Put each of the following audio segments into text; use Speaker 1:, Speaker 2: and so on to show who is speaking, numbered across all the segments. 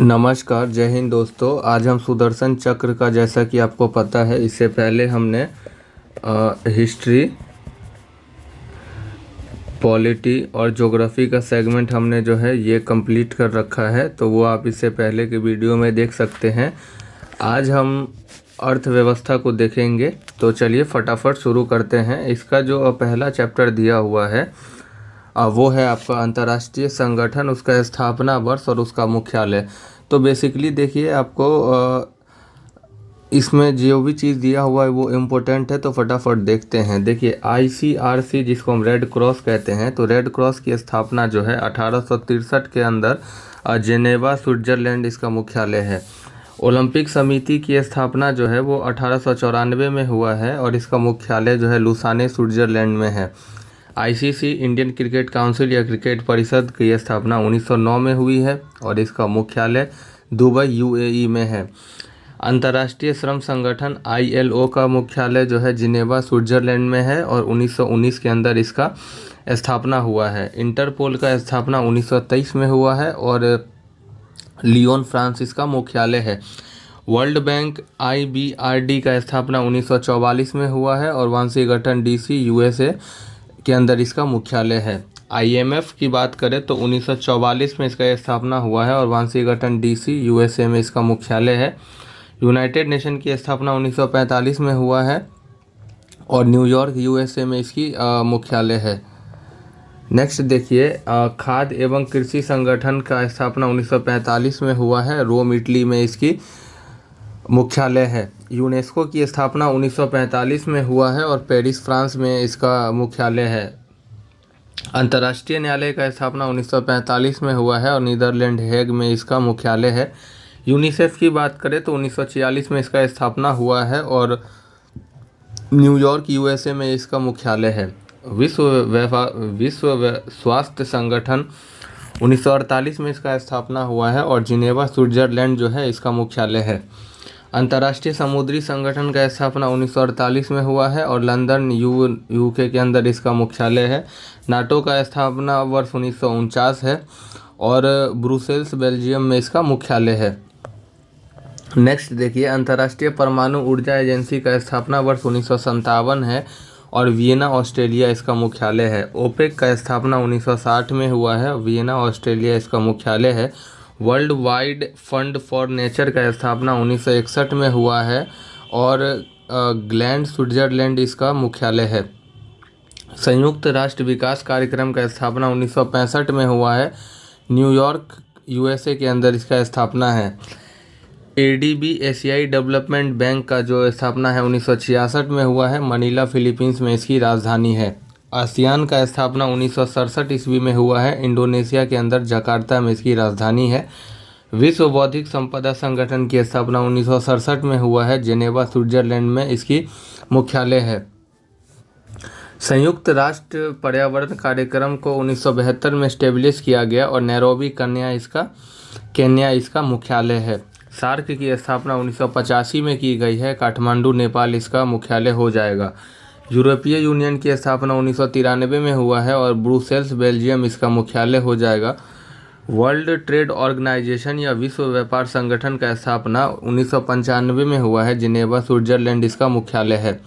Speaker 1: नमस्कार, जय हिंद दोस्तों। आज हम सुदर्शन चक्र का, जैसा कि आपको पता है, इससे पहले हमने हिस्ट्री, पॉलिटी और ज्योग्राफी का सेगमेंट हमने जो है ये कंप्लीट कर रखा है, तो वो आप इससे पहले के वीडियो में देख सकते हैं। आज हम अर्थव्यवस्था को देखेंगे, तो चलिए फटाफट शुरू करते हैं। इसका जो पहला चैप्टर दिया हुआ है वो है आपका अंतर्राष्ट्रीय संगठन, उसका स्थापना वर्ष और उसका मुख्यालय। तो बेसिकली देखिए, आपको इसमें जो भी चीज़ दिया हुआ है वो इम्पोर्टेंट है, तो फटाफट देखते हैं। देखिए, ICRC जिसको हम रेड क्रॉस कहते हैं, तो रेड क्रॉस की स्थापना जो है 1863 के अंदर जेनेवा स्विट्जरलैंड इसका मुख्यालय है। ओलंपिक समिति की स्थापना जो है वो 1894 में हुआ है और इसका मुख्यालय जो है लुसाने स्विट्जरलैंड में है। ICC इंडियन क्रिकेट काउंसिल या क्रिकेट परिषद की स्थापना 1909 में हुई है और इसका मुख्यालय दुबई UAE में है। अंतर्राष्ट्रीय श्रम संगठन ILO का मुख्यालय जो है जिनेवा स्विट्जरलैंड में है और 1919 के अंदर इसका स्थापना हुआ है। इंटरपोल का स्थापना 1923 में हुआ है और लियोन फ्रांस इसका मुख्यालय है। वर्ल्ड बैंक IBRD का स्थापना 1944 में हुआ है और वाशिंगटन DC USA के अंदर इसका मुख्यालय है। IMF की बात करें तो 1944 में इसका स्थापना हुआ है और वाशिंगटन DC USA में इसका मुख्यालय है। यूनाइटेड नेशन की स्थापना 1945 में हुआ है और न्यूयॉर्क USA में इसकी मुख्यालय है। नेक्स्ट देखिए, खाद्य एवं कृषि संगठन का स्थापना 1945 में हुआ है, रोम इटली में इसकी मुख्यालय है। यूनेस्को की स्थापना 1945 में हुआ है और पेरिस फ्रांस में इसका मुख्यालय है। अंतर्राष्ट्रीय न्यायालय का स्थापना 1945 में हुआ है और नीदरलैंड हेग में इसका मुख्यालय है। यूनिसेफ की बात करें तो 1946 में इसका स्थापना हुआ है और न्यूयॉर्क USA में इसका मुख्यालय है। विश्व स्वास्थ्य संगठन 1948 में इसका स्थापना हुआ है और जिनेवा स्विट्जरलैंड जो है इसका मुख्यालय है। अंतर्राष्ट्रीय समुद्री संगठन का स्थापना 1948 में हुआ है और लंदन UK के अंदर इसका मुख्यालय है। नाटो का स्थापना वर्ष 1949 है और ब्रुसेल्स बेल्जियम में इसका मुख्यालय है। नेक्स्ट देखिए, अंतर्राष्ट्रीय परमाणु ऊर्जा एजेंसी का स्थापना वर्ष 1957 है और वियना ऑस्ट्रेलिया इसका मुख्यालय है। ओपेक का स्थापना 1960 में हुआ है, वियना ऑस्ट्रेलिया इसका मुख्यालय है। World wide fund for nature का स्थापना 1961 में हुआ है और ग्लैंड स्विट्जरलैंड इसका मुख्यालय है। संयुक्त राष्ट्र विकास कार्यक्रम का स्थापना 1965 में हुआ है, न्यूयॉर्क USA के अंदर इसका स्थापना है। ADB एशियाई डेवलपमेंट बैंक का जो स्थापना है 1966 में हुआ है, मनीला फिलीपींस में इसकी राजधानी है। आसियान का स्थापना 1967 ईस्वी में हुआ है, इंडोनेशिया के अंदर जकार्ता में इसकी राजधानी है। विश्व बौद्धिक संपदा संगठन की स्थापना 1967 में हुआ है, जेनेवा स्विट्जरलैंड में इसकी मुख्यालय है। संयुक्त राष्ट्र पर्यावरण कार्यक्रम को 1972 में स्टेब्लिश किया गया और नैरोबी केन्या इसका मुख्यालय है। सार्क की स्थापना 1985 में की गई है, काठमांडू नेपाल इसका मुख्यालय हो जाएगा। यूरोपीय यूनियन की स्थापना 1993 में हुआ है और ब्रुसेल्स बेल्जियम इसका मुख्यालय हो जाएगा। वर्ल्ड ट्रेड ऑर्गेनाइजेशन या विश्व व्यापार संगठन का स्थापना 1995 में हुआ है, जिनेवा स्विट्जरलैंड इसका मुख्यालय है।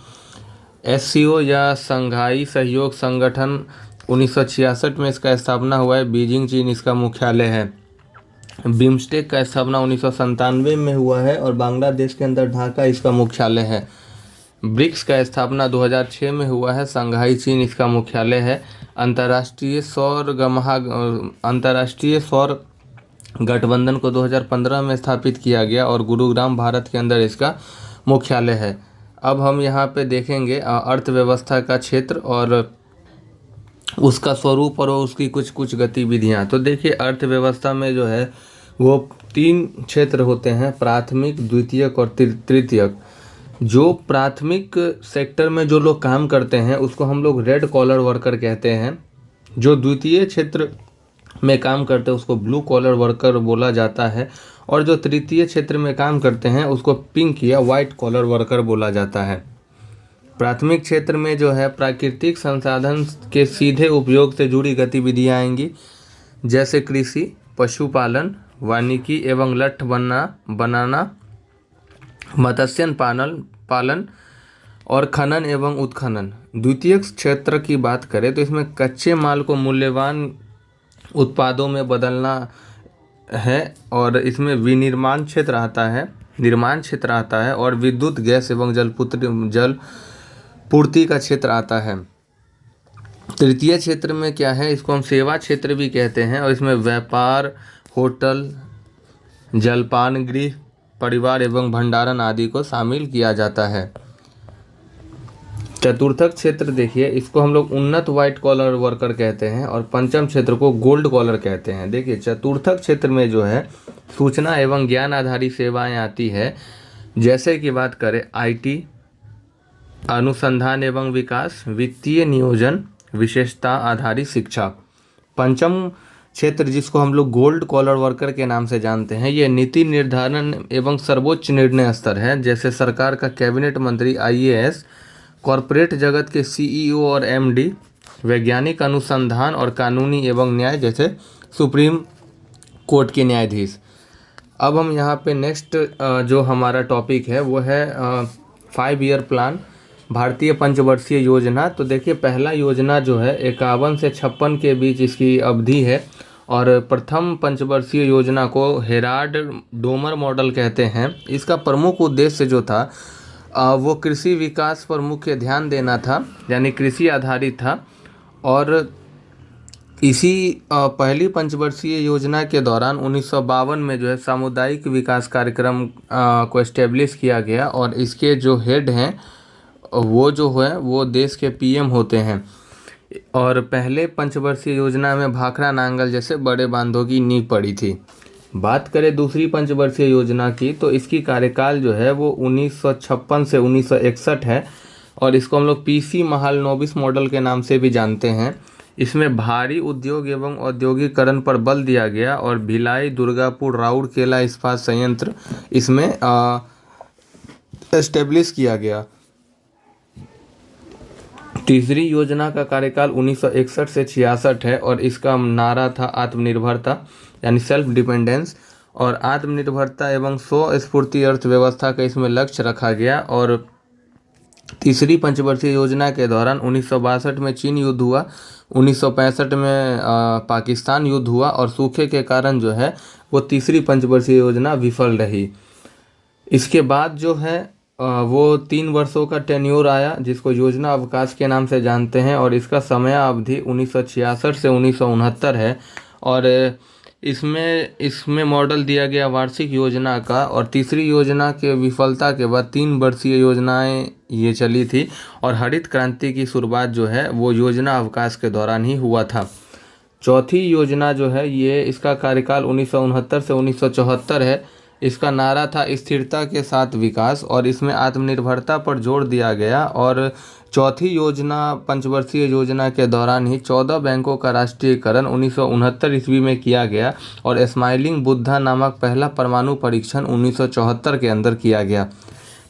Speaker 1: SCO या संघाई सहयोग संगठन 1966 में इसका स्थापना हुआ है, बीजिंग चीन इसका मुख्यालय है। बिम्स्टेक का स्थापना 1997 में हुआ है और बांग्लादेश के अंदर ढाका इसका मुख्यालय है। ब्रिक्स का स्थापना 2006 में हुआ है, संघाई चीन इसका मुख्यालय है। अंतर्राष्ट्रीय सौर गठबंधन को 2015 में स्थापित किया गया और गुरुग्राम भारत के अंदर इसका मुख्यालय है। अब हम यहाँ पे देखेंगे अर्थव्यवस्था का क्षेत्र और उसका स्वरूप और उसकी कुछ गतिविधियाँ। तो देखिए, अर्थव्यवस्था में जो है वो 3 क्षेत्र होते हैं, प्राथमिक, द्वितीयक और तृतीयक। जो प्राथमिक सेक्टर में जो लोग काम करते हैं उसको हम लोग रेड कॉलर वर्कर कहते हैं। जो द्वितीय क्षेत्र में काम करते हैं उसको ब्लू कॉलर वर्कर बोला जाता है और जो तृतीय क्षेत्र में काम करते हैं उसको पिंक या वाइट कॉलर वर्कर बोला जाता है। प्राथमिक क्षेत्र में जो है प्राकृतिक संसाधन के सीधे उपयोग से जुड़ी गतिविधियाँ आएंगी, जैसे कृषि, पशुपालन, वानिकी एवं लठ बनाना, मत्स्य पालन और खनन एवं उत्खनन। द्वितीयक क्षेत्र की बात करें तो इसमें कच्चे माल को मूल्यवान उत्पादों में बदलना है, और इसमें विनिर्माण क्षेत्र आता है, निर्माण क्षेत्र आता है, और विद्युत, गैस एवं जल पूर्ति का क्षेत्र आता है। तृतीय क्षेत्र में क्या है, इसको हम सेवा क्षेत्र भी कहते हैं, और इसमें व्यापार, होटल, जलपान गृह, परिवार एवं भंडारण आदि को शामिल किया जाता है। चतुर्थक क्षेत्र देखिए, इसको हम लोग उन्नत व्हाइट कॉलर वर्कर कहते हैं, और पंचम क्षेत्र को गोल्ड कॉलर कहते हैं। देखिए चतुर्थक क्षेत्र में जो है सूचना एवं ज्ञान आधारित सेवाएं आती है, जैसे कि बात करें IT, अनुसंधान एवं विकास, वित्तीय नियोजन, विशेषता आधारित शिक्षा। पंचम क्षेत्र जिसको हम लोग गोल्ड कॉलर वर्कर के नाम से जानते हैं, ये नीति निर्धारण एवं सर्वोच्च निर्णय स्तर है, जैसे सरकार का कैबिनेट मंत्री, IAS, कॉरपोरेट जगत के CEO और MD, वैज्ञानिक अनुसंधान और कानूनी एवं न्याय, जैसे सुप्रीम कोर्ट के न्यायाधीश। अब हम यहाँ पे नेक्स्ट जो हमारा टॉपिक है वो है 5 ईयर प्लान, भारतीय पंचवर्षीय योजना। तो देखिए पहला योजना जो है 51 से 56 के बीच इसकी अवधि है, और प्रथम पंचवर्षीय योजना को हेराल्ड डोमर मॉडल कहते हैं। इसका प्रमुख उद्देश्य जो था वो कृषि विकास पर मुख्य ध्यान देना था, यानी कृषि आधारित था। और इसी पहली पंचवर्षीय योजना के दौरान 1952 में जो है सामुदायिक विकास कार्यक्रम को एस्टेब्लिश किया गया, और इसके जो हेड हैं वो जो है वो देश के PM होते हैं। और पहले पंचवर्षीय योजना में भाखड़ा नांगल जैसे बड़े बांधों की नींव पड़ी थी। बात करें दूसरी पंचवर्षीय योजना की, तो इसकी कार्यकाल जो है वो 1956 से 1961 है, और इसको हम लोग PC महालनोबिस मॉडल के नाम से भी जानते हैं। इसमें भारी उद्योग एवं औद्योगिकरण पर बल दिया गया, और भिलाई, दुर्गापुर, राउरकेला इस्पात संयंत्र इसमें एस्टेब्लिश किया गया। तीसरी योजना का कार्यकाल 1961 से 66 है, और इसका नारा था आत्मनिर्भरता, यानी सेल्फ डिपेंडेंस, और आत्मनिर्भरता एवं स्वस्फूर्ति अर्थव्यवस्था का इसमें लक्ष्य रखा गया। और तीसरी पंचवर्षीय योजना के दौरान 1962 में चीन युद्ध हुआ, 1965 में पाकिस्तान युद्ध हुआ, और सूखे के कारण जो है वो तीसरी पंचवर्षीय योजना विफल रही। इसके बाद जो है वो 3 वर्षों का टेन्योर आया, जिसको योजना अवकाश के नाम से जानते हैं, और इसका समय अवधि 1966 से 1969 है। और इसमें मॉडल दिया गया वार्षिक योजना का, और तीसरी योजना के विफलता के बाद 3 वर्षीय योजनाएं ये चली थी, और हरित क्रांति की शुरुआत जो है वो योजना अवकाश के दौरान ही हुआ था। चौथी योजना जो है ये इसका कार्यकाल 1969 से 1974 है। इसका नारा था स्थिरता के साथ विकास, और इसमें आत्मनिर्भरता पर जोर दिया गया। और चौथी योजना पंचवर्षीय योजना के दौरान ही 14 बैंकों का राष्ट्रीयकरण 1969 ईस्वी में किया गया, और स्माइलिंग बुद्धा नामक पहला परमाणु परीक्षण 1974 के अंदर किया गया।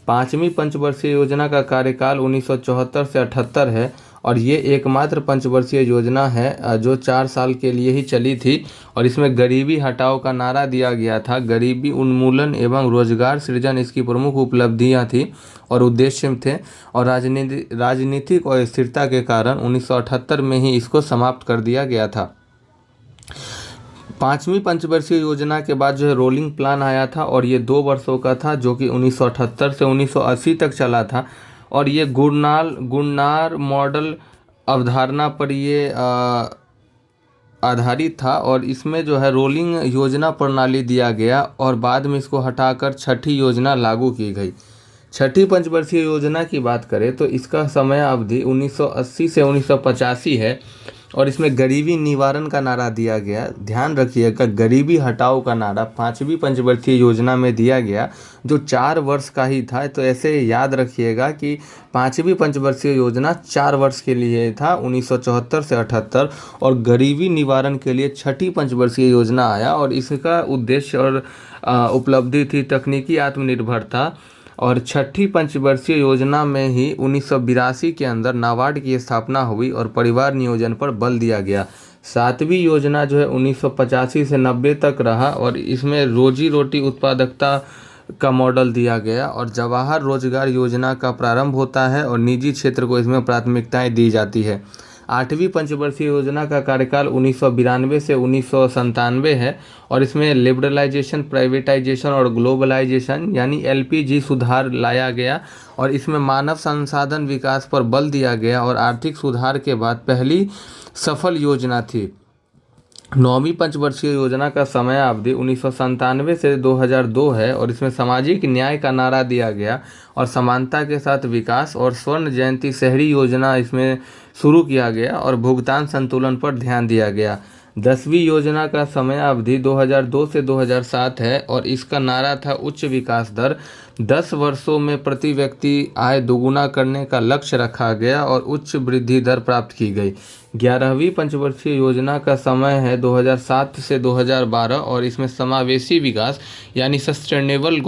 Speaker 1: पाँचवीं पंचवर्षीय योजना का कार्यकाल 1974 से 78 है, और ये एकमात्र पंचवर्षीय योजना है जो 4 साल के लिए ही चली थी, और इसमें गरीबी हटाओ का नारा दिया गया था। गरीबी उन्मूलन एवं रोजगार सृजन इसकी प्रमुख उपलब्धियां थी और उद्देश्य थे, और राजनीतिक और स्थिरता के कारण 1978 में ही इसको समाप्त कर दिया गया था। पाँचवीं पंचवर्षीय योजना के बाद जो है रोलिंग प्लान आया था, और ये 2 वर्षों का था, जो कि 1978 से 1980 तक चला था, और ये गुरनार मॉडल अवधारणा पर ये आधारित था। और इसमें जो है रोलिंग योजना प्रणाली दिया गया, और बाद में इसको हटाकर छठी योजना लागू की गई। छठी पंचवर्षीय योजना की बात करें तो इसका समय अवधि 1980 से 1985 है, और इसमें गरीबी निवारण का नारा दिया गया। ध्यान रखिएगा, गरीबी हटाओ का नारा पाँचवीं पंचवर्षीय योजना में दिया गया, जो 4 वर्ष का ही था। तो ऐसे याद रखिएगा कि पाँचवीं पंचवर्षीय योजना 4 वर्ष के लिए था, 1974 से 78, और गरीबी निवारण के लिए छठी पंचवर्षीय योजना आया, और इसका उद्देश्य और उपलब्धि थी तकनीकी आत्मनिर्भरता। और छठी पंचवर्षीय योजना में ही 1982 के अंदर नाबार्ड की स्थापना हुई, और परिवार नियोजन पर बल दिया गया। सातवीं योजना जो है 1985 से 90 तक रहा और इसमें रोजी रोटी उत्पादकता का मॉडल दिया गया और जवाहर रोजगार योजना का प्रारंभ होता है और निजी क्षेत्र को इसमें प्राथमिकताएं दी जाती है। आठवीं पंचवर्षीय योजना का कार्यकाल 1992 से 1997 है और इसमें लिबरलाइजेशन, प्राइवेटाइजेशन और ग्लोबलाइजेशन यानी एलपीजी सुधार लाया गया और इसमें मानव संसाधन विकास पर बल दिया गया और आर्थिक सुधार के बाद पहली सफल योजना थी। नौवीं पंचवर्षीय योजना का समय अवधि 1997 से 2002 है और इसमें सामाजिक न्याय का नारा दिया गया और समानता के साथ विकास और स्वर्ण जयंती शहरी योजना इसमें शुरू किया गया और भुगतान संतुलन पर ध्यान दिया गया। 10वीं योजना का समय अवधि 2002 से 2007 है और इसका नारा था उच्च विकास दर। 10 वर्षों में प्रति व्यक्ति आय दोगुना करने का लक्ष्य रखा गया और उच्च वृद्धि दर प्राप्त की गई। 11वीं पंचवर्षीय योजना का समय है 2007 से 2012 और इसमें समावेशी विकास यानी सस्टेनेबल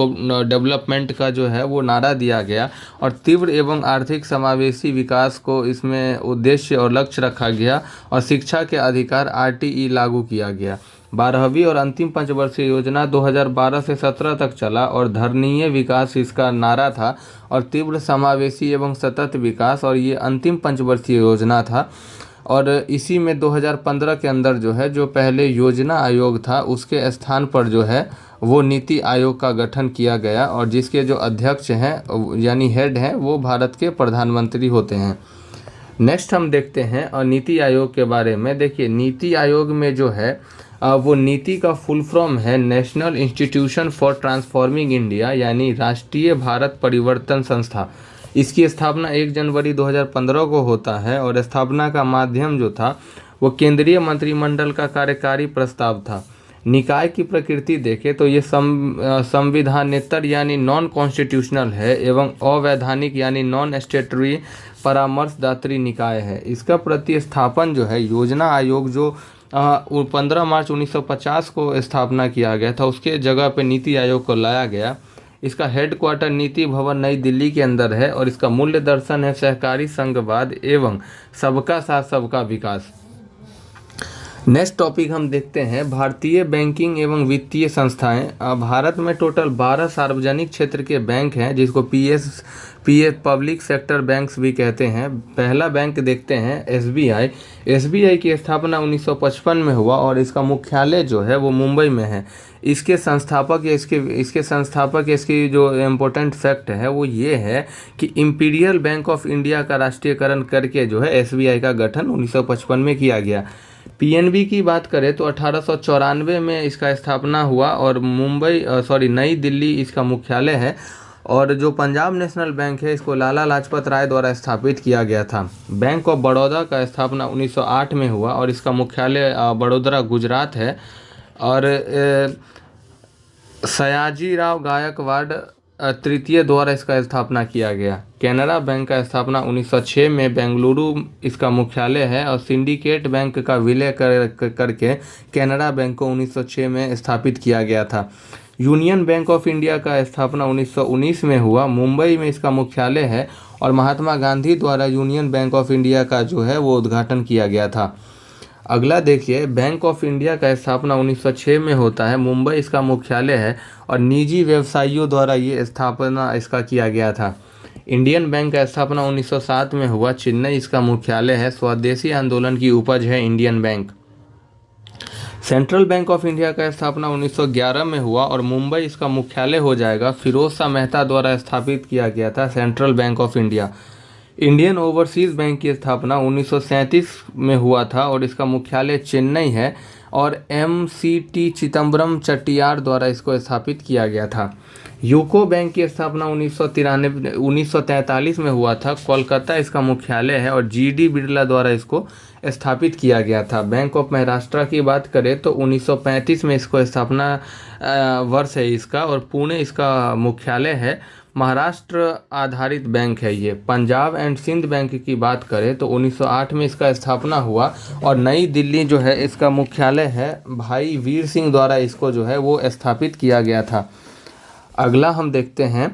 Speaker 1: डेवलपमेंट का जो है वो नारा दिया गया और तीव्र एवं आर्थिक समावेशी विकास को इसमें उद्देश्य और लक्ष्य रखा गया और शिक्षा के अधिकार आरटीई लागू किया गया। 12वीं और अंतिम पंचवर्षीय योजना 2012 से 17 तक चला और धरणीय विकास इसका नारा था और तीव्र समावेशी एवं सतत विकास और ये अंतिम पंचवर्षीय योजना था। और इसी में 2015 के अंदर जो है जो पहले योजना आयोग था उसके स्थान पर जो है वो नीति आयोग का गठन किया गया और जिसके जो अध्यक्ष हैं यानी हेड हैं वो भारत के प्रधानमंत्री होते हैं। नेक्स्ट हम देखते हैं और नीति आयोग के बारे में। देखिए नीति आयोग में जो है वो नीति का फुल फॉर्म है national institution for transforming India यानी राष्ट्रीय भारत परिवर्तन संस्था। इसकी स्थापना 1 जनवरी 2015 को होता है और स्थापना का माध्यम जो था वो केंद्रीय मंत्रिमंडल का कार्यकारी प्रस्ताव था। निकाय की प्रकृति देखें तो ये संविधानेतर यानी नॉन कॉन्स्टिट्यूशनल है एवं अवैधानिक यानी नॉन स्टेटरी परामर्शदात्री निकाय है। इसका प्रतिस्थापन जो है योजना आयोग जो 15 मार्च 1950 को स्थापना किया गया था उसके जगह पे नीति आयोग को लाया गया। इसका हेडक्वार्टर नीति भवन नई दिल्ली के अंदर है और इसका मूल्य दर्शन है सहकारी संघवाद एवं सबका साथ सबका विकास। नेक्स्ट टॉपिक हम देखते हैं भारतीय बैंकिंग एवं वित्तीय संस्थाएं। भारत में टोटल 12 सार्वजनिक क्षेत्र के बैंक हैं जिसको पीएस पब्लिक सेक्टर बैंक्स भी कहते हैं। पहला बैंक देखते हैं एसबीआई। एसबीआई की स्थापना 1955 में हुआ और इसका मुख्यालय जो है वो मुंबई में है। इसके संस्थापक या इसकी जो इम्पोर्टेंट फैक्ट है वो ये है कि इंपीरियल बैंक ऑफ इंडिया का राष्ट्रीयकरण करके जो है एसबीआई का गठन 1955 में किया गया। पीएनबी की बात करें तो 1894 में इसका स्थापना हुआ और नई दिल्ली इसका मुख्यालय है। और जो पंजाब नेशनल बैंक है इसको लाला लाजपत राय द्वारा स्थापित किया गया था। बैंक ऑफ बड़ौदा का स्थापना 1908 में हुआ और इसका मुख्यालय बड़ोदरा गुजरात है। और सयाजीराव गायकवाड़ तृतीय द्वारा इसका स्थापना किया गया। कैनरा बैंक का स्थापना 1906 में बेंगलुरु इसका मुख्यालय है और सिंडिकेट बैंक का विलय करके कैनरा बैंक को 1906 में स्थापित किया गया था। यूनियन बैंक ऑफ इंडिया का स्थापना 1919 में हुआ। मुंबई में इसका मुख्यालय है और महात्मा गांधी द्वारा यूनियन बैंक ऑफ इंडिया का जो है वो उद्घाटन किया गया था। अगला देखिए बैंक ऑफ इंडिया का स्थापना 1906 में होता है। मुंबई इसका मुख्यालय है और निजी व्यवसायियों द्वारा ये स्थापना इसका किया गया था। इंडियन बैंक का स्थापना 1907 में हुआ। चेन्नई इसका मुख्यालय है। स्वदेशी आंदोलन की उपज है Indian bank. Central bank of India का स्थापना 1911 में हुआ और मुंबई इसका मुख्यालय हो जाएगा। फिरोज शाह मेहता द्वारा स्थापित किया गया था central bank of India. Indian overseas bank की स्थापना 1937 में हुआ था और इसका मुख्यालय चेन्नई है और एमसीटी चिदम्बरम चट्टियार द्वारा इसको स्थापित किया गया था। यूको बैंक की स्थापना 1943 में हुआ था। कोलकाता इसका मुख्यालय है और जीडी बिरला द्वारा इसको स्थापित किया गया था। बैंक ऑफ महाराष्ट्र की बात करें तो 1935 में इसको स्थापना वर्ष है इसका और पुणे इसका मुख्यालय है। महाराष्ट्र आधारित बैंक है ये। पंजाब एंड सिंध बैंक की बात करें तो 1908 में इसका स्थापना हुआ और नई दिल्ली जो है इसका मुख्यालय है। भाई वीर सिंह द्वारा इसको जो है वो स्थापित किया गया था। अगला हम देखते हैं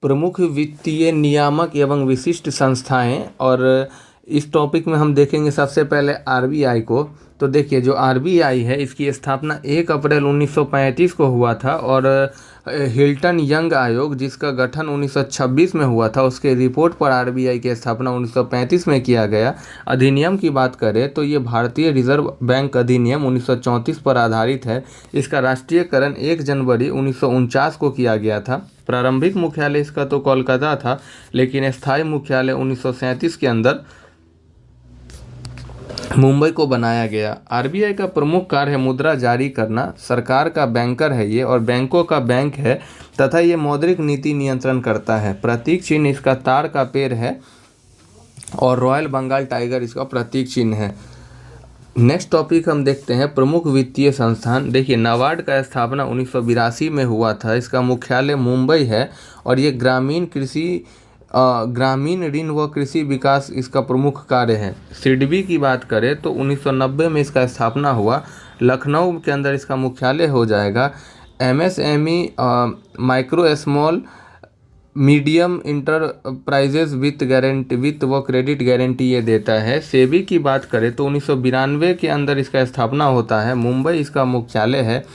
Speaker 1: प्रमुख वित्तीय नियामक एवं विशिष्ट संस्थाएं और इस टॉपिक में हम देखेंगे सबसे पहले आरबीआई को। तो देखिए जो आरबीआई है इसकी स्थापना 1 अप्रैल 1935 को हुआ था और हिल्टन यंग आयोग जिसका गठन 1926 में हुआ था उसके रिपोर्ट पर आरबीआई की स्थापना 1935 में किया गया। अधिनियम की बात करें तो ये भारतीय रिजर्व बैंक अधिनियम 1934 पर आधारित है। इसका राष्ट्रीयकरण 1 जनवरी 1949 को किया गया था। प्रारंभिक मुख्यालय इसका तो कोलकाता था, लेकिन स्थायी मुख्यालय 1937 के अंदर मुंबई को बनाया गया। आरबीआई का प्रमुख कार्य है मुद्रा जारी करना। सरकार का बैंकर है ये और बैंकों का बैंक है तथा ये मौद्रिक नीति नियंत्रण करता है। प्रतीक चिन्ह इसका ताड़ का पेड़ है और रॉयल बंगाल टाइगर इसका प्रतीक चिन्ह है। नेक्स्ट टॉपिक हम देखते हैं प्रमुख वित्तीय संस्थान। देखिए नाबार्ड का स्थापना 1982 में हुआ था। इसका मुख्यालय मुंबई है और ये ग्रामीण ऋण व कृषि विकास इसका प्रमुख कार्य है। सिडबी की बात करें तो 1990 में इसका स्थापना हुआ। लखनऊ के अंदर इसका मुख्यालय हो जाएगा। MSME micro small medium enterprises वित्त व क्रेडिट गारंटी ये देता है। सेबी की बात करें तो 1992 के अंदर इसका स्थापना होता है। मुंबई इसका मुख्यालय है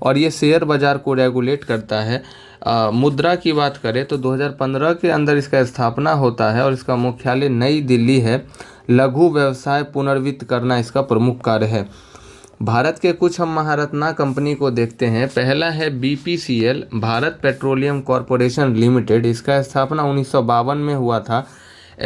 Speaker 1: और ये शेयर बाजार को रेगुलेट करता है। मुद्रा की बात करें तो 2015 के अंदर इसका स्थापना होता है और इसका मुख्यालय नई दिल्ली है। लघु व्यवसाय पुनर्वित्त करना इसका प्रमुख कार्य है। भारत के कुछ हम महारत्ना कंपनी को देखते हैं। पहला है BPCL, Bharat petroleum corporation limited. इसका स्थापना 1952 में हुआ था।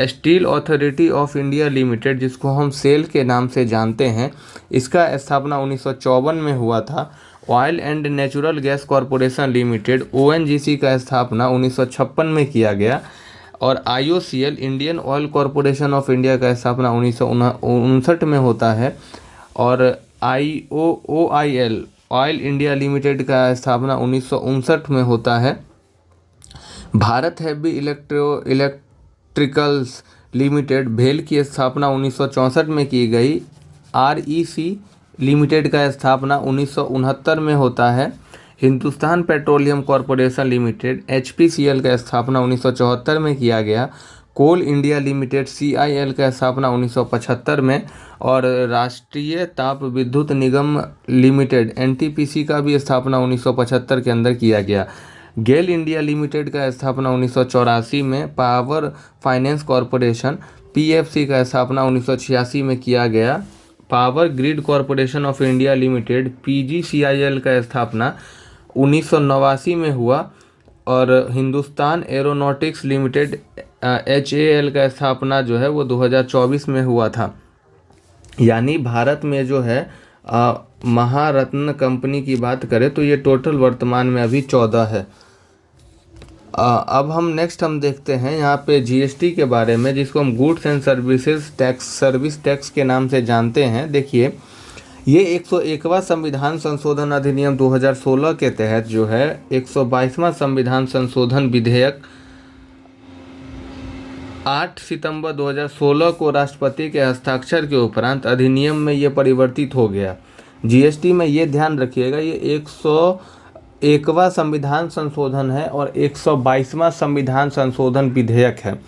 Speaker 1: Steel authority of India limited जिसको हम सेल के नाम से जानते हैं, इसका स्थापना 1954 में हुआ था। Oil and natural gas corporation limited ONGC का स्थापना 1956 में किया गया और IOCL Indian oil corporation of India का स्थापना 1959 में होता है और आईओओआईएल ऑयल इंडिया लिमिटेड का स्थापना 1959 में होता है। भारत हैवी इलेक्ट्रिकल्स लिमिटेड भेल की स्थापना 1964 में की गई। आरईसी लिमिटेड का स्थापना 1969 में होता है। Hindustan petroleum corporation limited HPCL का स्थापना 1974 में किया गया। कोल इंडिया लिमिटेड सीआईएल का स्थापना 1975 में और राष्ट्रीय ताप विद्युत निगम लिमिटेड एनटीपीसी का भी स्थापना 1975 के अंदर किया गया। गेल इंडिया लिमिटेड का स्थापना 1984 में। पावर फाइनेंस कॉरपोरेशन पीएफसी का स्थापना 1986 में किया गया। Power grid corporation of India limited PGCIL का स्थापना 1989 में हुआ और हिंदुस्तान एरोनॉटिक्स लिमिटेड एचएएल का स्थापना जो है वो 2024 में हुआ था। यानी भारत में जो है महारत्न कंपनी की बात करें तो ये टोटल वर्तमान में अभी 14 है। अब हम देखते हैं यहाँ पे जीएसटी के बारे में, जिसको हम गुड्स एंड सर्विस टैक्स के नाम से जानते हैं। देखिए ये 101वां संविधान संशोधन अधिनियम 2016 के तहत जो है 122वां संविधान संशोधन विधेयक 8 सितंबर 2016 को राष्ट्रपति के हस्ताक्षर के उपरांत अधिनियम में ये परिवर्तित हो गया। जीएसटी में ये ध्यान रखिएगा ये 101वां संविधान संशोधन है और 122वां संविधान संशोधन विधेयक है।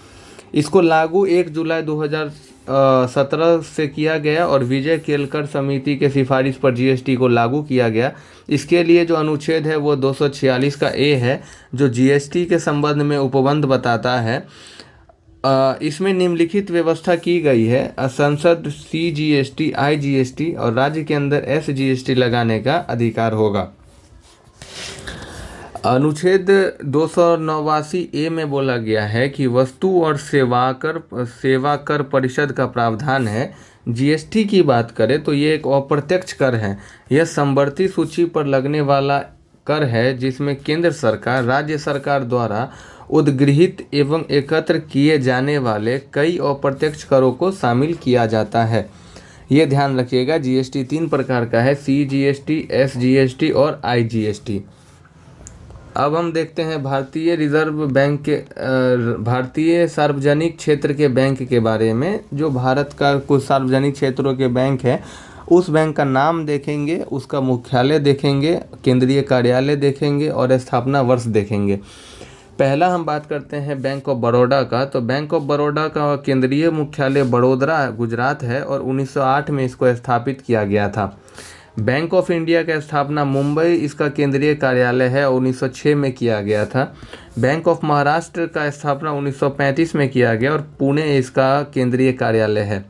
Speaker 1: इसको लागू 1 जुलाई 2017 से किया गया और विजय केलकर समिति के सिफारिश पर जीएसटी को लागू किया गया। इसके लिए जो अनुच्छेद है वो 246 का ए है जो जीएसटी के संबंध में उपबंध बताता है। इसमें निम्नलिखित व्यवस्था की गई है। संसद सीजीएसटी, आईजीएसटी और राज्य के अंदर एसजीएसटी लगाने का अधिकार होगा। अनुच्छेद 289 ए में बोला गया है कि वस्तु और सेवा कर परिषद का प्रावधान है। जीएसटी की बात करें तो ये एक अप्रत्यक्ष कर है। यह समवर्ती सूची पर लगने वाला कर है जिसमें केंद्र सरकार, राज्य सरकार द्वारा उद्गृहित एवं एकत्र किए जाने वाले कई अप्रत्यक्ष करों को शामिल किया जाता है। ये ध्यान रखिएगा। जीएसटी 3 प्रकार का है, सीजीएसटी, एसजीएसटी और आईजीएसटी। अब हम देखते हैं भारतीय रिजर्व बैंक के भारतीय सार्वजनिक क्षेत्र के बैंक के बारे में। जो भारत का कुछ सार्वजनिक क्षेत्रों के बैंक है उस बैंक का नाम देखेंगे, उसका मुख्यालय देखेंगे, केंद्रीय कार्यालय देखेंगे और स्थापना वर्ष देखेंगे। पहला हम बात करते हैं बैंक ऑफ बड़ौदा का। तो बैंक ऑफ बड़ौदा का केंद्रीय मुख्यालय बड़ोदरा गुजरात है और 1908 में इसको स्थापित किया गया था। बैंक ऑफ इंडिया का स्थापना मुंबई इसका केंद्रीय कार्यालय है और 1906 में किया गया था। बैंक ऑफ महाराष्ट्र का स्थापना 1935 में किया गया और पुणे इसका केंद्रीय कार्यालय है।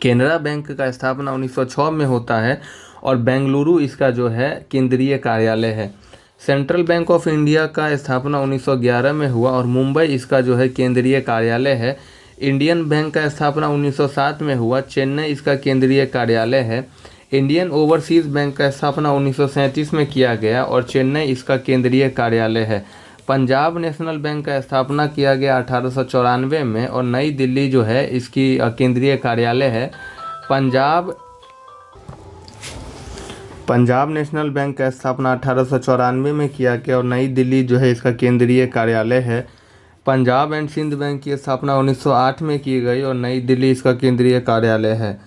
Speaker 1: केनरा बैंक का स्थापना 1906 में होता है और बेंगलुरु इसका जो है केंद्रीय कार्यालय है। सेंट्रल बैंक ऑफ इंडिया का स्थापना 1911 में हुआ और मुंबई इसका जो है केंद्रीय कार्यालय है। इंडियन बैंक का स्थापना 1907 में हुआ, चेन्नई इसका केंद्रीय कार्यालय है। इंडियन ओवरसीज़ बैंक का स्थापना 1937 में किया गया और चेन्नई इसका केंद्रीय कार्यालय है। पंजाब नेशनल बैंक का स्थापना किया गया 1894 में और नई दिल्ली जो है इसकी केंद्रीय कार्यालय है। पंजाब नेशनल बैंक का स्थापना 1894 में किया गया और नई दिल्ली जो है इसका केंद्रीय कार्यालय है। पंजाब एंड सिंध बैंक की स्थापना 1908 में की गई और नई दिल्ली इसका केंद्रीय कार्यालय है।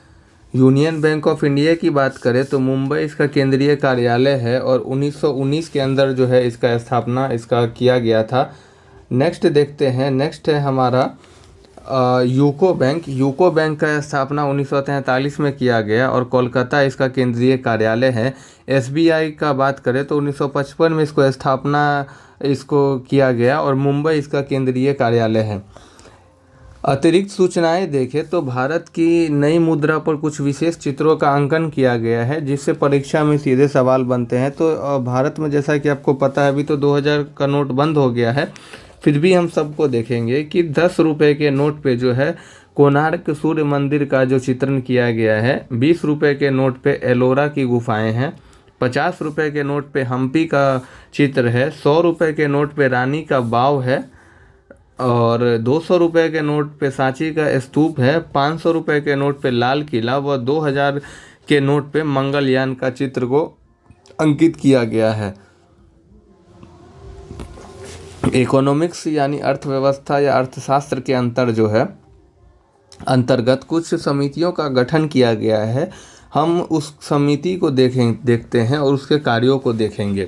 Speaker 1: यूनियन बैंक ऑफ इंडिया की बात करें तो मुंबई इसका केंद्रीय कार्यालय है और 1919 के अंदर जो है इसका स्थापना इसका किया गया था। नेक्स्ट देखते हैं, नेक्स्ट है हमारा यूको बैंक। यूको बैंक का स्थापना 1943 में किया गया और कोलकाता इसका केंद्रीय कार्यालय है। एसबीआई का बात करें तो 1955 में इसको स्थापना इसको किया गया और मुंबई इसका केंद्रीय कार्यालय है। अतिरिक्त सूचनाएं देखें तो भारत की नई मुद्रा पर कुछ विशेष चित्रों का अंकन किया गया है जिससे परीक्षा में सीधे सवाल बनते हैं। तो भारत में जैसा कि आपको पता है अभी तो 2000 का नोट बंद हो गया है, फिर भी हम सबको देखेंगे कि 10 रुपये के नोट पे जो है कोणार्क सूर्य मंदिर का जो चित्रण किया गया है। 20 रुपये के नोट पे एलोरा की गुफाएं हैं। 50 रुपये के नोट पे हम्पी का चित्र है। 100 रुपये के नोट पे रानी का बाव है और 200 रुपये के नोट पे सांची का स्तूप है। 500 रुपये के नोट पे लाल किला व 2000 के नोट पे मंगलयान का चित्र को अंकित किया गया है। इकोनॉमिक्स यानी अर्थव्यवस्था या अर्थशास्त्र के अंतर्गत कुछ समितियों का गठन किया गया है। हम उस समिति को देखते हैं और उसके कार्यों को देखेंगे।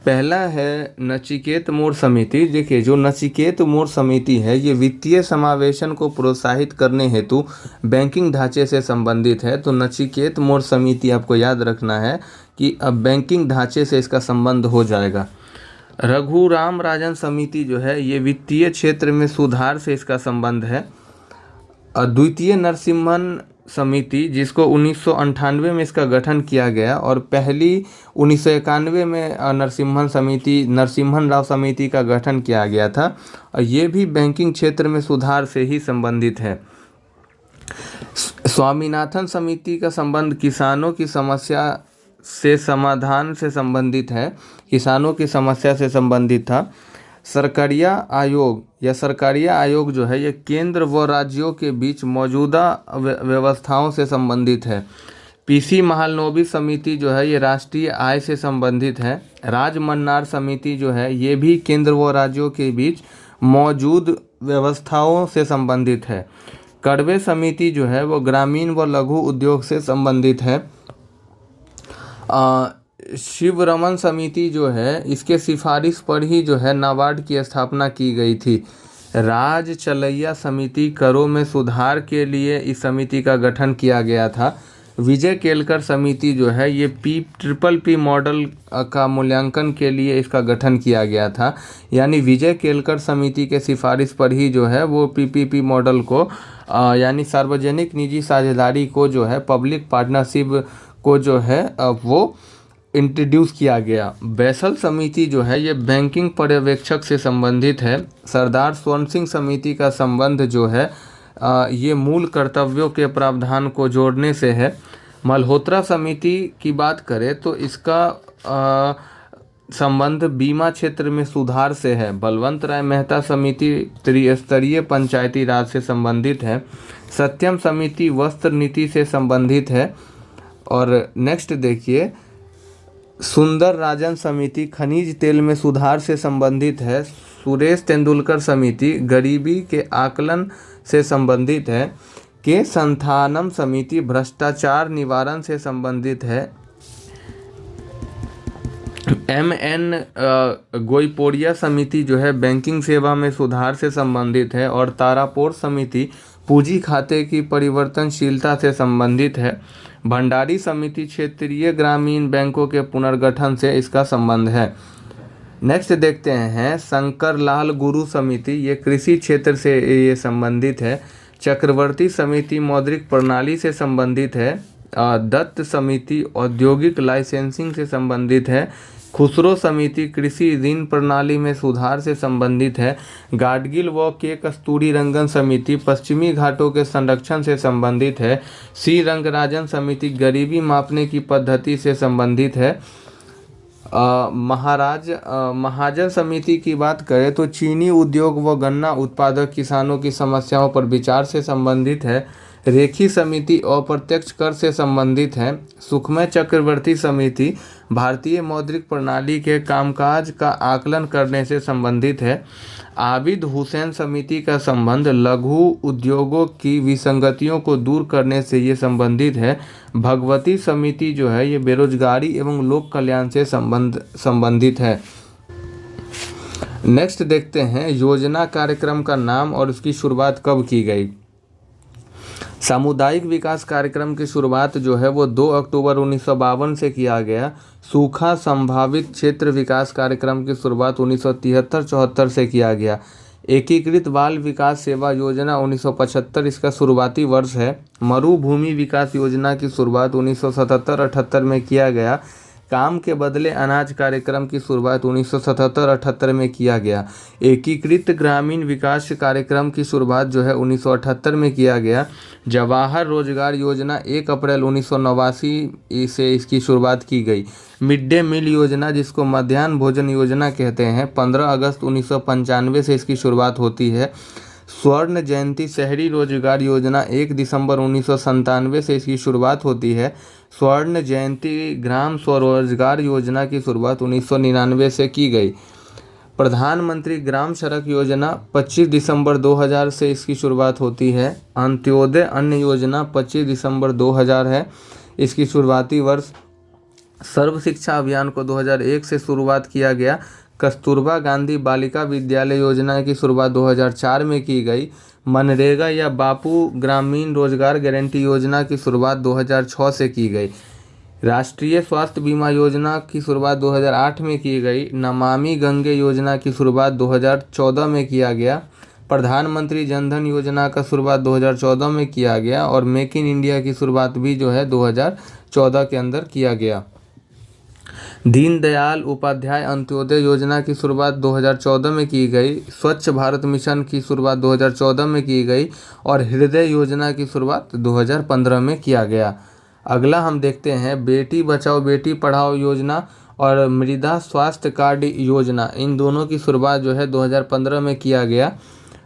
Speaker 1: पहला है नचिकेत मोड़ समिति। देखिए जो नचिकेत मोड़ समिति है ये वित्तीय समावेशन को प्रोत्साहित करने हेतु बैंकिंग ढांचे से संबंधित है। तो नचिकेत मोड़ समिति आपको याद रखना है कि अब बैंकिंग ढांचे से इसका संबंध हो जाएगा। रघुराम राजन समिति जो है ये वित्तीय क्षेत्र में सुधार से इसका संबंध है। द्वितीय नरसिम्हन समिति जिसको 1998 में इसका गठन किया गया और पहली 1991 में नरसिम्हन राव समिति का गठन किया गया था और ये भी बैंकिंग क्षेत्र में सुधार से ही संबंधित है। स्वामीनाथन समिति का संबंध किसानों की समस्या से समाधान से संबंधित है, किसानों की समस्या से संबंधित था। सरकारिया आयोग जो है ये केंद्र व राज्यों के बीच मौजूदा व्यवस्थाओं से संबंधित है। पीसी महालनोबिस समिति जो है ये राष्ट्रीय आय से संबंधित है। राजमन्नार समिति जो है ये भी केंद्र व राज्यों के बीच मौजूद व्यवस्थाओं से संबंधित है। कड़वे समिति जो है वो ग्रामीण व लघु उद्योग से संबंधित है। शिवरमन समिति जो है इसके सिफारिश पर ही जो है नाबार्ड की स्थापना की गई थी। राज चलैया समिति करों में सुधार के लिए इस समिति का गठन किया गया था। विजय केलकर समिति जो है ये PPP मॉडल का मूल्यांकन के लिए इसका गठन किया गया था। यानी विजय केलकर समिति के सिफारिश पर ही जो है वो PPP मॉडल को यानी सार्वजनिक निजी साझेदारी को जो है पब्लिक पार्टनरशिप को जो है वो इंट्रोड्यूस किया गया। बैसल समिति जो है ये बैंकिंग पर्यवेक्षक से संबंधित है। सरदार स्वर्ण सिंह समिति का संबंध जो है ये मूल कर्तव्यों के प्रावधान को जोड़ने से है। मल्होत्रा समिति की बात करें तो इसका संबंध बीमा क्षेत्र में सुधार से है। बलवंत राय मेहता समिति त्रिस्तरीय पंचायती राज से संबंधित है। सत्यम समिति वस्त्र नीति से संबंधित है। और नेक्स्ट देखिए सुंदर राजन समिति खनिज तेल में सुधार से संबंधित है। सुरेश तेंदुलकर समिति गरीबी के आकलन से संबंधित है। के संथानम समिति भ्रष्टाचार निवारण से संबंधित है। MN गोइपोरिया समिति जो है बैंकिंग सेवा में सुधार से संबंधित है, और तारापोर समिति पूंजी खाते की परिवर्तनशीलता से संबंधित है। भंडारी समिति क्षेत्रीय ग्रामीण बैंकों के पुनर्गठन से इसका संबंध है। नेक्स्ट देखते हैं शंकरलाल गुरु समिति, ये कृषि क्षेत्र से ये संबंधित है। चक्रवर्ती समिति मौद्रिक प्रणाली से संबंधित है। दत्त समिति औद्योगिक लाइसेंसिंग से संबंधित है। खुसरो समिति कृषि ऋण प्रणाली में सुधार से संबंधित है। गाडगिल व के कस्तूरी रंगन समिति पश्चिमी घाटों के संरक्षण से संबंधित है। सी रंगराजन समिति गरीबी मापने की पद्धति से संबंधित है। महाजन समिति की बात करें तो चीनी उद्योग व गन्ना उत्पादक किसानों की समस्याओं पर विचार से संबंधित है। रेखी समिति अप्रत्यक्ष कर से संबंधित है। सुखमय चक्रवर्ती समिति भारतीय मौद्रिक प्रणाली के कामकाज का आकलन करने से संबंधित है। आबिद हुसैन समिति का संबंध लघु उद्योगों की विसंगतियों को दूर करने से ये संबंधित है। भगवती समिति जो है ये बेरोजगारी एवं लोक कल्याण से संबंधित है। नेक्स्ट देखते हैं योजना कार्यक्रम का नाम और उसकी शुरुआत कब की गई। सामुदायिक विकास कार्यक्रम की शुरुआत जो है वो 2 अक्टूबर 1952 से किया गया। सूखा संभावित क्षेत्र विकास कार्यक्रम की शुरुआत 1973-74 से किया गया। एकीकृत बाल विकास सेवा योजना 1975 इसका शुरुआती वर्ष है। मरुभूमि विकास योजना की शुरुआत 1977-78 में किया गया। काम के बदले अनाज कार्यक्रम की शुरुआत 1977-78 में किया गया। एकीकृत ग्रामीण विकास कार्यक्रम की शुरुआत जो है 1978 में किया गया। जवाहर रोजगार योजना 1 अप्रैल 1989 से इसकी शुरुआत की गई। मिड डे मील योजना जिसको मध्याह्न भोजन योजना कहते हैं 15 अगस्त 1995 से इसकी शुरुआत होती है। स्वर्ण जयंती शहरी रोजगार योजना 1 दिसंबर 1997 से इसकी शुरुआत होती है। स्वर्ण जयंती ग्राम स्वरोजगार योजना की शुरुआत 1999 से की गई। प्रधानमंत्री ग्राम सड़क योजना 25 दिसंबर 2000 से इसकी शुरुआत होती है। अंत्योदय अन्न योजना 25 दिसंबर 2000 है इसकी शुरुआती वर्ष। सर्व शिक्षा अभियान को 2001 से शुरुआत किया गया। कस्तूरबा गांधी बालिका विद्यालय योजना की शुरुआत 2004 में की गई। मनरेगा या बापू ग्रामीण रोजगार गारंटी योजना की शुरुआत 2006 से की गई। राष्ट्रीय स्वास्थ्य बीमा योजना की शुरुआत 2008 में की गई। नमामि गंगे योजना की शुरुआत 2014 में किया गया। प्रधानमंत्री जनधन योजना का शुरुआत 2014 में किया गया और मेक इन इंडिया की शुरुआत भी जो है 2014 के अंदर किया गया। दीनदयाल उपाध्याय अंत्योदय योजना की शुरुआत 2014 में की गई। स्वच्छ भारत मिशन की शुरुआत 2014 में की गई और हृदय योजना की शुरुआत 2015 में किया गया। अगला हम देखते हैं बेटी बचाओ बेटी पढ़ाओ योजना और मृदा स्वास्थ्य कार्ड योजना, इन दोनों की शुरुआत जो है 2015 में किया गया।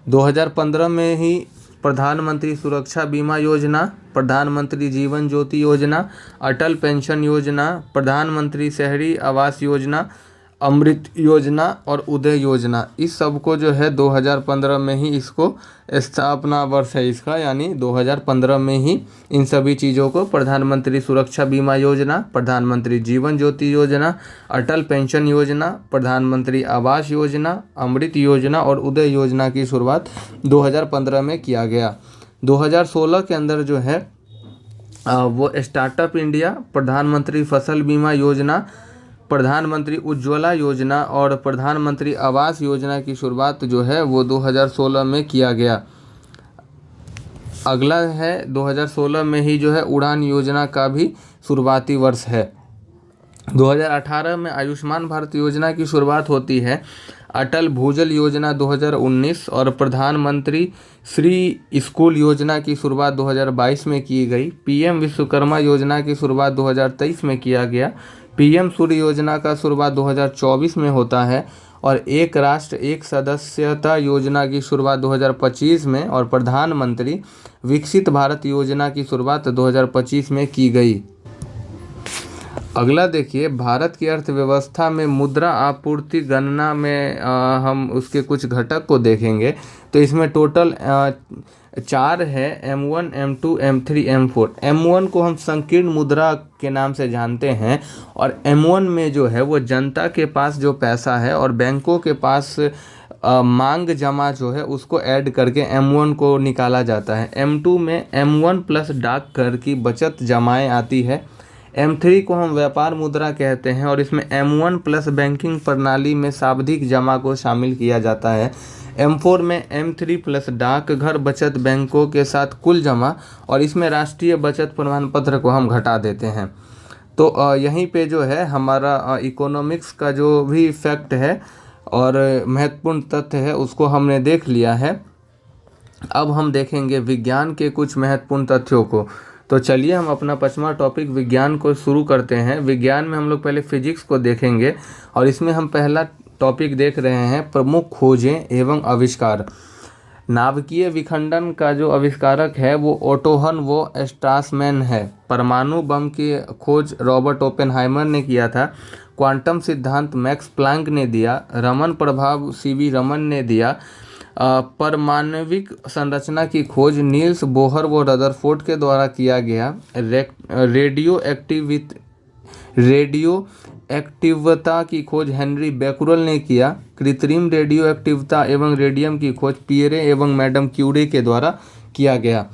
Speaker 1: 2015 में ही प्रधानमंत्री सुरक्षा बीमा योजना, प्रधानमंत्री जीवन ज्योति योजना, अटल पेंशन योजना, प्रधानमंत्री शहरी आवास योजना, अमृत योजना और उदय योजना, इस सब को जो है 2015 में ही इसको स्थापना वर्ष है इसका, यानी 2015 में ही इन सभी चीज़ों को प्रधानमंत्री सुरक्षा बीमा योजना, प्रधानमंत्री जीवन ज्योति योजना, अटल पेंशन योजना, प्रधानमंत्री आवास योजना, अमृत योजना और उदय योजना की शुरुआत 2015 में किया गया। 2016 के अंदर जो है वो स्टार्टअप इंडिया, प्रधानमंत्री फसल बीमा योजना, प्रधानमंत्री उज्ज्वला योजना और प्रधानमंत्री आवास योजना की शुरुआत जो है वो 2016 में किया गया। अगला है 2016 में ही जो है उड़ान योजना का भी शुरुआती वर्ष है। 2018 में आयुष्मान भारत योजना की शुरुआत होती है। अटल भूजल योजना 2019 और प्रधानमंत्री श्री स्कूल योजना की शुरुआत 2022 में की गई। पीएम विश्वकर्मा योजना की शुरुआत 2023 में किया गया। पीएम सूर्य योजना का शुरुआत 2024 में होता है और एक राष्ट्र एक सदस्यता योजना की शुरुआत 2025 में और प्रधानमंत्री विकसित भारत योजना की शुरुआत 2025 में की गई। अगला देखिए, भारत की अर्थव्यवस्था में मुद्रा आपूर्ति गणना में हम उसके कुछ घटक को देखेंगे तो इसमें टोटल चार है, M1, M2, M3, M4। M1 को हम संकीर्ण मुद्रा के नाम से जानते हैं और M1 में जो है वो जनता के पास जो पैसा है और बैंकों के पास मांग जमा जो है उसको ऐड करके M1 को निकाला जाता है। M2 में M1 प्लस डाकघर की बचत जमाएं आती है। M3 को हम व्यापार मुद्रा कहते हैं और इसमें M1 प्लस बैंकिंग प्रणाली में सावधिक जमा को शामिल किया जाता है। M4 में M3 प्लस डाकघर बचत बैंकों के साथ कुल जमा और इसमें राष्ट्रीय बचत प्रमाण पत्र को हम घटा देते हैं। तो यहीं पे जो है हमारा इकोनॉमिक्स का जो भी फैक्ट है और महत्वपूर्ण तथ्य है उसको हमने देख लिया है। अब हम देखेंगे विज्ञान के कुछ महत्वपूर्ण तथ्यों को। तो चलिए हम अपना 5वां टॉपिक विज्ञान को शुरू करते हैं। विज्ञान में हम लोग पहले फिजिक्स को देखेंगे और इसमें हम पहला टॉपिक देख रहे हैं प्रमुख खोजें एवं आविष्कार। नाभिकीय विखंडन का जो आविष्कारक है वो ओटोहन वो स्ट्रासमैन है। परमाणु बम की खोज रॉबर्ट ओपेनहाइमर ने किया था। क्वांटम सिद्धांत मैक्स प्लैंक ने दिया। रमन प्रभाव सीवी रमन ने दिया। परमाणविक संरचना की खोज नील्स बोहर व रदरफोर्ड के द्वारा किया गया। रेडियो एक्टिवता की खोज हेनरी बैकुरल ने किया। कृत्रिम रेडियो एक्टिवता एवं रेडियम की खोज पियरे एवं मैडम क्यूरी के द्वारा किया गया।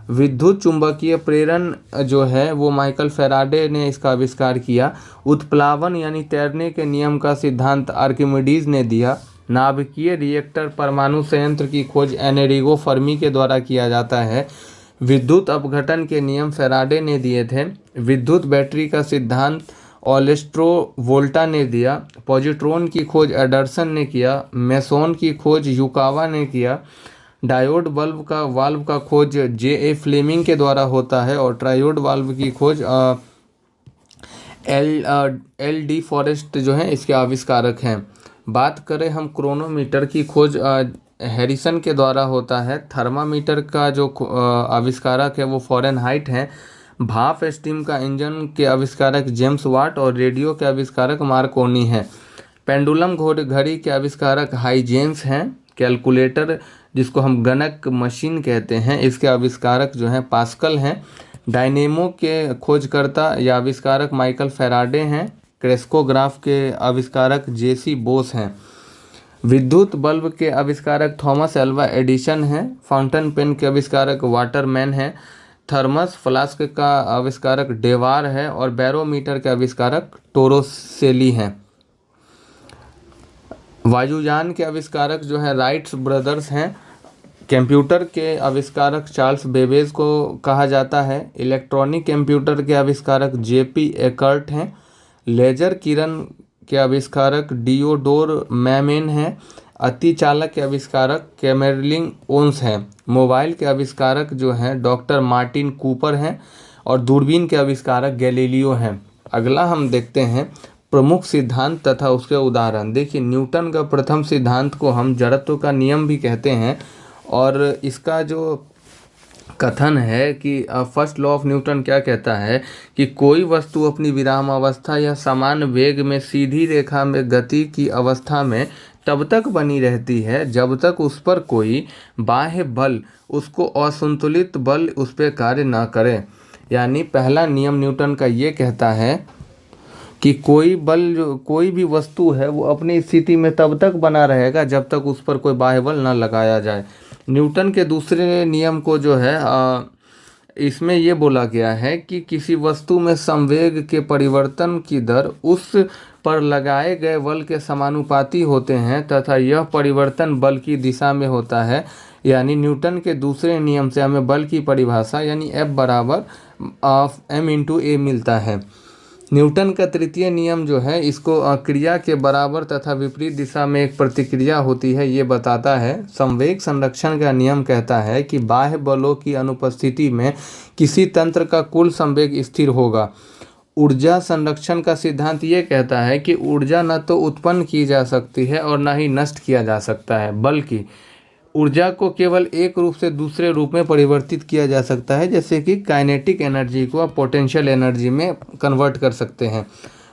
Speaker 1: विद्युत चुंबकीय प्रेरण जो है वो माइकल फैराडे ने इसका आविष्कार किया। उत्प्लावन यानी तैरने के नियम का सिद्धांत आर्किमिडीज ने दिया। नाभिकीय रिएक्टर परमाणु संयंत्र की खोज एनरिगो फर्मी के द्वारा किया जाता है। विद्युत अपघटन के नियम फैराडे ने दिए थे। विद्युत बैटरी का सिद्धांत ऑलेस्ट्रो वोल्टा ने दिया। पॉजिट्रॉन की खोज एडरसन ने किया। मेसोन की खोज युकावा ने किया। डायोड वाल्व का खोज J.A. फ्लेमिंग के द्वारा होता है और ट्रायोड वाल्व की खोज L.D. फॉरेस्ट जो है इसके आविष्कारक हैं। बात करें हम क्रोनोमीटर की खोज हैरिसन के द्वारा होता है। थर्मामीटर का जो आविष्कारक है वो फॉरेनहाइट हैं। भाप स्टीम का इंजन के आविष्कारक जेम्स वाट और रेडियो के आविष्कारक मार्कोनी हैं। पेंडुलम घड़ी के आविष्कारक हाइजेंस हैं। कैलकुलेटर जिसको हम गणक मशीन कहते हैं इसके आविष्कारक जो हैं पास्कल हैं। डायनेमो के खोजकर्ता या आविष्कारक माइकल फैराडे हैं। क्रेस्कोग्राफ के आविष्कारक J.C. बोस हैं। विद्युत बल्ब के आविष्कारक थॉमस एल्वा एडिसन हैं। फाउंटेन पेन के आविष्कारक वाटरमैन हैं। थर्मस फ्लास्क का आविष्कारक डेवार है और बैरोमीटर के आविष्कारक टोरोसेली हैं। वायुयान के आविष्कारक जो है राइट्स ब्रदर्स हैं। कंप्यूटर के आविष्कारक चार्ल्स बेबेज को कहा जाता है। इलेक्ट्रॉनिक कंप्यूटर के आविष्कारक J.P. एकर्ट हैं। लेजर किरण के आविष्कारक डियोडोर मैमेन हैं। अतिचालक के आविष्कारक कैमरलिन ओन्स हैं। मोबाइल के आविष्कारक जो हैं डॉक्टर मार्टिन कूपर हैं और दूरबीन के आविष्कारक गैलीलियो हैं। अगला हम देखते हैं प्रमुख सिद्धांत तथा उसके उदाहरण। देखिए न्यूटन का प्रथम सिद्धांत को हम जड़त्व का नियम भी कहते हैं और इसका जो कथन है कि फर्स्ट लॉ ऑफ न्यूटन क्या कहता है कि कोई वस्तु अपनी विरामावस्था या समान वेग में सीधी रेखा में गति की अवस्था में तब तक बनी रहती है जब तक उस पर कोई बाह्य बल उसको असंतुलित बल उस पर कार्य न करे। यानी पहला नियम न्यूटन का ये कहता है कि कोई भी वस्तु है वो अपनी स्थिति में तब तक बना रहेगा जब तक उस पर कोई बाह्य बल न लगाया जाए। न्यूटन के दूसरे नियम को जो है इसमें ये बोला गया है कि किसी वस्तु में संवेग के परिवर्तन की दर उस पर लगाए गए बल के समानुपाती होते हैं तथा यह परिवर्तन बल की दिशा में होता है। यानी न्यूटन के दूसरे नियम से हमें बल की परिभाषा यानी F बराबर m/a मिलता है। न्यूटन का तृतीय नियम जो है इसको क्रिया के बराबर तथा विपरीत दिशा में एक प्रतिक्रिया होती है ये बताता है। संवेग संरक्षण का नियम कहता है कि बाह्य बलों की अनुपस्थिति में किसी तंत्र का कुल संवेग स्थिर होगा। ऊर्जा संरक्षण का सिद्धांत ये कहता है कि ऊर्जा न तो उत्पन्न की जा सकती है और न ही नष्ट किया जा सकता है, बल्कि ऊर्जा को केवल एक रूप से दूसरे रूप में परिवर्तित किया जा सकता है, जैसे कि काइनेटिक एनर्जी को आप पोटेंशियल एनर्जी में कन्वर्ट कर सकते हैं।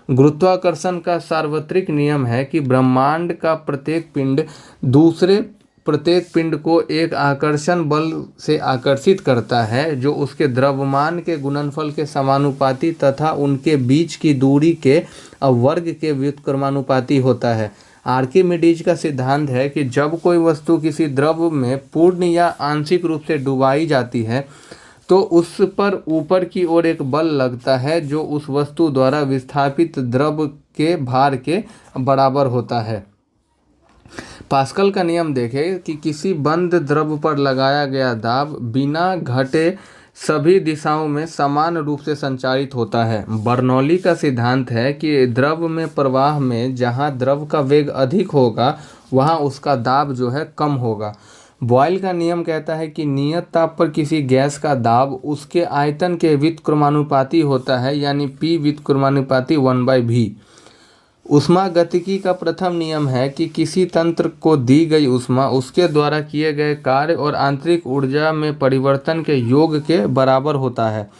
Speaker 1: गुरुत्वाकर्षण का सार्वत्रिक नियम है कि ब्रह्मांड का प्रत्येक पिंड दूसरे प्रत्येक पिंड को एक आकर्षण बल से आकर्षित करता है जो उसके द्रव्यमान के गुणनफल के समानुपाती तथा उनके बीच की दूरी के वर्ग के व्युत्क्रमानुपाती होता है। आर्किमिडीज का सिद्धांत है कि जब कोई वस्तु किसी द्रव में पूर्ण या आंशिक रूप से डुबाई जाती है तो उस पर ऊपर की ओर एक बल लगता है जो उस वस्तु द्वारा विस्थापित द्रव के भार के बराबर होता है। पास्कल का नियम देखें कि किसी बंद द्रव पर लगाया गया दाब बिना घटे सभी दिशाओं में समान रूप से संचारित होता है। बर्नौली का सिद्धांत है कि द्रव में प्रवाह में जहाँ द्रव का वेग अधिक होगा वहाँ उसका दाब जो है कम होगा। बॉयल का नियम कहता है कि नियत ताप पर किसी गैस का दाब उसके आयतन के व्युत्क्रमानुपाती होता है, यानी P व्युत्क्रमानुपाती 1/v। ऊष्मागतिकी का प्रथम नियम है कि किसी तंत्र को दी गई ऊष्मा उसके द्वारा किए गए कार्य और आंतरिक ऊर्जा में परिवर्तन के योग के बराबर होता है।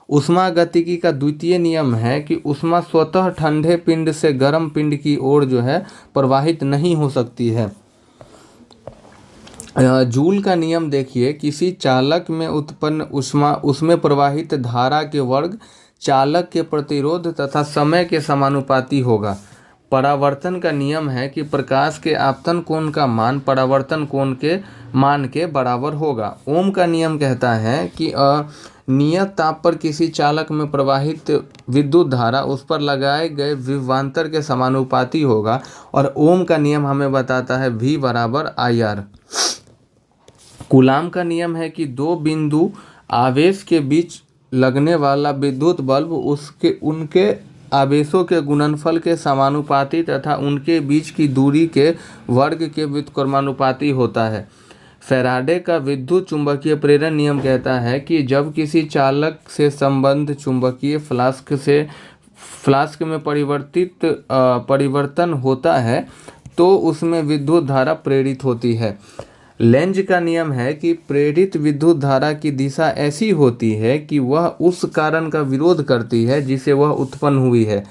Speaker 1: ऊष्मागतिकी का द्वितीय नियम है कि ऊष्मा स्वतः ठंडे पिंड से गर्म पिंड की ओर जो है प्रवाहित नहीं हो सकती है। जूल का नियम देखिए, किसी चालक में उत्पन्न ऊष्मा उसमें प्रवाहित धारा के वर्ग चालक के प्रतिरोध तथा समय के समानुपाती होगा। परावर्तन का नियम है कि प्रकाश के आपतन कोण का मान परावर्तन कोण के मान के बराबर होगा। ओम का नियम कहता है कि नियत ताप पर किसी चालक में प्रवाहित विद्युत धारा उस पर लगाए गए विभवांतर के समानुपाती होगा। और ओम का नियम हमें बताता है V बराबर IR। कूलाम का नियम है कि दो बिंदु आवेश के बीच लगने वाला विद्युत बल्ब उनके आवेशों के गुणनफल के समानुपाती तथा उनके बीच की दूरी के वर्ग के व्युत्क्रमानुपाती होता है। फैराडे का विद्युत चुंबकीय प्रेरण नियम कहता है कि जब किसी चालक से संबद्ध चुंबकीय फ्लास्क में परिवर्तन होता है तो उसमें विद्युत धारा प्रेरित होती है। लेंज का नियम है कि प्रेरित विद्युत धारा की दिशा ऐसी होती है कि वह उस कारण का विरोध करती है जिसे वह उत्पन्न हुई है।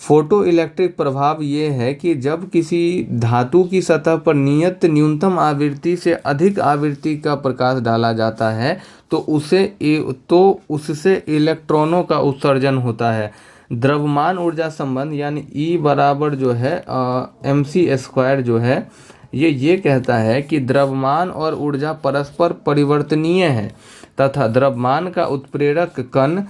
Speaker 1: फोटो इलेक्ट्रिक प्रभाव ये है कि जब किसी धातु की सतह पर नियत न्यूनतम आवृत्ति से अधिक आवृत्ति का प्रकाश डाला जाता है तो उससे इलेक्ट्रॉनों का उत्सर्जन होता है। द्रव्यमान ऊर्जा संबंध यानी E बराबर जो है mc² जो है ये कहता है कि द्रव्यमान और ऊर्जा परस्पर परिवर्तनीय है तथा द्रव्यमान का उत्प्रेरक कण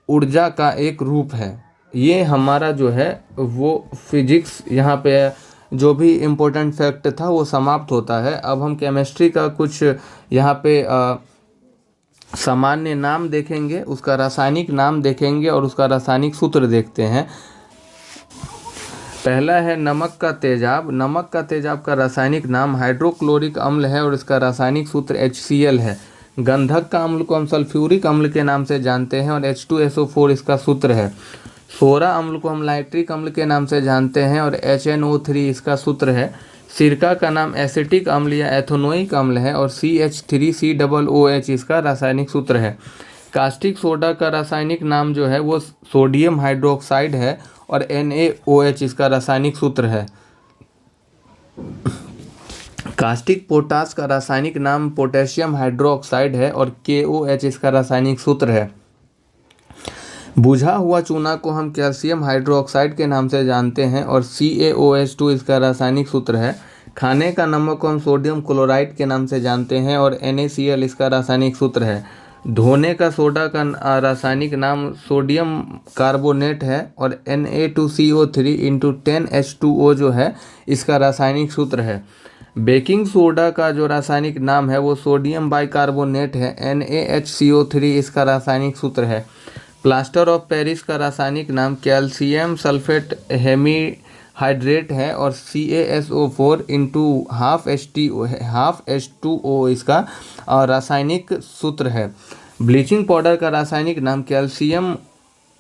Speaker 1: ऊर्जा का एक रूप है। ये हमारा जो है वो फिजिक्स यहाँ पे जो भी इम्पोर्टेंट फैक्ट था वो समाप्त होता है। अब हम केमिस्ट्री का कुछ यहाँ पे सामान्य नाम देखेंगे, उसका रासायनिक नाम देखेंगे और उसका रासायनिक सूत्र देखते हैं। पहला है नमक का तेजाब। नमक का तेजाब का रासायनिक नाम हाइड्रोक्लोरिक अम्ल है और इसका रासायनिक सूत्र HCl है। गंधक का अम्ल को हम सल्फ्यूरिक अम्ल के नाम से जानते हैं और H2SO4 इसका सूत्र है। सोरा अम्ल को हम नाइट्रिक अम्ल के नाम से जानते हैं और HNO3 इसका सूत्र है। सिरका का नाम एसिटिक अम्ल या एथेनोइक अम्ल है और CH3COOH इसका रासायनिक सूत्र है। कास्टिक सोडा का रासायनिक नाम जो है वो सोडियम हाइड्रोक्साइड है और NaOH इसका रासायनिक सूत्र है। कास्टिक पोटास का रासायनिक नाम पोटेशियम हाइड्रोक्साइड है और KOH इसका रासायनिक सूत्र है। बुझा हुआ चूना को हम कैल्शियम हाइड्रोक्साइड के नाम से जानते हैं और CaOH2 इसका रासायनिक सूत्र है। खाने का नमक को हम सोडियम क्लोराइड के नाम से जानते हैं और NaCl इसका रासायनिक सूत्र है। धोने का सोडा का रासायनिक नाम सोडियम कार्बोनेट है और Na2CO3 × 10H2O जो है इसका रासायनिक सूत्र है। बेकिंग सोडा का जो रासायनिक नाम है वो सोडियम बाइकार्बोनेट है, NaHCO3 इसका रासायनिक सूत्र है। प्लास्टर ऑफ पेरिस का रासायनिक नाम कैल्शियम सल्फेट हेमीहाइड्रेट है और CaSO4 × ½ H2O इसका रासायनिक सूत्र है। ब्लीचिंग पाउडर का रासायनिक नाम कैल्शियम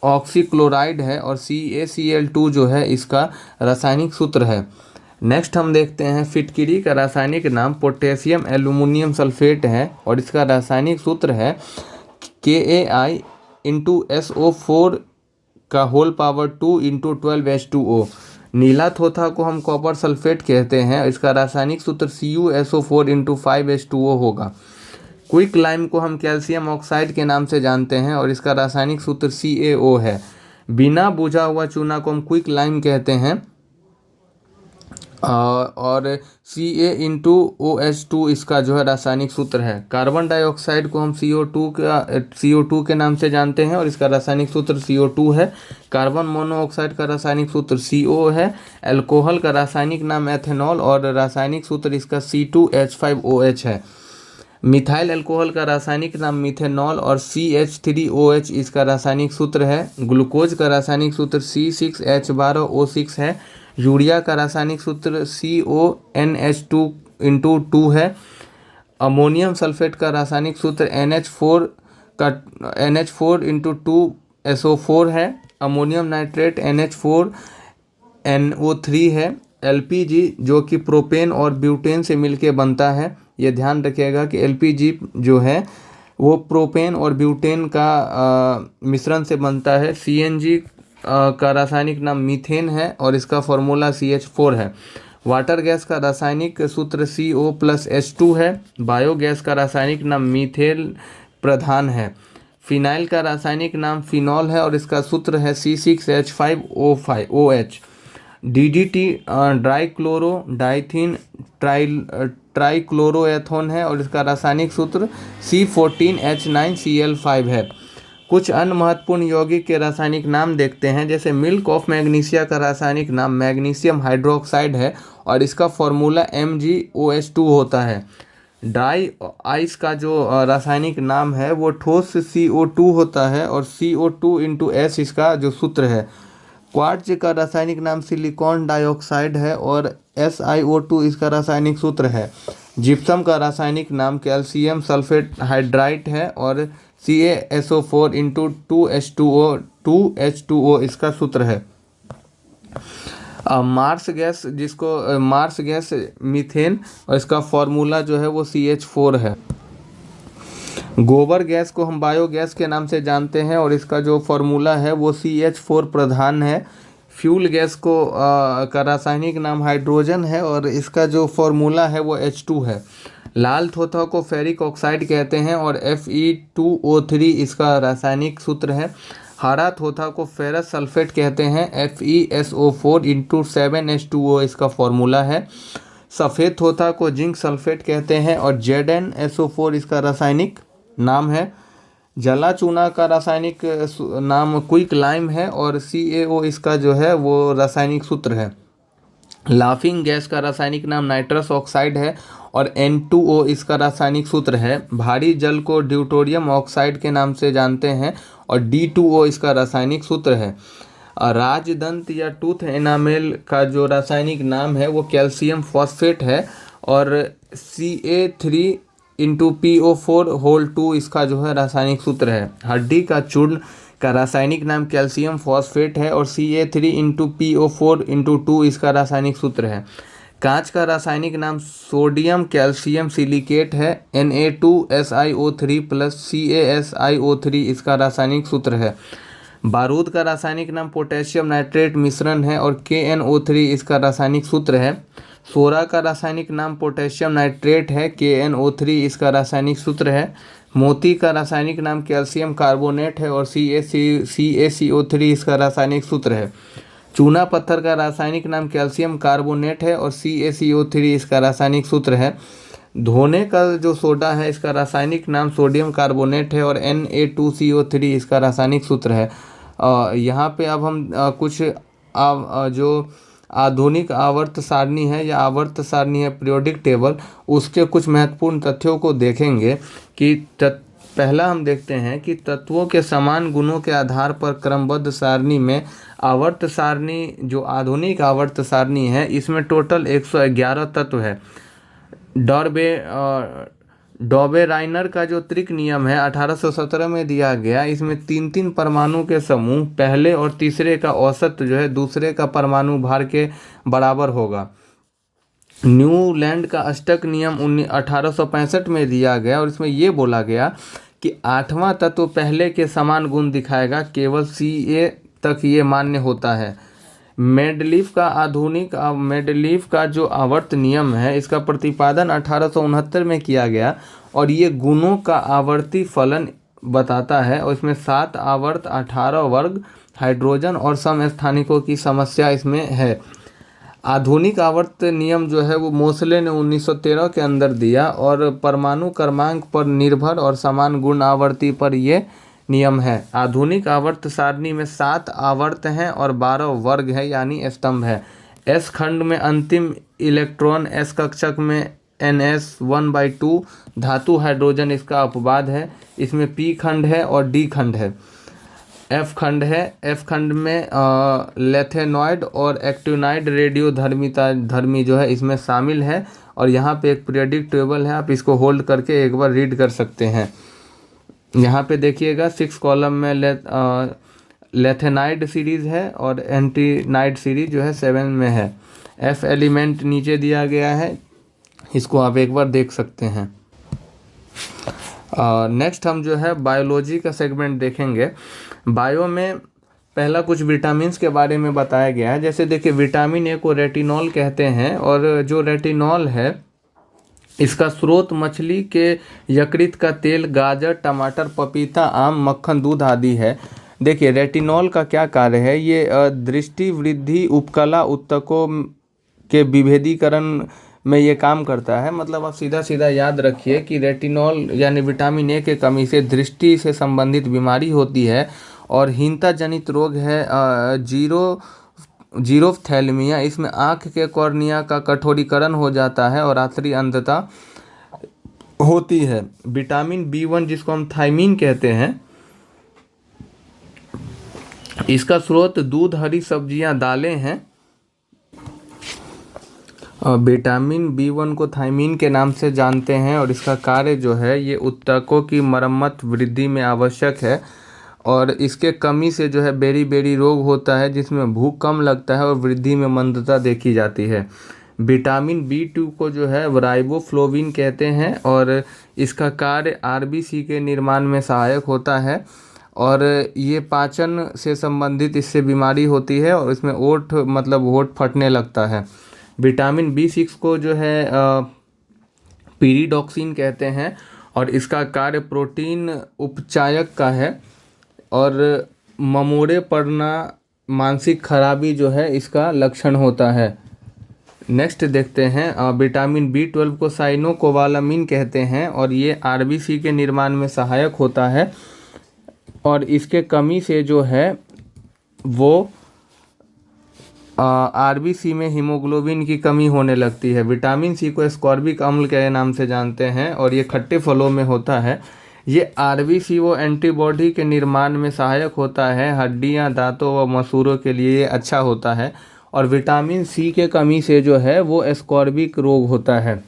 Speaker 1: ऑक्सीक्लोराइड है और CaCl2 जो है इसका रासायनिक सूत्र है। नेक्स्ट हम देखते हैं फिटकिरी का रासायनिक नाम पोटेशियम एल्यूमिनियम सल्फेट है और इसका रासायनिक सूत्र है KAI × SO4 का होल पावर 2 × 12H2O। नीला थोथा को हम कॉपर सल्फेट कहते हैं, इसका रासायनिक सूत्र CuSO4 इंटू 5H2O होगा। क्विक लाइम को हम कैल्शियम ऑक्साइड के नाम से जानते हैं और इसका रासायनिक सूत्र CaO है। बिना बुझा हुआ चूना को हम क्विक लाइम कहते हैं और Ca इंटू OH2 इसका जो है रासायनिक सूत्र है। कार्बन डाइऑक्साइड को हम CO2 के नाम से जानते हैं और इसका रासायनिक सूत्र CO2 है। कार्बन मोनोऑक्साइड का रासायनिक सूत्र CO है। अल्कोहल का रासायनिक नाम एथेनॉल और रासायनिक सूत्र इसका C2H5OH है। मिथाइल अल्कोहल का रासायनिक नाम मिथेनॉल और CH3OH इसका रासायनिक सूत्र है। ग्लूकोज का रासायनिक सूत्र C6H12O6 है। यूरिया का रासायनिक सूत्र CONH2 इंटू 2 है। अमोनियम सल्फेट का रासायनिक सूत्र NH4 इंटू 2SO4 है। अमोनियम नाइट्रेट NH4NO3 है। LPG जो कि प्रोपेन और ब्यूटेन से मिलके बनता है, ये ध्यान रखिएगा कि LPG जो है वो प्रोपेन और ब्यूटेन का मिश्रण से बनता है। CNG का रासायनिक नाम मीथेन है और इसका फॉर्मूला CH4 है। वाटर गैस का रासायनिक सूत्र CO+H2 है। बायोगैस का रासायनिक नाम मीथेन प्रधान है। फिनाइल का रासायनिक नाम फिनॉल है और इसका सूत्र है C6H5OH। DDT डाइक्लोरो डाइथीन ट्राइक्लोरोएथोन है और इसका रासायनिक सूत्र C14H9Cl5 है। कुछ अन्य महत्वपूर्ण यौगिक के रासायनिक नाम देखते हैं, जैसे मिल्क ऑफ मैग्नीशिया का रासायनिक नाम मैग्नीशियम हाइड्रोक्साइड है और इसका फॉर्मूला MgOH2 होता है। ड्राई आइस का जो रासायनिक नाम है वो ठोस CO2 होता है और CO2 इंटू S इसका जो सूत्र है। क्वार्ट्ज का रासायनिक नाम सिलिकॉन डाइऑक्साइड है और SiO2 इसका रासायनिक सूत्र है। जिप्सम का रासायनिक नाम कैल्शियम सल्फेट हाइड्राइड है और CaSO4 इंटू 2H2O इसका सूत्र है। मार्स गैस मीथेन और इसका फॉर्मूला जो है वो CH4 है। गोबर गैस को हम बायोगैस के नाम से जानते हैं और इसका जो फॉर्मूला है वो CH4 प्रधान है। फ्यूल गैस को का रासायनिक नाम हाइड्रोजन है और इसका जो फॉर्मूला है वो H2 है। लाल थोथा को फेरिक ऑक्साइड कहते हैं और Fe2O3 इसका रासायनिक सूत्र है। हरा थोथा को फेरस सल्फेट कहते हैं, FeSO4 इंटू 7H2O इसका फॉर्मूला है। सफ़ेद थोथा को जिंक सल्फेट कहते हैं और ZnSO4 इसका रासायनिक नाम है। जला चूना का रासायनिक नाम क्विक लाइम है और CaO इसका जो है वो रासायनिक सूत्र है। लाफिंग गैस का रासायनिक नाम नाइट्रस ऑक्साइड है और N2O इसका रासायनिक सूत्र है। भारी जल को ड्यूटोरियम ऑक्साइड के नाम से जानते हैं और D2O इसका रासायनिक सूत्र है। राजदंत या टूथ एनामेल का जो रासायनिक नाम है वो कैल्शियम फॉस्फेट है और Ca3 इंटू PO4 इसका जो है रासायनिक सूत्र है। हड्डी का चूर्ण का रासायनिक नाम कैल्शियम फॉस्फेट है और Ca3 इंटू PO4 इंटू 2 इसका रासायनिक सूत्र है। कांच का रासायनिक नाम सोडियम कैल्शियम सिलिकेट है, Na2SiO3 प्लस CaSiO3 इसका रासायनिक सूत्र है। बारूद का रासायनिक नाम पोटेशियम नाइट्रेट मिश्रण है और KNO3 इसका रासायनिक सूत्र है। सोरा का रासायनिक नाम पोटेशियम नाइट्रेट है, KNO3 इसका रासायनिक सूत्र है। मोती का रासायनिक नाम कैल्शियम कार्बोनेट है और CaCO3 इसका रासायनिक सूत्र है। चूना पत्थर का रासायनिक नाम कैल्शियम कार्बोनेट है और CaCO3 इसका रासायनिक सूत्र है। धोने का जो सोडा है इसका रासायनिक नाम सोडियम कार्बोनेट है और Na2CO3 इसका रासायनिक सूत्र है। यहाँ पे अब हम कुछ जो आधुनिक आवर्त सारणी है या आवर्त सारणी है पीरियोडिक टेबल, उसके कुछ महत्वपूर्ण तथ्यों को देखेंगे कि पहला हम देखते हैं कि तत्वों के समान गुणों के आधार पर क्रमबद्ध सारणी में आवर्त सारणी जो आधुनिक आवर्त सारणी है इसमें टोटल 111 तत्व है। डॉबेराइनर का जो त्रिक नियम है 1817 में दिया गया, इसमें 3-3 परमाणु के समूह पहले और तीसरे का औसत जो है दूसरे का परमाणु भार के बराबर होगा। न्यूलैंड का अष्टक नियम 1865 में दिया गया और इसमें ये बोला गया कि 8वां तत्व पहले के समान गुण दिखाएगा, केवल Ca तक ये मान्य होता है। मेंडलीफ का जो आवर्त नियम है इसका प्रतिपादन 1869 में किया गया और ये गुणों का आवर्ती फलन बताता है और इसमें 7 आवर्त 18 वर्ग हाइड्रोजन और समस्थानिकों की समस्या इसमें है। आधुनिक आवर्त नियम जो है वो मोसले ने 1913 के अंदर दिया और परमाणु क्रमांक पर निर्भर और समान गुण आवर्ती पर ये नियम है। आधुनिक आवर्त सारणी में 7 आवर्त हैं और 12 वर्ग है यानी स्तंभ है। एस खंड में अंतिम इलेक्ट्रॉन, एस कक्षक में NS1/2 धातु हाइड्रोजन इसका अपवाद है। इसमें P खंड है और D खंड है। F खंड है। F खंड में लेथेनॉइड और एक्टिनॉइड रेडियो धर्मी जो है इसमें शामिल है और यहाँ पे एक पीरियोडिक टेबल है, आप इसको होल्ड करके एक बार रीड कर सकते हैं। यहाँ पे देखिएगा 6 कॉलम में लेथेनाइड सीरीज है और एंटीनाइड सीरीज जो है 7 में है। F एलिमेंट नीचे दिया गया है, इसको आप एक बार देख सकते हैं। नेक्स्ट हम जो है बायोलॉजी का सेगमेंट देखेंगे। बायो में पहला कुछ विटामिन्स के बारे में बताया गया है। जैसे देखिए विटामिन ए को रेटिनॉल कहते हैं और जो रेटिनॉल है इसका स्रोत मछली के यकृत का तेल, गाजर, टमाटर, पपीता, आम, मक्खन, दूध आदि है। देखिए रेटिनॉल का क्या कार्य है, ये दृष्टि वृद्धि, उपकला, उत्तकों के विभेदीकरण में ये काम करता है। मतलब आप सीधा सीधा याद रखिए कि रेटिनॉल यानी विटामिन ए के कमी से दृष्टि से संबंधित बीमारी होती है और हीनता जनित रोग है जीरोफ्थैल्मिया। इसमें आँख के कॉर्निया का कठोरीकरण हो जाता है और आंतरिक अंधता होती है। विटामिन B1 जिसको हम थायमीन कहते हैं, इसका स्रोत दूध, हरी सब्जियां, दालें हैं। विटामिन B1 को थायमीन के नाम से जानते हैं और इसका कार्य जो है ये ऊतकों की मरम्मत वृद्धि में आवश्यक है और इसके कमी से जो है बेरी रोग होता है जिसमें भूख कम लगता है और वृद्धि में मंदता देखी जाती है। विटामिन B2 को जो है राइबोफ्लोविन कहते हैं और इसका कार्य RBC के निर्माण में सहायक होता है और ये पाचन से संबंधित इससे बीमारी होती है और इसमें होंठ फटने लगता है। विटामिन B6 को जो है पीरिडॉक्सिन कहते हैं और इसका कार्य प्रोटीन उपचायक का है और ममोड़े पड़ना, मानसिक खराबी जो है इसका लक्षण होता है। नेक्स्ट देखते हैं विटामिन B12 को साइनोकोबालामिन कहते हैं और ये RBC के निर्माण में सहायक होता है और इसके कमी से जो है वो RBC में हीमोग्लोबिन की कमी होने लगती है। विटामिन C को एस्कॉर्बिक अम्ल के नाम से जानते हैं और ये खट्टे फलों में होता है। ये RBC वो एंटीबॉडी के निर्माण में सहायक होता है। हड्डियां, दांतों व मसूड़ों के लिए ये अच्छा होता है और विटामिन C के कमी से जो है वो एस्कॉर्बिक रोग होता है।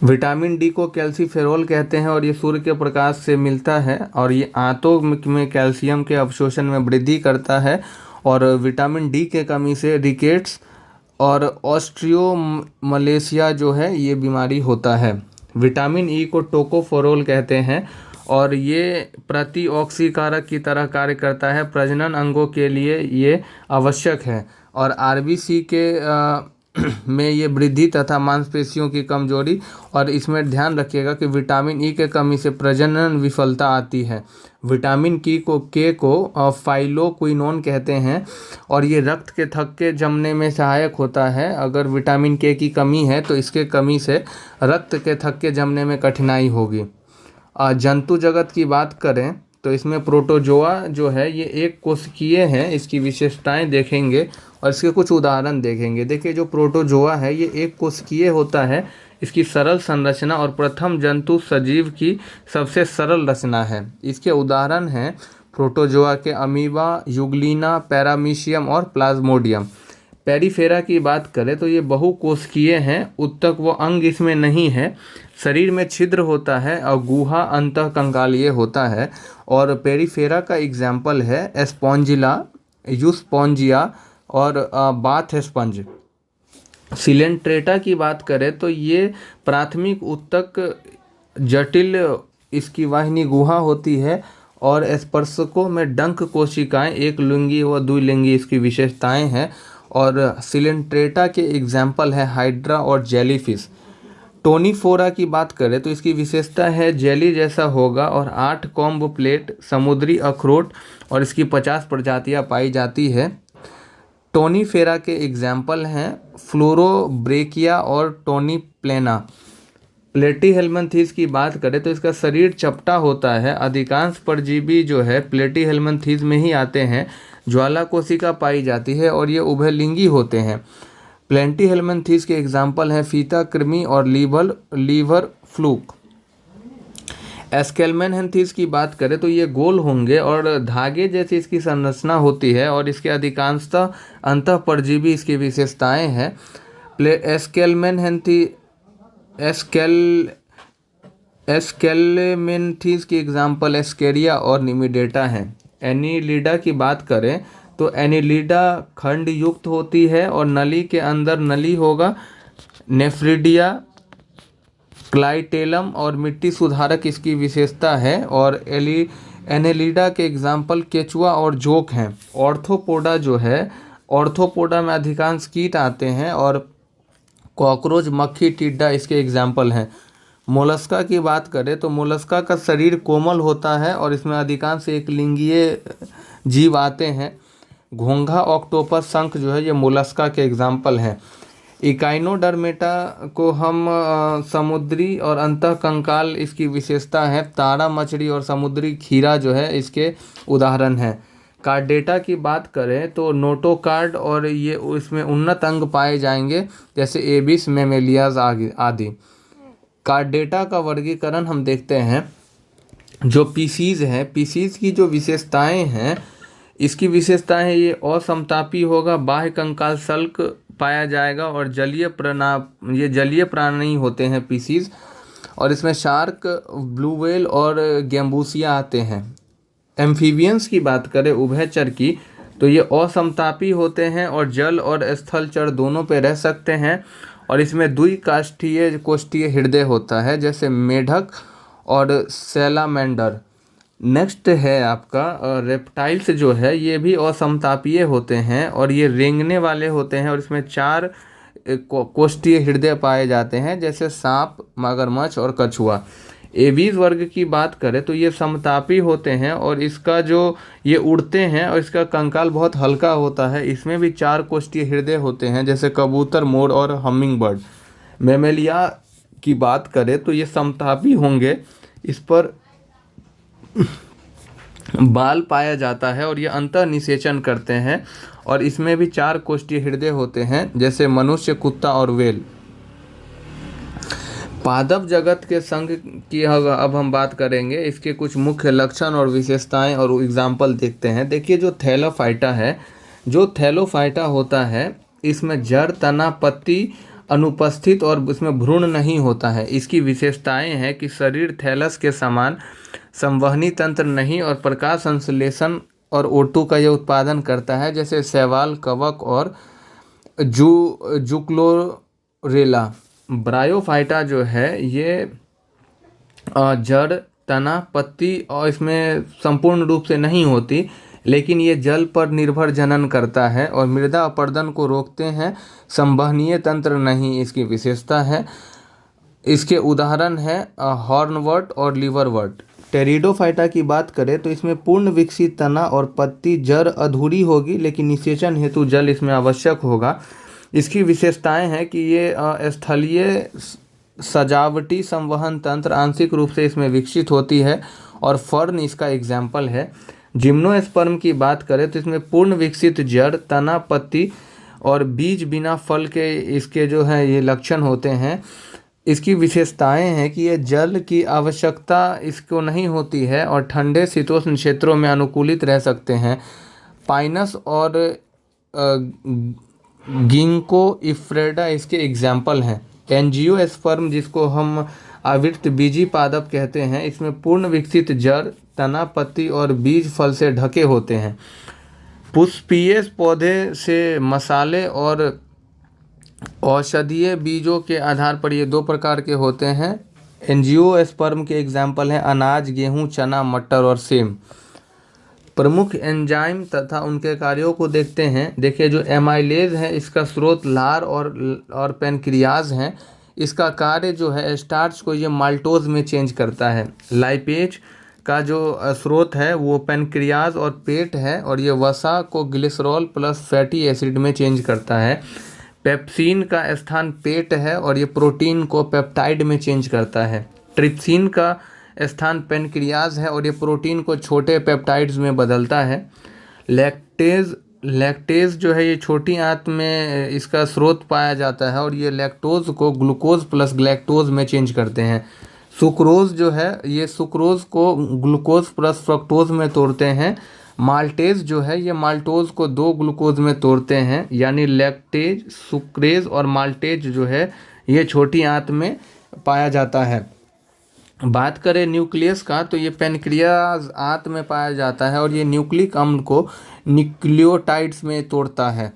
Speaker 1: विटामिन D को कैल्सीफेरोल कहते हैं और ये सूर्य के प्रकाश से मिलता है और ये आंतों में कैल्शियम के अवशोषण में वृद्धि करता है और विटामिन D के कमी से रिकेट्स और ऑस्ट्रियोमलेशिया जो है ये बीमारी होता है। विटामिन E को टोकोफेरोल कहते हैं और ये प्रतिऑक्सीकारक की तरह कार्य करता है। प्रजनन अंगों के लिए ये आवश्यक है और RBC के में ये वृद्धि तथा मांसपेशियों की कमजोरी और इसमें ध्यान रखिएगा कि विटामिन E के कमी से प्रजनन विफलता आती है। विटामिन के को फाइलोक्विनोन कहते हैं और ये रक्त के थक्के जमने में सहायक होता है। अगर विटामिन के की कमी है तो इसके कमी से रक्त के थक्के जमने में कठिनाई होगी। जंतु जगत की बात करें तो इसमें प्रोटोजोआ जो है ये एक कोशिकीय है, इसकी विशेषताएं देखेंगे और इसके कुछ उदाहरण देखेंगे। देखिए जो प्रोटोजोआ है ये एक कोशिकीय होता है, इसकी सरल संरचना और प्रथम जंतु सजीव की सबसे सरल रचना है। इसके उदाहरण हैं प्रोटोजोआ के अमीबा, यूग्लिना, पैरामीशियम और प्लाज्मोडियम। पेरिफेरा की बात करें तो ये बहुकोशिकीय हैं, उत्तक व अंग इसमें नहीं है। शरीर में छिद्र होता है और गुहा अंतःकंकालीय होता है और पेरिफेरा का एग्जाम्पल है एस्पोंजिला, यूस्पोंजिया और बाथ स्पंज। सिलेंट्रेटा की बात करें तो ये प्राथमिक उत्तक जटिल इसकी वाहिनी गुहा होती है और स्पर्शकों में डंक कोशिकाएं, एक लिंगी व द्विलिंगी इसकी विशेषताएं हैं। और सिलेंट्रेटा के एग्जाम्पल है हाइड्रा और जेलीफिश। टोनीफोरा की बात करें तो इसकी विशेषता है जेली जैसा होगा और 8 कॉम्ब प्लेट, समुद्री अखरोट, और इसकी 50 प्रजातियां पाई जाती है। टोनीफेरा के एग्जाम्पल हैं फ्लोरोब्रेकिया और टोनीप्लेना। प्लेटीहेल्मिन्थीस की बात करें तो इसका शरीर चपटा होता है। अधिकांश परजीवी जो है प्लेटीहेल्मिन्थीस में ही आते हैं। ज्वाला कोशिका पाई जाती है और ये उभयलिंगी होते हैं। प्लेटीहेल्मिन्थीस के एग्जाम्पल हैं फीता कृमि और लीवर फ्लूक। एस्केल्मेनथीस की बात करें तो ये गोल होंगे और धागे जैसी इसकी संरचना होती है और इसके अधिकांशतः अंतःपरजीवी इसकी विशेषताएं हैं। एस्केल्मेनथीस की एग्जाम्पल एस्केरिया और निमिडेटा हैं। एनीलिडा की बात करें तो एनीलिडा खंड युक्त होती है और नली के अंदर नली होगा। नेफ्रिडिया, क्लाइटेलम और मिट्टी सुधारक इसकी विशेषता है। और एनेलिडा के एग्जाम्पल केचुआ और जोक हैं। ऑर्थोपोडा जो है, ऑर्थोपोडा में अधिकांश कीट आते हैं और कॉकरोच, मक्खी, टिड्डा इसके एग्जाम्पल हैं। मोलस्का की बात करें तो मोलस्का का शरीर कोमल होता है और इसमें अधिकांश एक लिंगीय जीव आते हैं। घोंघा, ऑक्टोपस, शंख जो है ये मोलस्का के एग्जाम्पल हैं। इकाइनोडर्मेटा को हम समुद्री और अंतःकंकाल इसकी विशेषता है। तारा मछली और समुद्री खीरा जो है इसके उदाहरण हैं। कार्डेटा की बात करें तो नोटोकार्ड और ये इसमें उन्नत अंग पाए जाएंगे जैसे एबिस, मेमेलियाज आदि। कार्डेटा का वर्गीकरण हम देखते हैं। जो पीसीज है, पीसीज की जो विशेषताएं हैं, इसकी विशेषताएं हैं ये असमतापी होगा, बाह्य कंकाल सल्क पाया जाएगा और ये जलीय प्राणी होते हैं पीसीज। और इसमें शार्क, ब्लू व्हेल और गैम्बूसिया आते हैं। एम्फीबियंस की बात करें उभयचर की तो ये असमतापी होते हैं और जल और स्थलचर दोनों पे रह सकते हैं। और इसमें द्विकाष्ठीय कोष्ठीय हृदय होता है जैसे मेढक और सैलामेंडर। नेक्स्ट है आपका रेप्टाइल्स जो है ये भी असमतापीय होते हैं और ये रेंगने वाले होते हैं और इसमें 4 कोष्ठीय हृदय पाए जाते हैं जैसे सांप, मगरमच्छ और कछुआ। एबीज वर्ग की बात करें तो ये समतापी होते हैं और इसका जो ये उड़ते हैं और इसका कंकाल बहुत हल्का होता है। इसमें भी 4 कोष्ठीय हृदय होते हैं जैसे कबूतर, मोर और हमिंग बर्ड। मेमेलिया की बात करें तो ये समतापी होंगे, इस पर बाल पाया जाता है और ये अंतः निषेचन करते हैं और इसमें भी 4 कोष्ठीय हृदय होते हैं जैसे मनुष्य, कुत्ता और व्हेल। पादप जगत के संघ की अब हम बात करेंगे। इसके कुछ मुख्य लक्षण और विशेषताएं और एग्जाम्पल देखते हैं। देखिए जो थैलोफाइटा है, जो थैलोफाइटा होता है इसमें जड़, तना, पत्ती अनुपस्थित और इसमें भ्रूण नहीं होता है। इसकी विशेषताएं हैं कि शरीर थैलस के समान, संवहनी तंत्र नहीं और प्रकाश संश्लेषण और O2 का यह उत्पादन करता है जैसे शैवाल, कवक और जुक्लोरेला। ब्रायोफाइटा जो है ये जड़, तना, पत्ती और इसमें संपूर्ण रूप से नहीं होती, लेकिन ये जल पर निर्भर जनन करता है और मृदा अपरदन को रोकते हैं। संवहनीय तंत्र नहीं इसकी विशेषता है। इसके उदाहरण है हॉर्नवर्ट और लिवरवर्ट। टेरिडोफाइटा की बात करें तो इसमें पूर्ण विकसित तना और पत्ती, जड़ अधूरी होगी लेकिन निषेचन हेतु जल इसमें आवश्यक होगा। इसकी विशेषताएं हैं कि ये स्थलीय सजावटी संवहन तंत्र आंशिक रूप से इसमें विकसित होती है और फर्न इसका एग्जाम्पल है। जिम्नोस्पर्म की बात करें तो इसमें पूर्ण विकसित जड़, तना, पत्ती और बीज बिना फल के इसके जो है ये लक्षण होते हैं। इसकी विशेषताएं हैं कि ये जल की आवश्यकता इसको नहीं होती है और ठंडे शीतोष्ण क्षेत्रों में अनुकूलित रह सकते हैं। पाइनस और गिंको इफ्रेडा इसके एग्जाम्पल हैं। एंजियोस्पर्म जिसको हम आवृत बीजी पादप कहते हैं, इसमें पूर्ण विकसित जड़, तना, पत्ती और बीज फल से ढके होते हैं। पुष्पीय पौधे से मसाले और औषधीय बीजों के आधार पर ये 2 प्रकार के होते हैं। एंजियोस्पर्म के एग्जाम्पल हैं अनाज, गेहूं, चना, मटर और सेम। प्रमुख एंजाइम तथा उनके कार्यों को देखते हैं। देखिए जो एमाइलेज है इसका स्रोत लार और पेनक्रियाज हैं। इसका कार्य जो है स्टार्च को ये माल्टोज में चेंज करता है। लाइपेज का जो स्रोत है वो पेनक्रियाज और पेट है और ये वसा को ग्लिसरॉल प्लस फैटी एसिड में चेंज करता है। पेप्सिन का स्थान पेट है और ये प्रोटीन को पेप्टाइड में चेंज करता है। ट्रिप्सिन का स्थान पेनक्रियाज है और ये प्रोटीन को छोटे पेप्टाइड्स में बदलता है। लैक्टेज जो है ये छोटी आंत में इसका स्रोत पाया जाता है और ये लैक्टोज को ग्लूकोज प्लस ग्लैक्टोज में चेंज करते हैं। सुक्रोज जो है ये सुक्रोज को ग्लूकोज प्लस फ्रक्टोज में तोड़ते हैं। माल्टेज जो है ये माल्टोज को दो ग्लूकोज में तोड़ते हैं, यानी लैक्टेज, सुक्रेज और माल्टेज जो है ये छोटी आंत में पाया जाता है। बात करें न्यूक्लियस का तो ये पेनक्रियाज आंत में पाया जाता है और ये न्यूक्लिक अम्ल को न्यूक्लियोटाइड्स में तोड़ता है।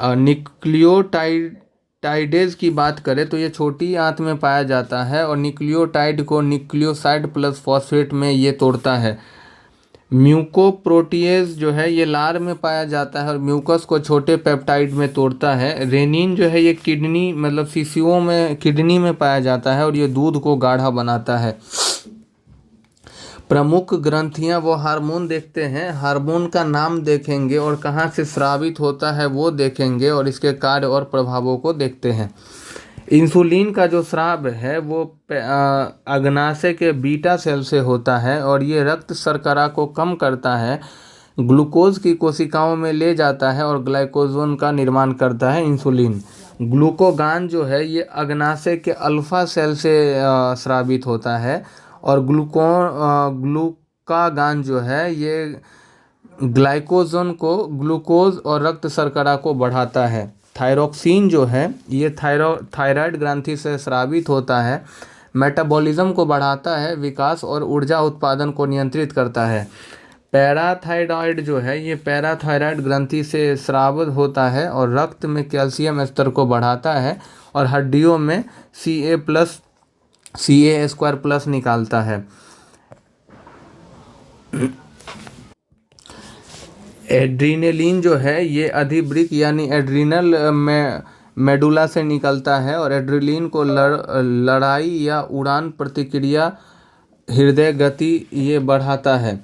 Speaker 1: न्यूक्लियोटाइडेज की बात करें तो ये छोटी आंत में पाया जाता है और न्यूक्लियोटाइड को न्यूक्लियोसाइड प्लस फॉस्फेट में ये तोड़ता है। म्यूकोप्रोटीएज जो है ये लार में पाया जाता है और म्यूकस को छोटे पेप्टाइड में तोड़ता है। रेनिन जो है ये किडनी मतलब शिशुओं में किडनी में पाया जाता है और ये दूध को गाढ़ा बनाता है। प्रमुख ग्रंथियां वो हार्मोन देखते हैं। हार्मोन का नाम देखेंगे और कहाँ से स्रावित होता है वो देखेंगे और इसके कार्य और प्रभावों को देखते हैं। इंसुलिन का जो स्राव है वो अग्नाशय के बीटा सेल से होता है और ये रक्त शर्करा को कम करता है, ग्लूकोज की कोशिकाओं में ले जाता है और ग्लाइकोजन का निर्माण करता है इंसुलिन। ग्लूकोगान जो है ये अग्नाशय के अल्फा सेल से स्रावित होता है और ग्लूकागान जो है ये ग्लाइकोजन को ग्लूकोज और रक्त शर्करा को बढ़ाता है। थायरोक्सिन जो है ये थायराइड ग्रंथि से स्रावित होता है, मेटाबॉलिज्म को बढ़ाता है, विकास और ऊर्जा उत्पादन को नियंत्रित करता है। पैराथायरॉयड जो है ये पैराथायरॉयड ग्रंथि से स्रावित होता है और रक्त में कैल्शियम स्तर को बढ़ाता है और हड्डियों में Ca² प्लस निकालता है। एड्रीनलिन जो है ये अधिवृक्क यानी एड्रिनल मेडुला से निकलता है और एड्रेनलिन को लड़ाई या उड़ान प्रतिक्रिया, हृदय गति ये बढ़ाता है।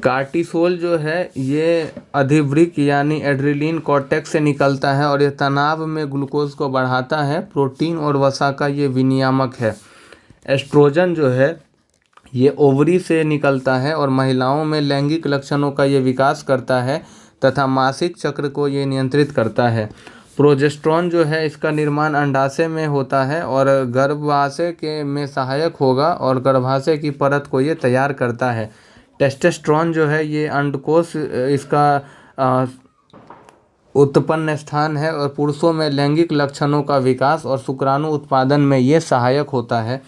Speaker 1: कार्टिसोल जो है ये अधिवृक्क यानी एड्रेनलिन कॉर्टेक्स से निकलता है और ये तनाव में ग्लूकोज को बढ़ाता है। प्रोटीन और वसा का ये विनियामक है। एस्ट्रोजन जो है ये ओवरी से निकलता है और महिलाओं में लैंगिक लक्षणों का ये विकास करता है तथा मासिक चक्र को ये नियंत्रित करता है। प्रोजेस्टेरॉन जो है इसका निर्माण अंडाशय में होता है और गर्भाशय के में सहायक होगा और गर्भाशय की परत को ये तैयार करता है। टेस्टोस्टेरोन जो है ये अंडकोश इसका उत्पन्न स्थान है और पुरुषों में लैंगिक लक्षणों का विकास और शुक्राणु उत्पादन में ये सहायक होता है।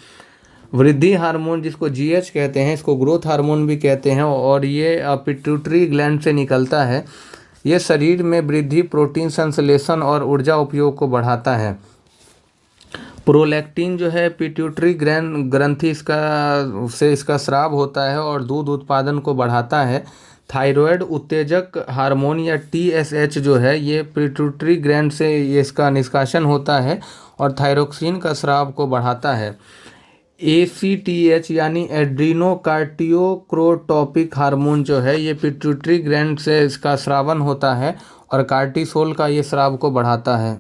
Speaker 1: वृद्धि हार्मोन जिसको GH कहते हैं, इसको ग्रोथ हार्मोन भी कहते हैं और ये पिट्यूटरी ग्लैंड से निकलता है। ये शरीर में वृद्धि, प्रोटीन संश्लेषण और ऊर्जा उपयोग को बढ़ाता है। प्रोलैक्टिन जो है पिट्यूटरी ग्रंथि इसका स्राव होता है और दूध उत्पादन को बढ़ाता है। थायराइड उत्तेजक हार्मोन या TSH जो है ये पिट्यूटरी ग्लैंड से ये इसका निष्कासन होता है और थायरोक्सिन का स्राव को बढ़ाता है। ACTH यानी एड्रीनोकार्टियोक्रोटोपिक हार्मोन जो है ये पिट्यूटरी ग्लैंड से इसका स्रावन होता है और कार्टिसोल का ये स्राव को बढ़ाता है।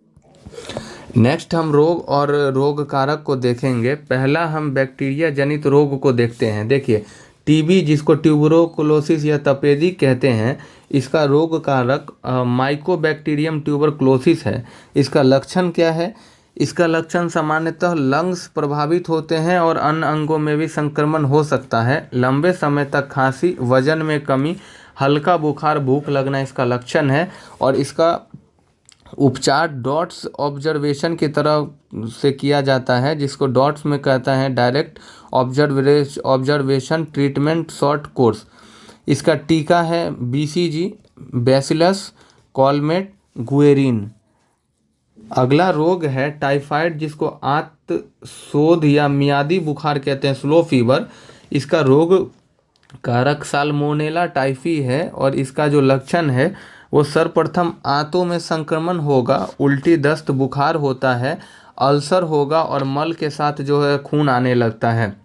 Speaker 1: नेक्स्ट हम रोग और रोग कारक को देखेंगे। पहला हम बैक्टीरिया जनित रोग को देखते हैं। देखिए TB जिसको ट्यूबरोकुलोसिस या तपेदिक कहते हैं, इसका रोग कारक माइकोबैक्टीरियम ट्यूबरकुलोसिस है। इसका लक्षण क्या है? इसका लक्षण सामान्यतः लंग्स प्रभावित होते हैं और अन्य अंगों में भी संक्रमण हो सकता है। लंबे समय तक खांसी, वजन में कमी, हल्का बुखार, भूख लगना इसका लक्षण है और इसका उपचार डॉट्स ऑब्जर्वेशन की तरह से किया जाता है, जिसको डॉट्स में कहता है direct observation treatment short course. इसका टीका है BCG, बैसिलस, कॉलमेट, गुएरिन। अगला रोग है टाइफाइड, जिसको आंत शोथ या मियादी बुखार कहते हैं, स्लो फीवर। इसका रोग कारक साल्मोनेला टाइफी है और इसका जो लक्षण है वो सर्वप्रथम आंतों में संक्रमण होगा, उल्टी दस्त बुखार होता है, अल्सर होगा और मल के साथ जो है खून आने लगता है।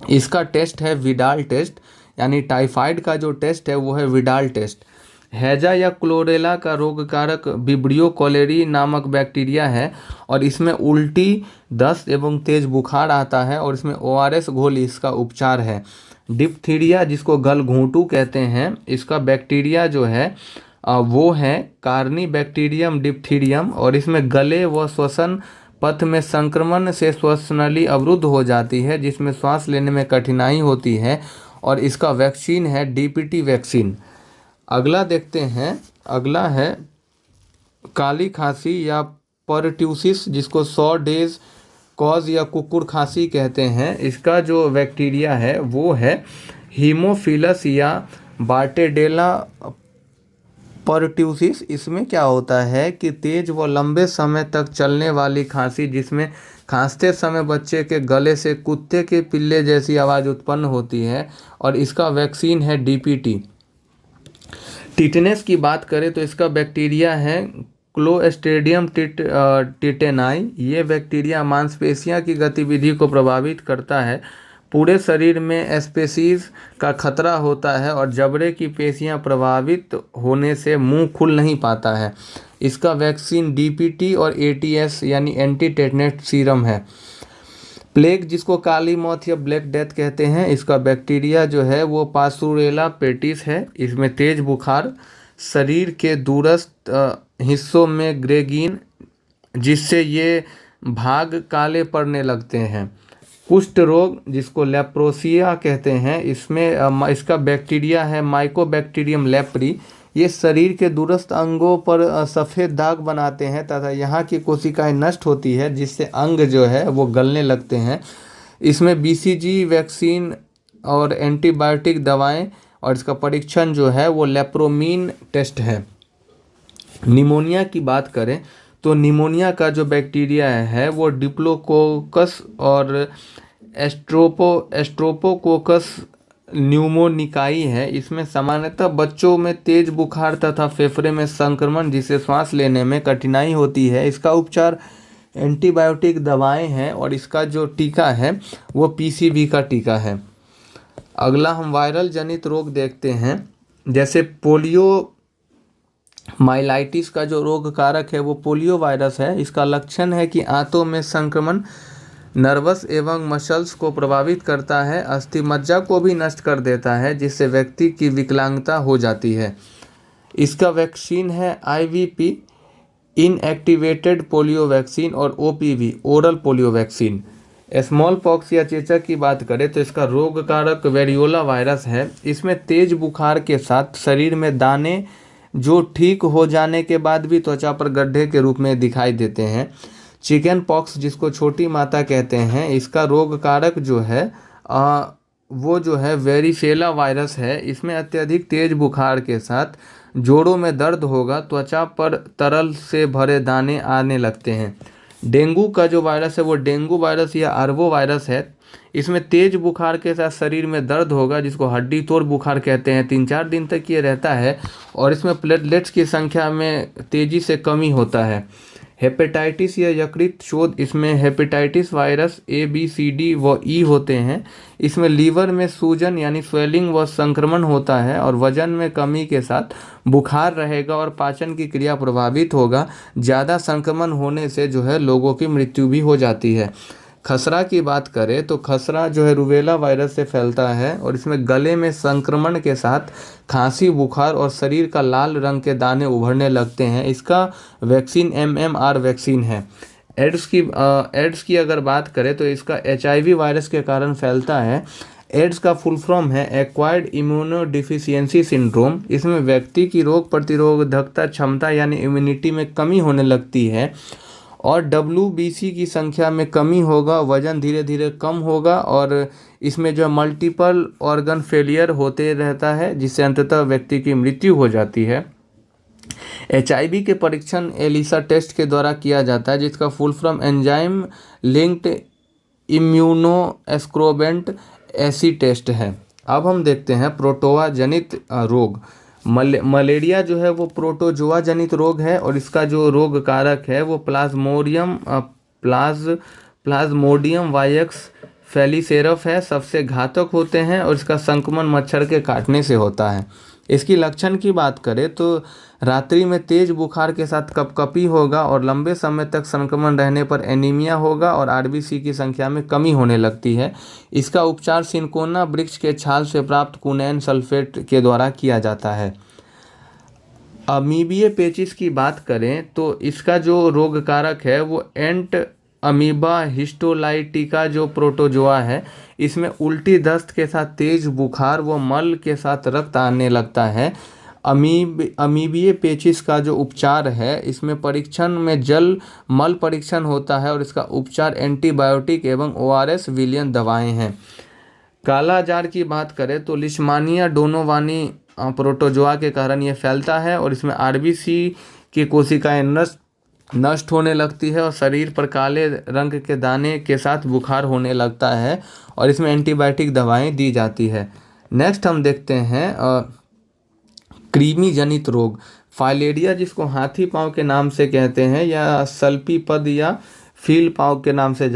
Speaker 1: इसका टेस्ट है विडाल टेस्ट, यानी टाइफाइड का जो टेस्ट है वो है विडाल टेस्ट। हैजा या क्लोरेला का रोग कारक विब्रियो कोलेरी नामक बैक्टीरिया है और इसमें उल्टी दस्त एवं तेज बुखार आता है और इसमें ओआरएस घोल इसका उपचार है। डिप्थीरिया, जिसको गलघोंटू कहते हैं, इसका बैक्टीरिया जो है वो है कार्नी बैक्टीरियम डिप्थीरियम और इसमें गले व श्वसन पथ में संक्रमण से श्वसनली अवरुद्ध हो जाती है, जिसमें सांस लेने में कठिनाई होती है और इसका वैक्सीन है डीपीटी वैक्सीन। अगला देखते हैं, अगला है काली खांसी या परट्यूसिस, जिसको 100 डेज कॉज या कुकुर खांसी कहते हैं। इसका जो बैक्टीरिया है वो है हीमोफिलस या बार्टेडेला परट्यूसिस। इसमें क्या होता है कि तेज व लंबे समय तक चलने वाली खांसी, जिसमें खांसते समय बच्चे के गले से कुत्ते के पिल्ले जैसी आवाज़ उत्पन्न होती है और इसका वैक्सीन है डीपीटी। टिटनेस की बात करें तो इसका बैक्टीरिया है क्लोस्ट्रीडियम टिटेनाई। ये बैक्टीरिया मांसपेशियों की गतिविधि को प्रभावित करता है, पूरे शरीर में एस्पेसीज का खतरा होता है और जबड़े की पेशियां प्रभावित होने से मुंह खुल नहीं पाता है। इसका वैक्सीन डीपीटी और एटीएस यानी एंटी टेटनेस सीरम है। प्लेग, जिसको काली मौत या ब्लैक डेथ कहते हैं, इसका बैक्टीरिया जो है वो पासुरेला पेटिस है। इसमें तेज बुखार, शरीर के दूरस्थ हिस्सों में ग्रेगिन, जिससे ये भाग काले पड़ने लगते हैं। कुष्ठ रोग, जिसको लेप्रोसिया कहते हैं, इसमें इसका बैक्टीरिया है माइकोबैक्टीरियम लेप्री। ये शरीर के दूरस्थ अंगों पर सफ़ेद दाग बनाते हैं तथा यहाँ की कोशिकाएं नष्ट होती है, जिससे अंग जो है वो गलने लगते हैं। इसमें बीसीजी वैक्सीन और एंटीबायोटिक दवाएं और इसका परीक्षण जो है वो लेप्रोमीन टेस्ट है। निमोनिया की बात करें तो निमोनिया का जो बैक्टीरिया है वो डिप्लोकोकस और एस्ट्रोपोकोकस न्यूमोनिकाई है। इसमें सामान्यतः बच्चों में तेज बुखार तथा फेफड़े में संक्रमण, जिससे सांस लेने में कठिनाई होती है। इसका उपचार एंटीबायोटिक दवाएं हैं और इसका जो टीका है वो पीसीवी का टीका है। अगला हम वायरल जनित रोग देखते हैं, जैसे पोलियो माइलाइटिस का जो रोग कारक है वो पोलियो वायरस है। इसका लक्षण है कि आंतों में संक्रमण नर्वस एवं मसल्स को प्रभावित करता है, अस्थि मज्जा को भी नष्ट कर देता है, जिससे व्यक्ति की विकलांगता हो जाती है। इसका वैक्सीन है आईवीपी इनएक्टिवेटेड पोलियो वैक्सीन और OPV oral polio vaccine. Small pox या चेचक की बात करें तो इसका रोग कारक वेरियोला वायरस है। इसमें तेज बुखार के साथ शरीर में दाने जो ठीक हो जाने के बाद भी त्वचा पर गड्ढे के रूप में दिखाई देते हैं। चिकन पॉक्स, जिसको छोटी माता कहते हैं, इसका रोग कारक जो है वो जो है वेरिसेला वायरस है। इसमें अत्यधिक तेज बुखार के साथ जोड़ों में दर्द होगा, त्वचा पर तरल से भरे दाने आने लगते हैं। डेंगू का जो वायरस है वो डेंगू वायरस या आर्वो वायरस है। इसमें तेज बुखार के साथ शरीर में दर्द होगा, जिसको हड्डी तोड़ बुखार कहते हैं। 3-4 दिन तक ये रहता है और इसमें प्लेटलेट्स की संख्या में तेज़ी से कमी होता है। हेपेटाइटिस या यकृत शोथ, इसमें hepatitis virus A B C D व ई होते हैं। इसमें लीवर में सूजन यानी स्वेलिंग व संक्रमण होता है और वजन में कमी के साथ बुखार रहेगा और पाचन की क्रिया प्रभावित होगा। ज़्यादा संक्रमण होने से जो है लोगों की मृत्यु भी हो जाती है। खसरा की बात करें तो खसरा जो है रूबेला वायरस से फैलता है और इसमें गले में संक्रमण के साथ खांसी, बुखार और शरीर का लाल रंग के दाने उभरने लगते हैं। इसका वैक्सीन एमएमआर वैक्सीन है। एड्स की अगर बात करें तो इसका एचआईवी वायरस के कारण फैलता है। एड्स का फुल फॉर्म है एक्वायर्ड इम्यूनोडिफिशियेंसी सिंड्रोम। इसमें व्यक्ति की रोग प्रतिरोधकता क्षमता यानी इम्यूनिटी में कमी होने लगती है और WBC की संख्या में कमी होगा, वजन धीरे धीरे कम होगा और इसमें जो मल्टीपल ऑर्गन फेलियर होते रहता है, जिससे अंततः व्यक्ति की मृत्यु हो जाती है। HIV के परीक्षण एलिसा टेस्ट के द्वारा किया जाता है, जिसका full form enzyme linked immunosorbent assay test है। अब हम देखते हैं प्रोटोआ जनित रोग। मलेरिया जो है वो प्रोटोजोआ जनित रोग है और इसका जो रोग कारक है वो प्लाज्मोडियम वायक्स फेलिसेरफ है। सबसे घातक होते हैं और इसका संक्रमण मच्छर के काटने से होता है। इसकी लक्षण की बात करें तो रात्रि में तेज बुखार के साथ कपकपी होगा और लंबे समय तक संक्रमण रहने पर एनीमिया होगा और आरबीसी की संख्या में कमी होने लगती है। इसका उपचार सिनकोना वृक्ष के छाल से प्राप्त कुनैन सल्फेट के द्वारा किया जाता है। अमीबिये पेचिस की बात करें तो इसका जो रोग कारक है वो एंट अमीबा हिस्टोलाइटिका जो प्रोटोजोआ है। इसमें उल्टी दस्त के साथ तेज बुखार व मल के साथ रक्त आने लगता है। अमीबिये पेचिस का जो उपचार है इसमें परीक्षण में जल मल परीक्षण होता है और इसका उपचार एंटीबायोटिक एवं ORS विलियन दवाएं हैं। काला जार की बात करें तो लिशमानिया डोनोवानी प्रोटोजोआ के कारण ये फैलता है और इसमें आरबीसी की कोशिकाएं नष्ट होने लगती है और शरीर पर काले रंग के दाने के साथ बुखार होने लगता है और इसमें एंटीबायोटिक दवाएं दी जाती है। नेक्स्ट हम देखते हैं कृमि जनित रोग। फाइलेरिया जिसको हाथी पाँव के नाम से कहते हैं या सल्पीपद या फील पाँव के नाम से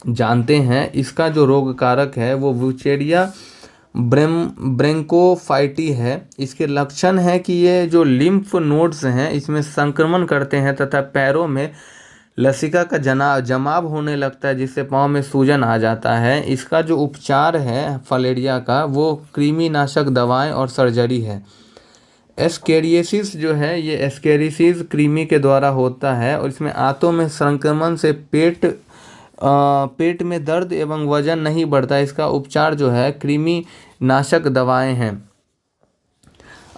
Speaker 1: जानते हैं। इसका जो रोग कारक है वो वुचेरिया ब्रेंकोफाइटी है। इसके लक्षण है कि ये जो लिम्फ नोड्स हैं इसमें संक्रमण करते हैं तथा पैरों में लसिका का जमाव होने लगता है, जिससे पाँव में सूजन आ जाता है। इसका जो उपचार है फाइलेरिया का वो कृमिनाशक दवाएं और सर्जरी है। एस्केरियासिस जो है ये एस्केरियासिस कृमि के द्वारा होता है और इसमें आंतों में संक्रमण से पेट में दर्द एवं वजन नहीं बढ़ता। इसका उपचार जो है कृमि नाशक दवाएं हैं।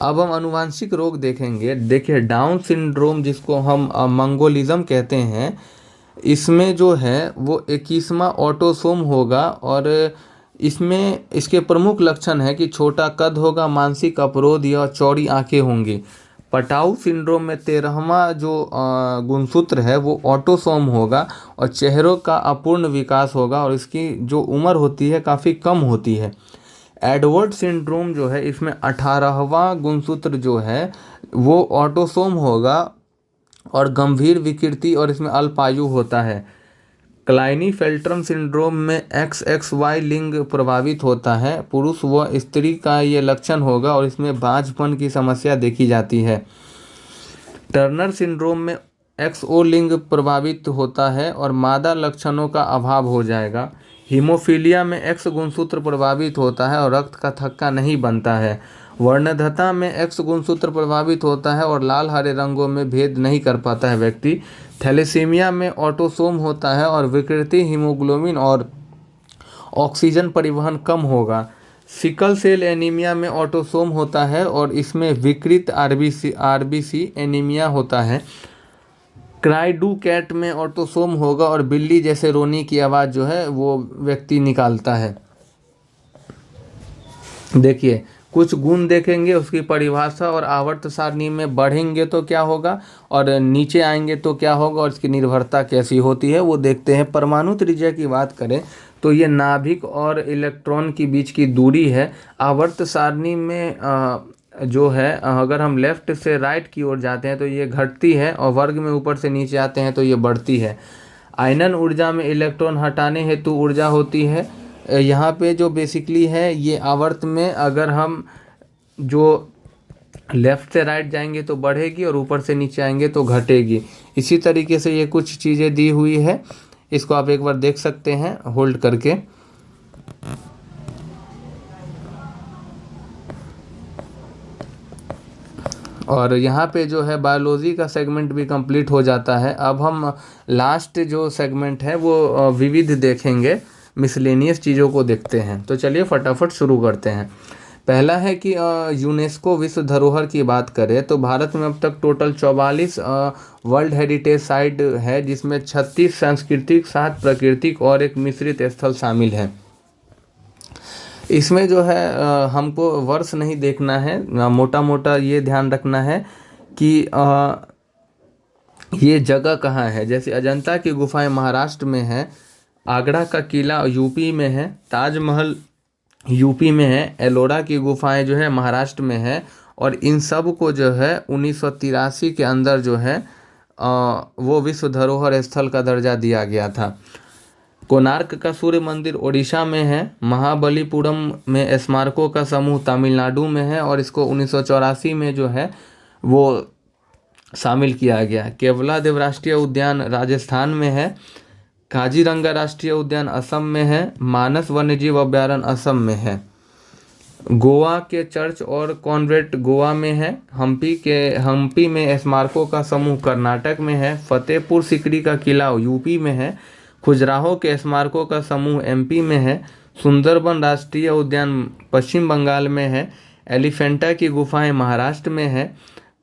Speaker 1: अब हम आनुवांशिक रोग देखेंगे। देखिए डाउन सिंड्रोम जिसको हम मंगोलिज्म कहते हैं, इसमें जो है वो 21वां ऑटोसोम होगा और इसमें इसके प्रमुख लक्षण है कि छोटा कद होगा, मानसिक अवरोध या चौड़ी आंखें होंगी। पटाऊ सिंड्रोम में 13वां जो गुणसूत्र है वो ऑटोसोम होगा और चेहरों का अपूर्ण विकास होगा और इसकी जो उम्र होती है काफ़ी कम होती है। एडवर्ड सिंड्रोम जो है इसमें 18वां गुणसूत्र जो है वो ऑटोसोम होगा और गंभीर विकृति और इसमें अल्पायु होता है। क्लाइनीफेल्टर सिंड्रोम में XXY लिंग प्रभावित होता है। पुरुष व स्त्री का ये लक्षण होगा और इसमें बांझपन की समस्या देखी जाती है। टर्नर सिंड्रोम में XO लिंग प्रभावित होता है और मादा लक्षणों का अभाव हो जाएगा। हीमोफीलिया में X गुणसूत्र प्रभावित होता है और रक्त का थक्का नहीं बनता है। वर्णद्धता में X गुणसूत्र प्रभावित होता है और लाल हरे रंगों में भेद नहीं कर पाता है व्यक्ति। थैलेसीमिया में ऑटोसोम होता है और विकृति हीमोग्लोबिन और ऑक्सीजन परिवहन कम होगा। सिकल सेल एनीमिया में ऑटोसोम होता है और इसमें विकृत आरबीसी एनीमिया होता है। क्राइडू कैट में ऑटोसोम होगा और बिल्ली जैसे रोने की आवाज़ जो है वो व्यक्ति निकालता है। देखिए कुछ गुण देखेंगे, उसकी परिभाषा और आवर्त सारणी में बढ़ेंगे तो क्या होगा और नीचे आएंगे तो क्या होगा और इसकी निर्भरता कैसी होती है वो देखते हैं। परमाणु त्रिज्या की बात करें तो ये नाभिक और इलेक्ट्रॉन के बीच की दूरी है। आवर्त सारणी में जो है अगर हम लेफ़्ट से राइट की ओर जाते हैं तो ये घटती है और वर्ग में ऊपर से नीचे आते हैं तो ये बढ़ती है। आयनन ऊर्जा में इलेक्ट्रॉन हटाने हेतु ऊर्जा होती है। यहाँ पे जो बेसिकली है ये आवर्त में अगर हम जो लेफ़्ट से राइट जाएंगे तो बढ़ेगी और ऊपर से नीचे आएंगे तो घटेगी। इसी तरीके से ये कुछ चीज़ें दी हुई है, इसको आप एक बार देख सकते हैं होल्ड करके। और यहाँ पे जो है बायोलॉजी का सेगमेंट भी कंप्लीट हो जाता है। अब हम लास्ट जो सेगमेंट है वो विविध देखेंगे, मिसलेनियस चीज़ों को देखते हैं। तो चलिए फटाफट शुरू करते हैं। पहला है कि यूनेस्को विश्व धरोहर की बात करें तो भारत में अब तक टोटल 44 वर्ल्ड हेरिटेज साइट है, जिसमें 36 सांस्कृतिक, 7 प्राकृतिक और एक मिश्रित स्थल शामिल है। इसमें जो है हमको वर्ष नहीं देखना है, मोटा मोटा ये ध्यान रखना है कि ये जगह कहाँ है। जैसे अजंता की गुफाएं महाराष्ट्र में है, आगरा का किला यूपी में है, ताजमहल यूपी में है, एलोरा की गुफाएं जो है महाराष्ट्र में है, और इन सब को जो है 1983 के अंदर जो है वो विश्व धरोहर स्थल का दर्जा दिया गया था। कोणार्क का सूर्य मंदिर ओडिशा में है, महाबलीपुरम में स्मारकों का समूह तमिलनाडु में है, और इसको 1984 में जो है वो शामिल किया गया। केवलादेव राष्ट्रीय उद्यान राजस्थान में है, काजीरंगा राष्ट्रीय उद्यान असम में है, मानस वन्यजीव अभयारण्य असम में है। गोवा के चर्च और कॉन्वेंट गोवा में है, हम्पी में स्मारकों का समूह कर्नाटक में है, फतेहपुर सिकरी का किला यूपी में है, खजुराहो के स्मारकों का समूह एमपी में है, सुंदरबन राष्ट्रीय उद्यान पश्चिम बंगाल में है, एलिफेंटा की गुफाएं महाराष्ट्र में है,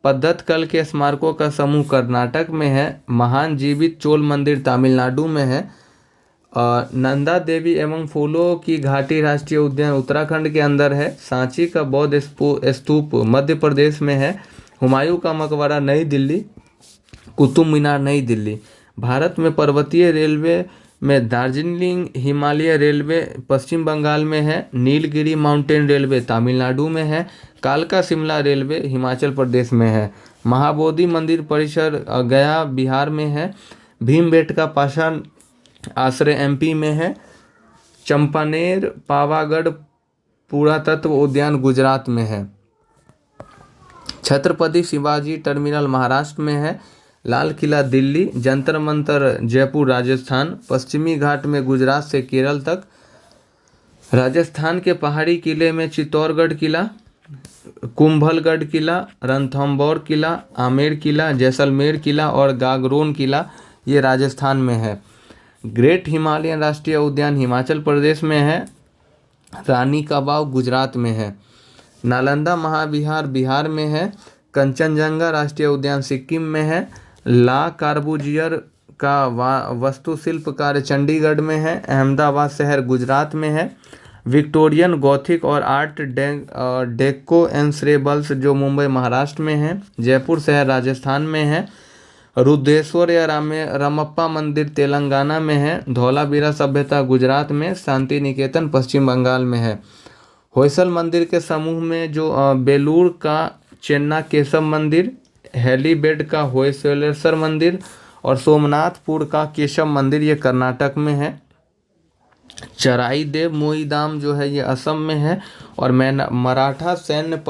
Speaker 1: पद्दतकल के स्मारकों का समूह कर्नाटक में है, महान जीवित चोल मंदिर तमिलनाडु में है, नंदा देवी एवं फूलों की घाटी राष्ट्रीय उद्यान उत्तराखंड के अंदर है, सांची का बौद्ध स्तूप मध्य प्रदेश में है, हुमायूं का मकबरा नई दिल्ली, कुतुब मीनार नई दिल्ली। भारत में पर्वतीय रेलवे में दार्जिलिंग हिमालय रेलवे पश्चिम बंगाल में है, नीलगिरी माउंटेन रेलवे तमिलनाडु में है, कालका शिमला रेलवे हिमाचल प्रदेश में है, महाबोधि मंदिर परिसर गया बिहार में है, भीमबेटका पाषाण आश्रय एमपी में है, चंपानेर पावागढ़ पुरातत्व उद्यान गुजरात में है, छत्रपति शिवाजी टर्मिनल महाराष्ट्र में है, लाल किला दिल्ली, जंतर मंतर जयपुर राजस्थान, पश्चिमी घाट में गुजरात से केरल तक, राजस्थान के पहाड़ी किले में चित्तौड़गढ़ किला, कुंभलगढ़ किला, रणथंभौर किला, आमेर किला, जैसलमेर किला और गागरोन किला ये राजस्थान में है। ग्रेट हिमालयन राष्ट्रीय उद्यान हिमाचल प्रदेश में है, रानी का बाव गुजरात में है, नालंदा महाविहार बिहार में है, कंचनजंगा राष्ट्रीय उद्यान सिक्किम में है, ला कार्बूजियर का वास्तुशिल्प कार्य चंडीगढ़ में है, अहमदाबाद शहर गुजरात में है, विक्टोरियन गॉथिक और आर्ट डेको एंसरेबल्स जो मुंबई महाराष्ट्र में है, जयपुर शहर राजस्थान में है, रुद्रेश्वर या रामप्पा मंदिर तेलंगाना में है, धौलावीरा सभ्यता गुजरात में, शांति निकेतन पश्चिम बंगाल में है। होयसल मंदिर के समूह में जो बेलूर का चेन्ना केशव मंदिर, हेलीबेड का होयसलेश्वर मंदिर और सोमनाथपुर का केशव मंदिर ये कर्नाटक में है। चराई देव मोईदाम जो है ये असम में है, और मराठा सैन्य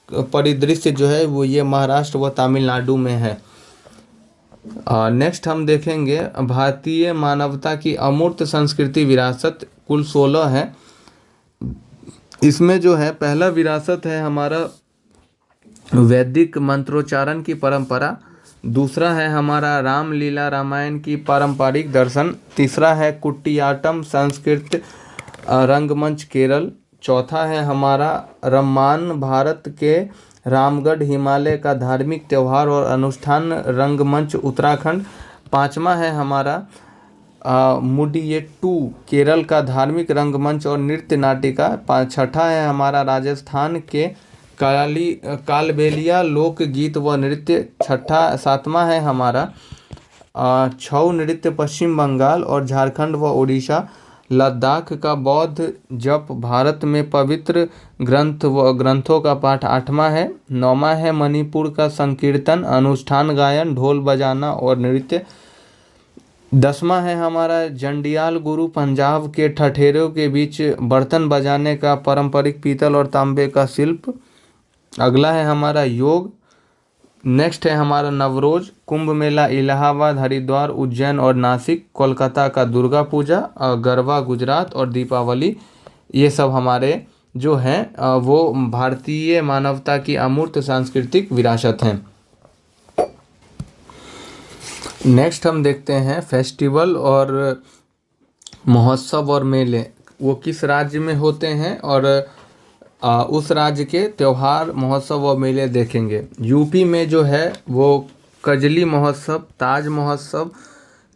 Speaker 1: परिदृश्य जो है वो ये महाराष्ट्र व तमिलनाडु में है। नेक्स्ट हम देखेंगे भारतीय मानवता की अमूर्त संस्कृति विरासत, कुल 16 है। इसमें जो है पहला विरासत है हमारा वैदिक मंत्रोच्चारण की परंपरा, दूसरा है हमारा रामलीला रामायण की पारंपरिक दर्शन, तीसरा है कुटियाट्टम संस्कृत रंगमंच केरल, चौथा है हमारा रम्मान भारत के रामगढ़ हिमालय का धार्मिक त्यौहार और अनुष्ठान रंगमंच उत्तराखंड, पांचवा है हमारा मुडियट्टू केरल का धार्मिक रंगमंच और नृत्य नाटिका, छठा है हमारा राजस्थान के कालबेलिया लोकगीत व नृत्य, सातवां है हमारा छऊ नृत्य पश्चिम बंगाल और झारखंड व उड़ीसा, लद्दाख का बौद्ध जप भारत में पवित्र ग्रंथ व ग्रंथों का पाठ, आठवां है, नौवां है मणिपुर का संकीर्तन अनुष्ठान गायन ढोल बजाना और नृत्य, दसवां है हमारा जंडियाल गुरु पंजाब के ठठेरों के बीच बर्तन बजाने का पारंपरिक पीतल और तांबे का शिल्प, अगला है हमारा योग, नेक्स्ट है हमारा नवरोज, कुंभ मेला इलाहाबाद हरिद्वार उज्जैन और नासिक, कोलकाता का दुर्गा पूजा, गरबा गुजरात और दीपावली, ये सब हमारे जो हैं वो भारतीय मानवता की अमूर्त सांस्कृतिक विरासत हैं। नेक्स्ट हम देखते हैं फेस्टिवल और महोत्सव और मेले वो किस राज्य में होते हैं और उस राज्य के त्यौहार महोत्सव व मेले देखेंगे। यूपी में जो है वो कजली महोत्सव, ताज महोत्सव,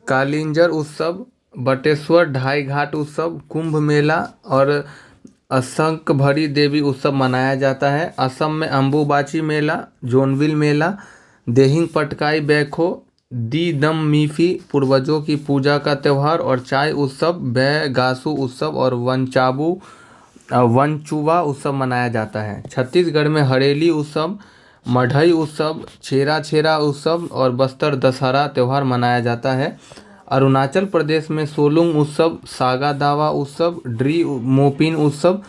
Speaker 1: कालिंजर उत्सव, बटेश्वर ढाई घाट उत्सव, कुंभ मेला और शंखभरी देवी उत्सव मनाया जाता है। असम में अम्बुबाची मेला, जोनबिल मेला, देहिंग पटकाई बैखो, दी दम मीफी पूर्वजों की पूजा का त्यौहार, और चाय उत्सव, बैगासु उत्सव और वनचुवा उत्सव मनाया जाता है। छत्तीसगढ़ में हरेली उत्सव, मढ़ई उत्सव, छेरा छेरा उत्सव और बस्तर दशहरा त्यौहार मनाया जाता है। अरुणाचल प्रदेश में सोलुंग उत्सव, सागा दावा उत्सव, ड्री मोपिन उत्सव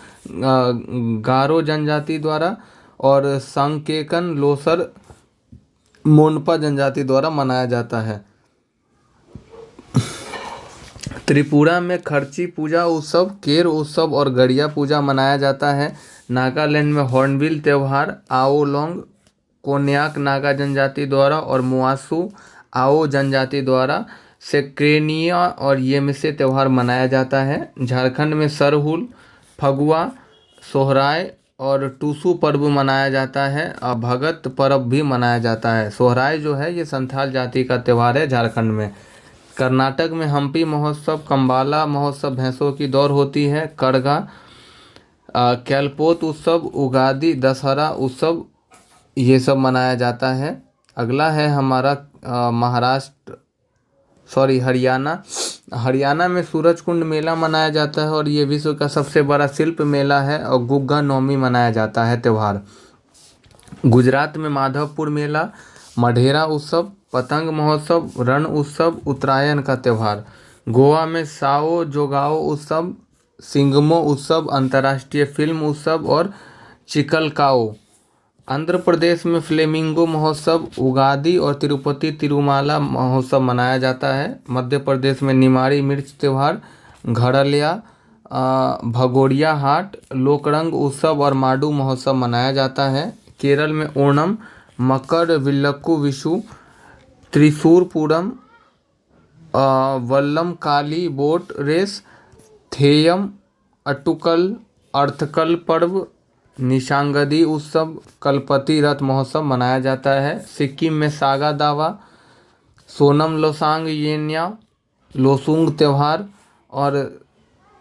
Speaker 1: गारो जनजाति द्वारा और सांकेकन लोसर मोनपा जनजाति द्वारा मनाया जाता है। त्रिपुरा में खर्ची पूजा उत्सव, केर उत्सव और गड़िया पूजा मनाया जाता है। नागालैंड में हॉर्नबिल त्यौहार, आओलोंग कोन्याक नागा जनजाति द्वारा और मुआसू आओ जनजाति द्वारा सेक्रेनिया और येमसे त्यौहार मनाया जाता है। झारखंड में सरहुल, फगुआ, सोहराय और टूसू पर्व मनाया जाता है और भगत पर्व भी मनाया जाता है। सोहराय जो है ये संथाल जाति का त्यौहार है झारखंड में। कर्नाटक में हम्पी महोत्सव, कंबाला महोत्सव, भैंसों की दौड़ होती है। करगा, कैलपोत उत्सव, उगादी, दशहरा उत्सव ये सब मनाया जाता है। अगला है हमारा हरियाणा। हरियाणा में सूरजकुंड मेला मनाया जाता है और ये विश्व का सबसे बड़ा शिल्प मेला है और गुग्गा नौमी मनाया जाता है त्यौहार। गुजरात में माधवपुर मेला, मढेरा उत्सव, पतंग महोत्सव, रण उत्सव, उत्तरायण का त्यौहार। गोवा में साओ जोगाओ उत्सव, सिंगमो उत्सव, अंतर्राष्ट्रीय फिल्म उत्सव और चिकलकाओ। आंध्र प्रदेश में फ्लेमिंगो महोत्सव, उगादी और तिरुपति तिरुमाला महोत्सव मनाया जाता है। मध्य प्रदेश में निमाड़ी मिर्च त्यौहार, घड़लिया, भगोड़िया हाट, लोकरंग उत्सव और माडू महोत्सव मनाया जाता है। केरल में ओणम, मकर विल्लक्कू विशु, त्रिशूरपूरम, वल्लम काली बोट रेस, थेयम अट्टुकल अर्थकल पर्व, निशांगदी उत्सव, कलपति रथ महोत्सव मनाया जाता है। सिक्किम में सागा दावा, सोनम लोसांग येन्या, लोसुंग त्यौहार और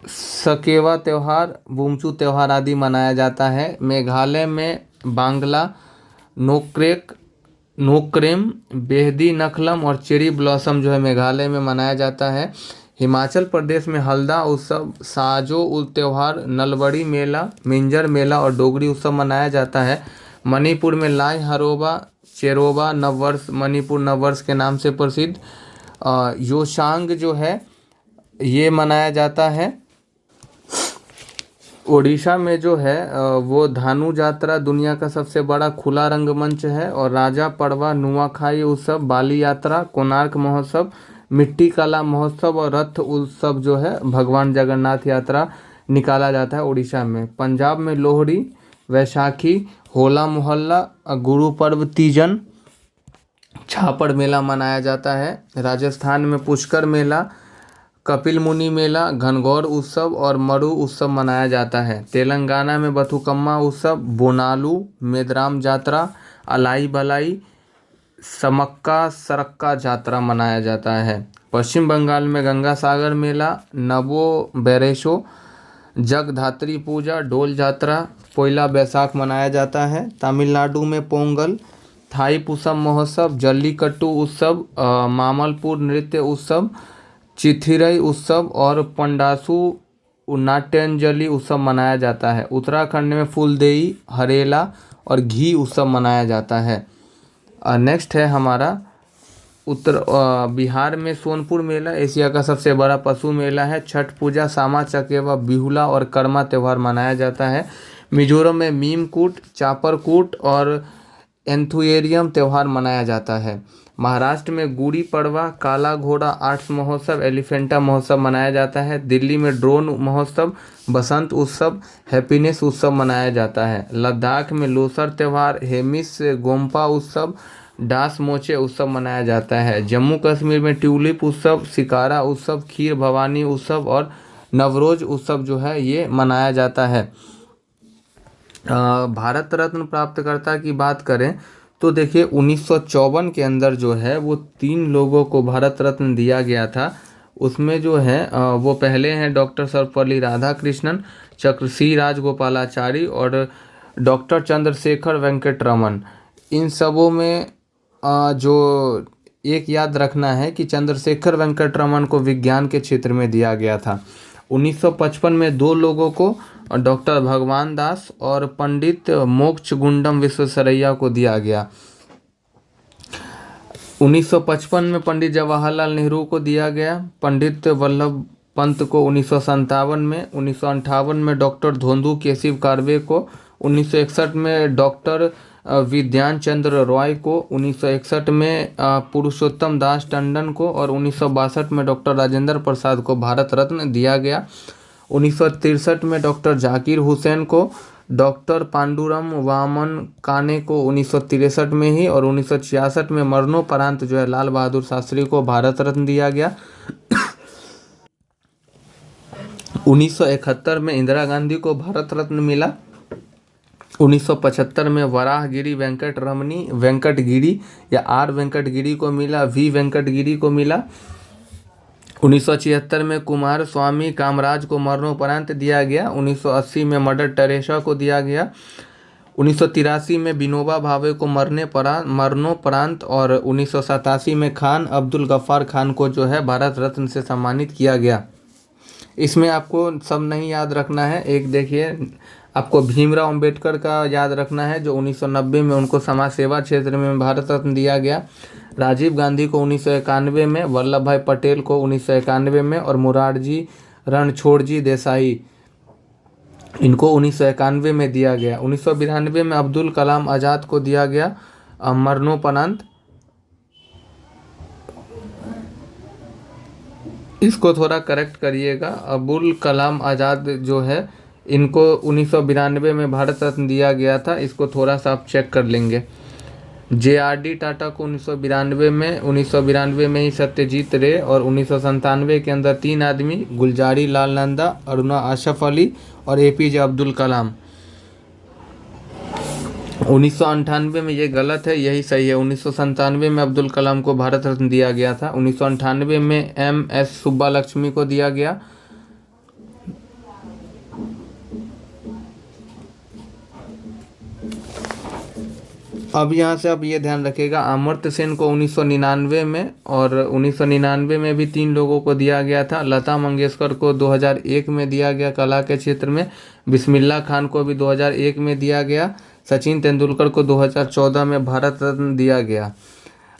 Speaker 1: सकेवा त्यौहार, बुमचू त्यौहार आदि मनाया जाता है। मेघालय में बांग्ला, नोक्रेम, बेहदी नखलम और चेरी ब्लॉसम जो है मेघालय में मनाया जाता है। हिमाचल प्रदेश में हल्दा उत्सव, साजो त्यौहार, नलबड़ी मेला, मिंजर मेला और डोगरी उत्सव मनाया जाता है। मणिपुर में लाई हरोबा, चेरोबा नववर्ष, मणिपुर नववर्ष के नाम से प्रसिद्ध योशांग जो है ये मनाया जाता है। ओडिशा में जो है वो धानु यात्रा दुनिया का सबसे बड़ा खुला रंगमंच है और राजा पड़वा, नुआखाई उत्सव, बाली यात्रा, कोणार्क महोत्सव, मिट्टी कला महोत्सव और रथ उत्सव जो है भगवान जगन्नाथ यात्रा निकाला जाता है उड़ीसा में। पंजाब में लोहड़ी, वैशाखी, होला मोहल्ला, गुरु पर्व, तीजन, छापड़ मेला मनाया जाता है। राजस्थान में पुष्कर मेला, कपिल मुनि मेला, घनघोर उत्सव और मरु उत्सव मनाया जाता है। तेलंगाना में बथुकम्मा उत्सव, बोनालू, मेदराम जात्रा, अलाई बलाई, समक्का सरक्का जात्रा मनाया जाता है। पश्चिम बंगाल में गंगा सागर मेला, नवो बैरेशो, जगधात्री पूजा, डोल जात्रा, पोइला बैसाख मनाया जाता है। तमिलनाडु में पोंगल, थाई पुसम महोत्सव, जल्लीकट्टू उत्सव, मामलपुर नृत्य उत्सव, चिथिरई उत्सव और पंडासु नाट्यांजलि उत्सव मनाया जाता है। उत्तराखंड में फूलदेई, हरेला और घी उत्सव मनाया जाता है। नेक्स्ट है हमारा बिहार में सोनपुर मेला, एशिया का सबसे बड़ा पशु मेला है। छठ पूजा, सामा चकेवा, बिहुला और कर्मा त्यौहार मनाया जाता है। मिजोरम में मीमकूट, चापरकूट और एंथुएरियम त्यौहार मनाया जाता है। महाराष्ट्र में गुड़ी पड़वा, काला घोड़ा आर्ट्स महोत्सव, एलिफेंटा महोत्सव मनाया जाता है। दिल्ली में ड्रोन महोत्सव, बसंत उत्सव, हैप्पीनेस उत्सव मनाया जाता है। लद्दाख में लोसर त्यौहार, हेमिस गोम्पा उत्सव, डास मोचे उत्सव मनाया जाता है। जम्मू कश्मीर में ट्यूलिप उत्सव, सिकारा उत्सव, खीर भवानी उत्सव और नवरोज उत्सव जो है ये मनाया जाता है। भारत रत्न प्राप्तकर्ता की बात करें तो देखिए 1954 के अंदर जो है वो 3 लोगों को भारत रत्न दिया गया था। उसमें जो है वो पहले हैं डॉक्टर सर्वपल्ली राधाकृष्णन, चक्रसी राजगोपालाचारी और डॉक्टर चंद्रशेखर वेंकट रमन। इन सबों में जो एक याद रखना है कि चंद्रशेखर वेंकट रमन को विज्ञान के क्षेत्र में दिया गया था। 1955 में दो लोगों को, डॉक्टर भगवान दास और पंडित मोक्षगुंडम विश्वेश्वरैया को दिया गया। 1955 में पंडित जवाहरलाल नेहरू को दिया गया, पंडित वल्लभ पंत को 1957 में, 1958 में डॉक्टर धोंदू केशव कार्वे को, 1961 में डॉक्टर विद्यान चंद्र रॉय को, 1961 में पुरुषोत्तम दास टंडन को और 1962 में डॉक्टर राजेंद्र प्रसाद को भारत रत्न दिया गया। 1963 में डॉक्टर जाकिर हुसैन को, डॉक्टर पांडुरंग वामन काने को 1963 में ही, और 1966 में मरणोपरांत जो है लाल बहादुर शास्त्री को भारत रत्न दिया गया। 1971 में इंदिरा गांधी को भारत रत्न मिला। 1975 में वराहगिरी वेंकटगिरी या आर वेंकटगिरी को मिला, वी वेंकटगिरी को मिला। 1976 में कुमार स्वामी कामराज को मरणोपरांत दिया गया। 1980 में मदर टेरेसा को दिया गया। 1983 में विनोबा भावे को मरणोपरांत और 1987 में खान अब्दुल गफ्फार खान को जो है भारत रत्न से सम्मानित किया गया। इसमें आपको सब नहीं याद रखना है। एक देखिए, आपको भीमराव अंबेडकर का याद रखना है जो 1990 में उनको समाज सेवा क्षेत्र में भारत रत्न दिया गया। राजीव गांधी को 1991 में, वल्लभ भाई पटेल को 1991 में और मुरारजी रणछोड़जी देसाई इनको 1991 में दिया गया। 1992 में अब्दुल कलाम आज़ाद को दिया गया मरणोपरांत। इसको थोड़ा करेक्ट करिएगा, अबुल कलाम आज़ाद जो है इनको 1992 में भारत रत्न दिया गया था। इसको थोड़ा सा आप चेक कर लेंगे। JRD टाटा को 1992 में ही सत्यजीत रे, और 1997 के अंदर 3 आदमी, गुलजारी लाल नंदा, अरुणा आशफ अली और APJ अब्दुल कलाम। 1998 में ये गलत है, यही सही है। 1997 में अब्दुल कलाम को भारत रत्न दिया गया था। 1998 में MS सुब्बालक्ष्मी को दिया गया। अब यहाँ से आप ये ध्यान रखिएगा, अमर्त्य सेन को 1999 में, और 1999 में भी 3 लोगों को दिया गया था। लता मंगेशकर को 2001 में दिया गया कला के क्षेत्र में। बिस्मिल्लाह खान को भी 2001 में दिया गया। सचिन तेंदुलकर को 2014 में भारत रत्न दिया गया।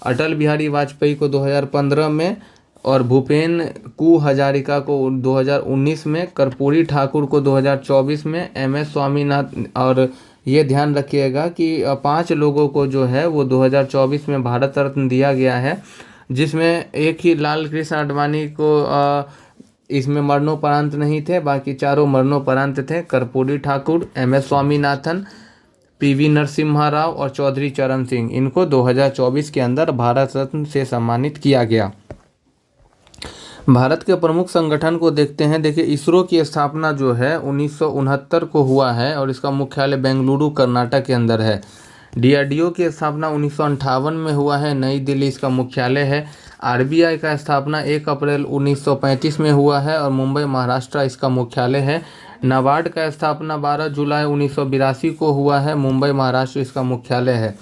Speaker 1: अटल बिहारी वाजपेयी को 2015 में, और भूपेन कू हजारिका को 2019 में, कर्पूरी ठाकुर को 2024 में, MS स्वामीनाथन, और ये ध्यान रखिएगा कि 5 लोगों को जो है वो 2024 में भारत रत्न दिया गया है, जिसमें एक ही लाल कृष्ण आडवाणी को इसमें मरणोपरांत नहीं थे, बाकी चारों मरणोपरांत थे। कर्पूरी ठाकुर, MS स्वामीनाथन, PV नरसिम्हा राव और चौधरी चरण सिंह, इनको 2024 के अंदर भारत रत्न से सम्मानित किया गया। भारत के प्रमुख संगठन को देखते हैं। देखिए, इसरो की स्थापना जो है 1969 को हुआ है और इसका मुख्यालय बेंगलुरु कर्नाटक के अंदर है। DRDO की स्थापना 1958 में हुआ है, नई दिल्ली इसका मुख्यालय है। RBI का स्थापना 1 अप्रैल 1935 में हुआ है और मुंबई महाराष्ट्र इसका मुख्यालय है। नाबार्ड का स्थापना 12 जुलाई 1982 को हुआ है, मुंबई महाराष्ट्र इसका मुख्यालय है।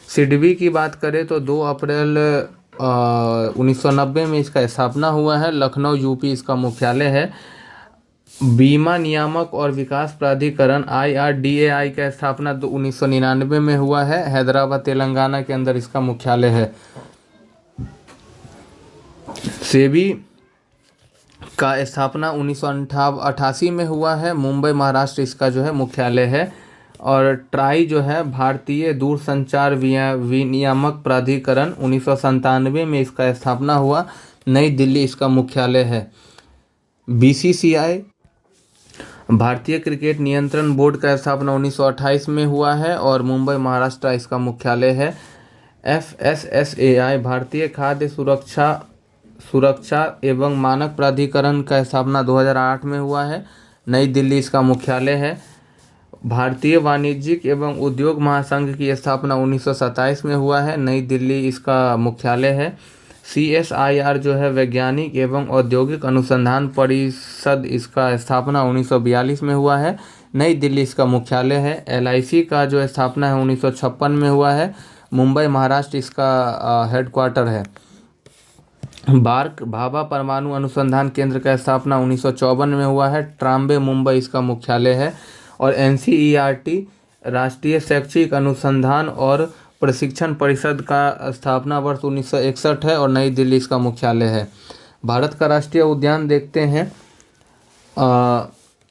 Speaker 1: सिडबी की बात करें तो 2 अप्रैल 1990 में इसका स्थापना हुआ है, लखनऊ UP इसका मुख्यालय है। बीमा नियामक और विकास प्राधिकरण IRDAI का स्थापना 1999 में हुआ है, हैदराबाद तेलंगाना के अंदर इसका मुख्यालय है। सेबी का स्थापना 1988 में हुआ है, मुंबई महाराष्ट्र इसका जो है मुख्यालय है। और ट्राई जो है भारतीय दूरसंचार विनियामक प्राधिकरण 1997 में इसका स्थापना हुआ, नई दिल्ली इसका मुख्यालय है। BCCI भारतीय क्रिकेट नियंत्रण बोर्ड का स्थापना 1928 में हुआ है और मुंबई महाराष्ट्र इसका मुख्यालय है। FSSAI भारतीय खाद्य सुरक्षा एवं मानक प्राधिकरण का स्थापना 2008 में हुआ है, नई दिल्ली इसका मुख्यालय है। भारतीय वाणिज्यिक एवं उद्योग महासंघ की स्थापना 1927 में हुआ है, नई दिल्ली इसका मुख्यालय है। CSIR जो है वैज्ञानिक एवं औद्योगिक अनुसंधान परिषद, इसका स्थापना 1942 में हुआ है, नई दिल्ली इसका मुख्यालय है। LIC का जो स्थापना है 1956 में हुआ है, मुंबई महाराष्ट्र इसका हेडक्वार्टर है। बार्क भाभा परमाणु अनुसंधान केंद्र का स्थापना 1954 में हुआ है। ट्राम्बे मुंबई इसका मुख्यालय है। और NCERT राष्ट्रीय शैक्षिक अनुसंधान और प्रशिक्षण परिषद का स्थापना वर्ष 1961 है और नई दिल्ली इसका मुख्यालय है। भारत का राष्ट्रीय उद्यान देखते हैं।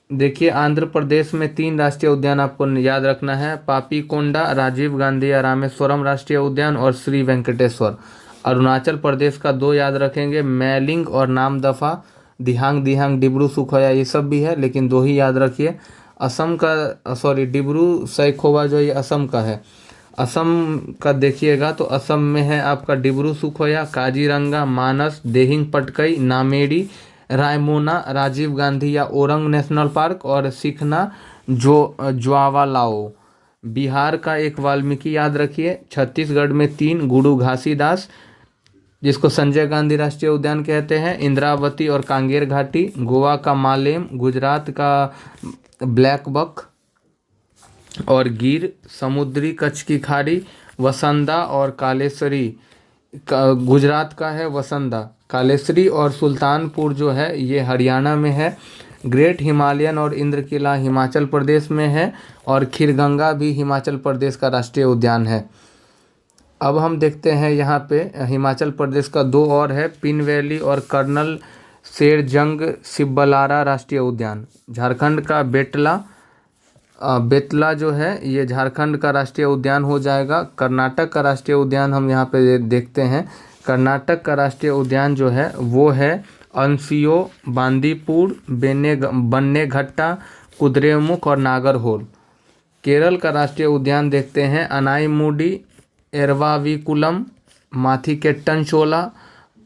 Speaker 1: देखिए आंध्र प्रदेश में 3 राष्ट्रीय उद्यान आपको याद रखना है, पापीकोंडा, राजीव गांधी या रामेश्वरम राष्ट्रीय उद्यान और श्री वेंकटेश्वर। अरुणाचल प्रदेश का 2 याद रखेंगे, मैलिंग और नामदफा, दिहांग दिहांग, डिब्रू सुखोया ये सब भी है लेकिन 2 ही याद रखिए। असम का डिब्रू सैखोवा जो ये असम का है, असम का देखिएगा तो असम में है आपका डिब्रू सुखोया, काजीरंगा, मानस, देहिंग पटकई, नामेरी, रायमोना, राजीव गांधी या ओरंग नेशनल पार्क और सिखना ज्वावालाओ। बिहार का एक वाल्मीकि याद रखिए। छत्तीसगढ़ में 3 गुरु घासीदास जिसको संजय गांधी राष्ट्रीय उद्यान कहते हैं, इंद्रावती और कांगेर घाटी। गोवा का मालेम, गुजरात का ब्लैक बक और गिर, समुद्री कच्छ की खाड़ी, वसंदा और कालेसरी गुजरात का है, वसंदा, कालेसरी और सुल्तानपुर जो है ये हरियाणा में है। ग्रेट हिमालयन और इंद्रकिला हिमाचल प्रदेश में है और खीरगंगा भी हिमाचल प्रदेश का राष्ट्रीय उद्यान है। अब हम देखते हैं यहाँ पे हिमाचल प्रदेश का 2 और है, पिन वैली और कर्नल शेरजंग सिब्बलारा राष्ट्रीय उद्यान। झारखंड का बेतला जो है ये झारखंड का राष्ट्रीय उद्यान हो जाएगा। कर्नाटक का राष्ट्रीय उद्यान हम यहाँ पे देखते हैं। कर्नाटक का राष्ट्रीय उद्यान जो है वो है अनसियो, बांदीपुर, बन्नेघट्टा, कुद्रेमुख और नागरहोल। केरल का राष्ट्रीय उद्यान देखते हैं, अनाईमुडी, एरवाविकुलम, माथिकेट्टनचोला,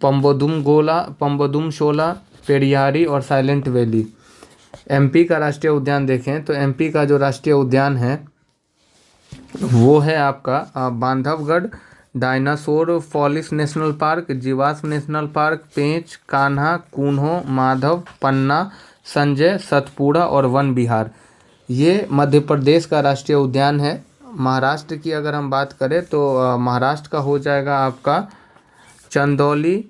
Speaker 1: पंबोदुम शोला, पेरियारी और साइलेंट वैली। MP का राष्ट्रीय उद्यान देखें तो MP का जो राष्ट्रीय उद्यान है वो है आपका Bandhavgarh, dinosaur Foley national park, जीवाश्म नेशनल पार्क, पेंच, कान्हा, कून्हो, माधव, पन्ना, संजय, सतपुड़ा और वन विहार। ये मध्य प्रदेश का राष्ट्रीय उद्यान है। महाराष्ट्र की अगर हम बात करें तो महाराष्ट्र का हो जाएगा आपका चंदौली,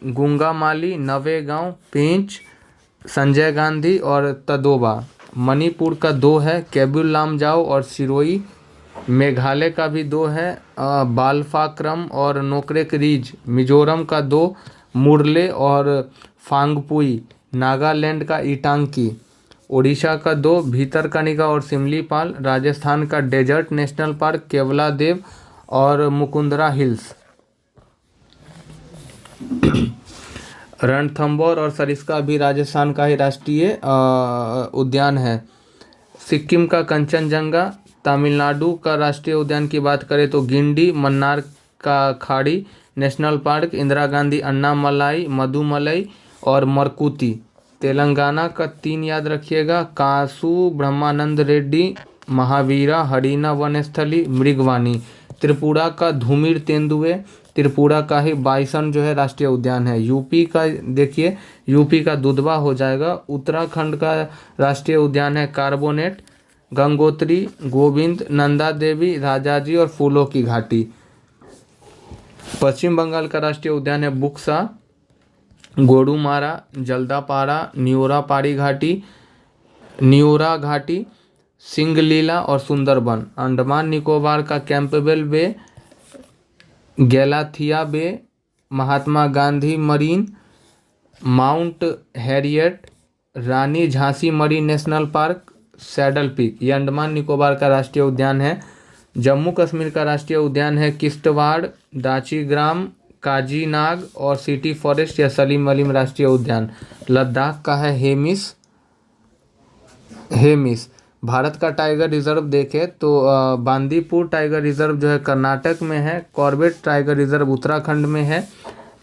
Speaker 1: गुंगामाली, नवेगांव, पेंच, संजय गांधी और तदोबा। मणिपुर का 2 है, केबुल लामजाओ और सिरोई। मेघालय का भी 2 है, बालफाक्रम और नोक्रेक रिज। मिजोरम का 2, मुरले और फांगपुई। नागालैंड का ईटांकी। ओडिशा का 2, भीतरकनिका और सिमलीपाल। राजस्थान का डेजर्ट नेशनल पार्क, केवलादेव और मुकुंदरा हिल्स। रणथंभौर और सरिस्का भी राजस्थान का ही राष्ट्रीय उद्यान है। सिक्किम का कंचनजंगा। तमिलनाडु का राष्ट्रीय उद्यान की बात करें तो गिंडी, मन्नार का खाड़ी नेशनल पार्क, इंदिरा गांधी अन्नामलाई, मधुमलाई और मरकुती। तेलंगाना का 3 याद रखिएगा, कासू, ब्रह्मानंद रेड्डी, महावीरा, हरिना वनस्थली, मृगवानी। त्रिपुरा का धूमिर तेंदुए, त्रिपुरा का ही बाइसन जो है राष्ट्रीय उद्यान है। यूपी का देखिए, यूपी का दुधवा हो जाएगा। उत्तराखंड का राष्ट्रीय उद्यान है कार्बोनेट, गंगोत्री, गोविंद, नंदा देवी, राजाजी और फूलों की घाटी। पश्चिम बंगाल का राष्ट्रीय उद्यान है बुक्सा, गोरुमारा, जल्दापारा, न्यूरा घाटी, सिंगलीला और सुंदरबन। अंडमान निकोबार का Campbell Bay, Galathea Bay, Mahatma Gandhi Marine, Mount Harriet, Rani Jhansi Marine National Park, Saddle Peak. ये अंडमान निकोबार का राष्ट्रीय उद्यान है। जम्मू कश्मीर का राष्ट्रीय उद्यान है किश्तवाड़, दाचीग्राम, काजीनाग और सिटी फॉरेस्ट या सलीम वलीम राष्ट्रीय उद्यान। लद्दाख का है हेमिस। भारत का टाइगर रिजर्व देखें तो बांदीपुर टाइगर रिजर्व जो है कर्नाटक में है, कॉर्बेट टाइगर रिजर्व उत्तराखंड में है,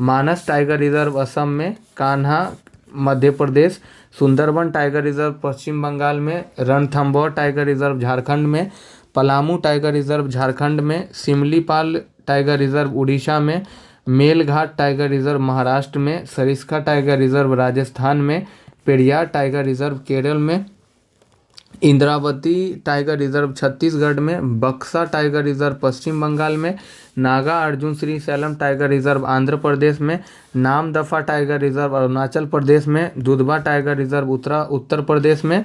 Speaker 1: मानस टाइगर रिजर्व असम में, कान्हा मध्य प्रदेश, सुंदरबन टाइगर रिजर्व पश्चिम बंगाल में, रणथंभौर टाइगर रिजर्व झारखंड में, पलामू टाइगर रिजर्व झारखंड में, सिमलीपाल टाइगर रिजर्व उड़ीसा में, मेलघाट टाइगर रिजर्व महाराष्ट्र में, सरिस्का टाइगर रिजर्व राजस्थान में, पेरियार टाइगर रिजर्व केरल में, इंद्रावती टाइगर रिजर्व छत्तीसगढ़ में, बक्सा टाइगर रिजर्व पश्चिम बंगाल में, नागा अर्जुन श्री सैलम टाइगर रिजर्व आंध्र प्रदेश में, नामदफा टाइगर रिजर्व अरुणाचल प्रदेश में, दुधवा टाइगर रिजर्व उत्तर प्रदेश में,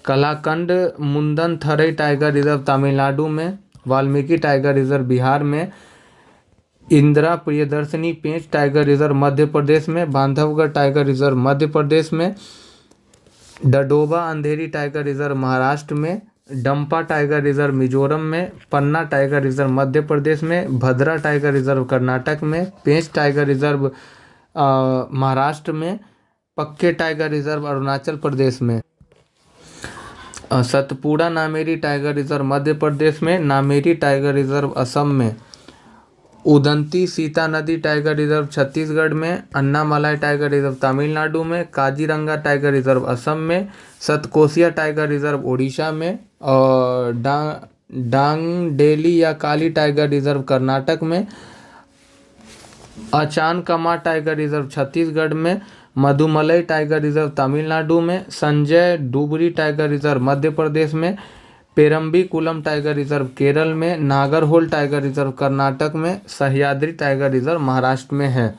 Speaker 1: कलाकंड मुंदन थरई टाइगर रिजर्व तमिलनाडु में, वाल्मीकि टाइगर रिजर्व बिहार में, इंदिरा प्रियदर्शनी पेंच टाइगर रिजर्व मध्य प्रदेश में, बांधवगढ़ टाइगर रिजर्व मध्य प्रदेश में, डडोबा अंधेरी टाइगर रिजर्व महाराष्ट्र में, डंपा टाइगर रिजर्व मिजोरम में, पन्ना टाइगर रिजर्व मध्य प्रदेश में, भद्रा टाइगर रिजर्व कर्नाटक में, पेंच टाइगर रिजर्व महाराष्ट्र में, पक्के टाइगर रिजर्व अरुणाचल प्रदेश में, सतपुड़ा नामेरी टाइगर रिजर्व मध्य प्रदेश में, नामेरी टाइगर रिजर्व असम में, उदंती सीता नदी टाइगर रिजर्व छत्तीसगढ़ में, अन्नामलाई टाइगर रिजर्व तमिलनाडु में, काजीरंगा टाइगर रिजर्व असम में, सतकोसिया टाइगर रिजर्व ओडिशा में, और डांगडेली या काली टाइगर रिजर्व कर्नाटक में, अचानकमा टाइगर रिजर्व छत्तीसगढ़ में, मधुमलई टाइगर रिजर्व तमिलनाडु में, संजय डुबरी टाइगर रिजर्व मध्य प्रदेश में, पेरम्बीकुलम टाइगर रिजर्व केरल में, नागरहोल टाइगर रिजर्व कर्नाटक में, सह्याद्री टाइगर रिजर्व महाराष्ट्र में है,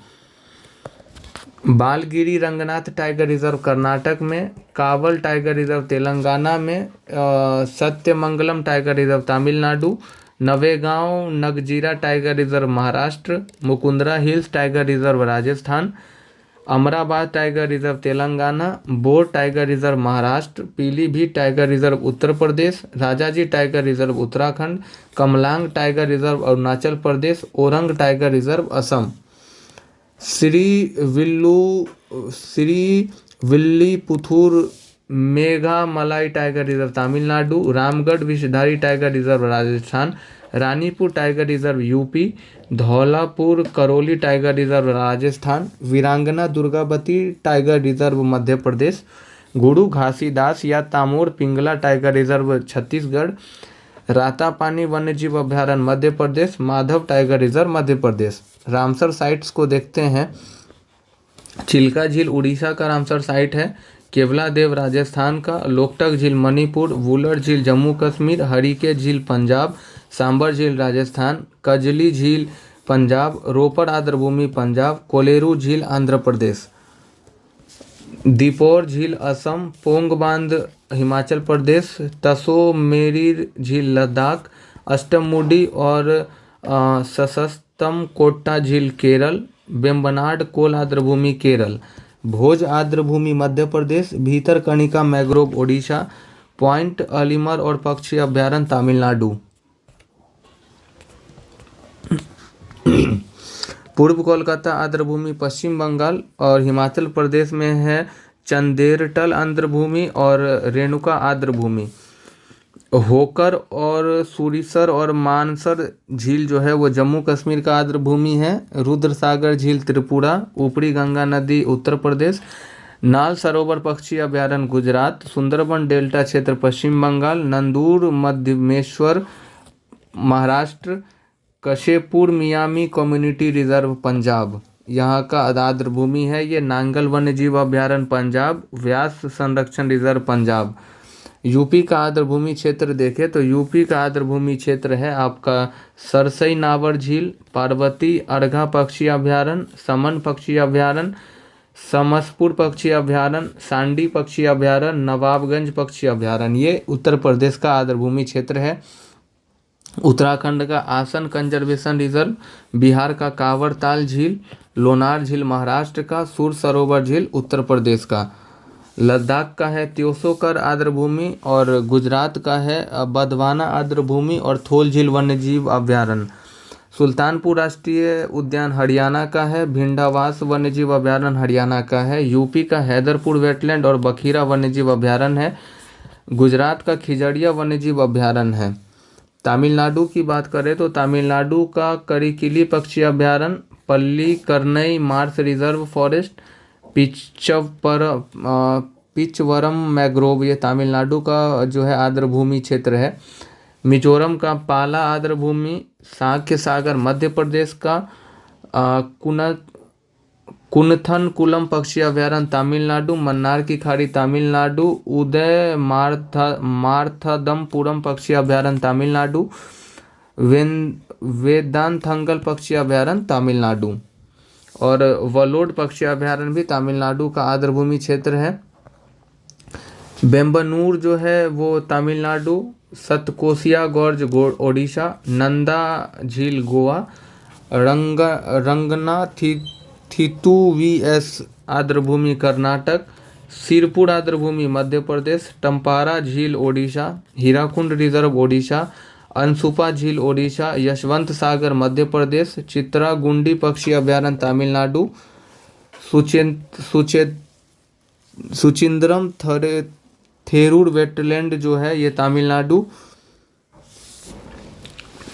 Speaker 1: बालगिरी रंगनाथ टाइगर रिजर्व कर्नाटक में, कावल टाइगर रिजर्व तेलंगाना में, Sathyamangalam tiger reserve Tamil Nadu, Navegaon Nagzira tiger reserve Maharashtra, Mukundra Hills tiger reserve Rajasthan, Amrabad tiger reserve Telangana, Bor tiger reserve Maharashtra, Pilibhit tiger reserve Uttar Pradesh, Rajaji tiger reserve Uttarakhand, Kamlang tiger reserve Arunachal Pradesh, Orang tiger reserve Assam, Shri Villiputhur Meghamalai tiger reserve Tamil Nadu, Ramgarh Vishdhari tiger reserve Rajasthan, Ranipur tiger reserve UP, धौलापुर Karauli tiger reserve Rajasthan, वीरांगना Durgavati tiger reserve Madhya प्रदेश, गुरु घासीदास या Tamor Pingala tiger reserve Chhattisgarh, Ratapani वन्यजीव अभ्यारण्य Madhya Pradesh, Madhav tiger reserve Madhya प्रदेश। Ramsar sites को देखते हैं। चिल्का झील उड़ीसा का Ramsar site है, केवला देव राजस्थान का, लोकटक झील मणिपुर, वुलर झील जम्मू कश्मीर, हरिके झील पंजाब, सांबर झील राजस्थान, कजली झील पंजाब, रोपड़ आर्द्रभूमि पंजाब, कोलेरू झील आंध्र प्रदेश, दीपौर झील असम, पोंग बांध हिमाचल प्रदेश, तसो मेरी झील लद्दाख, अष्टमुडी और सशस्तम कोट्टा झील केरल, बेम्बनाड कोल आर्द्रभूमि केरल, भोज आर्द्रभूमि मध्य प्रदेश, भीतरकनिका मैग्रोव ओडिशा, पॉइंट अलीमर और पक्षी अभ्यारण्य तमिलनाडु। पूर्व कोलकाता आर्द्रभूमि पश्चिम बंगाल और हिमाचल प्रदेश में है चंदेरटल आर्द्रभूमि और रेणुका आर्द्रभूमि। होकर और सूरीसर और मानसर झील जो है वो जम्मू कश्मीर का आर्द्रभूमि है। रुद्रसागर झील त्रिपुरा, ऊपरी गंगा नदी उत्तर प्रदेश, नाल सरोवर पक्षी अभ्यारण्य गुजरात, सुंदरबन डेल्टा क्षेत्र पश्चिम बंगाल, नंदूर मध्यमेश्वर महाराष्ट्र, कशेपुर मियामी कम्युनिटी रिजर्व पंजाब यहाँ का आर्द्रभूमि है। ये नांगल वन्यजीव अभ्यारण्य पंजाब, व्यास संरक्षण रिजर्व पंजाब। यूपी का आर्द्रभूमि क्षेत्र देखें तो यूपी का आर्द्रभूमि क्षेत्र है आपका सरसई नावर झील, पार्वती अर्घा पक्षी अभ्यारण्य, समन पक्षी अभ्यारण्य, समसपुर पक्षी अभ्यारण्य, सांडी पक्षी अभ्यारण्य, नवाबगंज पक्षी अभ्यारण्य। ये उत्तर प्रदेश का आर्द्रभूमि क्षेत्र है। उत्तराखंड का आसन कंजर्वेशन रिजर्व, बिहार का कांवरताल झील, लोनार झील महाराष्ट्र का, सुर सरोवर झील उत्तर प्रदेश का, लद्दाख का है त्योसोकर आर्द्रभूमि और गुजरात का है बदवाना आर्द्रभूमि और थोल झील वन्यजीव अभ्यारण्य। सुल्तानपुर राष्ट्रीय उद्यान हरियाणा का है, भिंडावास वन्यजीव अभ्यारण्य हरियाणा का है। यूपी का हैदरपुर वेटलैंड और बखीरा वन्यजीव अभ्यारण्य है। गुजरात का खिजड़िया वन्यजीव अभ्यारण्य है। तमिलनाडु की बात करें तो तमिलनाडु का करिकिली पक्षी अभ्यारण्य, Pallikaranai marsh reserve forest, Pichavaram mangrove ये तमिलनाडु का जो है आर्द्रभूमि क्षेत्र है। मिजोरम का पाला आर्द्रभूमि, साक्य सागर मध्य प्रदेश का, कुनथन कुलम पक्षी अभयारण्य तमिलनाडु, मन्नार की खाड़ी तमिलनाडु, उदय मार्थदमपुरम पक्षी अभयारण्य तमिलनाडु, वेदांतंगल पक्षी अभयारण्य तमिलनाडु और वलोड पक्षी अभयारण्य भी तमिलनाडु का आर्द्रभूमि क्षेत्र है। बेम्बनूर जो है वो तमिलनाडु, सतकोसिया गॉर्ज ओडिशा, नंदा झील गोवा, रंगना थितु वीएस आर्द्रभूमि कर्नाटक, सिरपुर आर्द्रभूमि मध्य प्रदेश, टम्पारा झील ओडिशा, हीराकुंड रिजर्व ओडिशा, अनसुपा झील ओडिशा, यशवंत सागर मध्य प्रदेश, चित्रागुंडी पक्षी अभयारण्य तमिलनाडु, सुचिंद्रम थेरूर वेटलैंड जो है ये तमिलनाडु,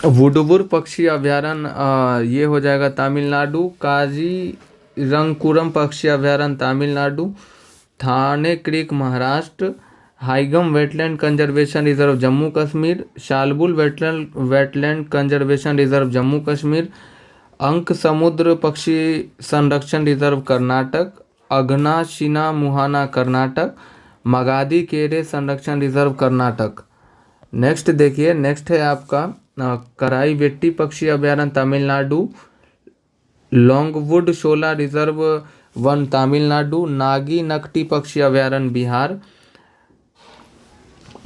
Speaker 1: वुडुबुर पक्षी अभयारण्य ये हो जाएगा तमिलनाडु, काजीरंगपुरम पक्षी अभयारण्य Tamil Nadu, Thane creek Maharashtra, Haigam wetland conservation reserve Jammu Kashmir, Shallabug wetland conservation reserve Jammu Kashmir, अंक समुद्र पक्षी संरक्षण रिजर्व कर्नाटक, अघनाशिना मुहाना कर्नाटक, मगादी केरे संरक्षण रिजर्व कर्नाटक। नेक्स्ट देखिए, नेक्स्ट है आपका कराई वेट्टी पक्षी अभयारण्य तमिलनाडु, लॉन्गवुड शोला रिजर्व वन तमिलनाडु, नागी नकटी पक्षी अभयारण्य बिहार,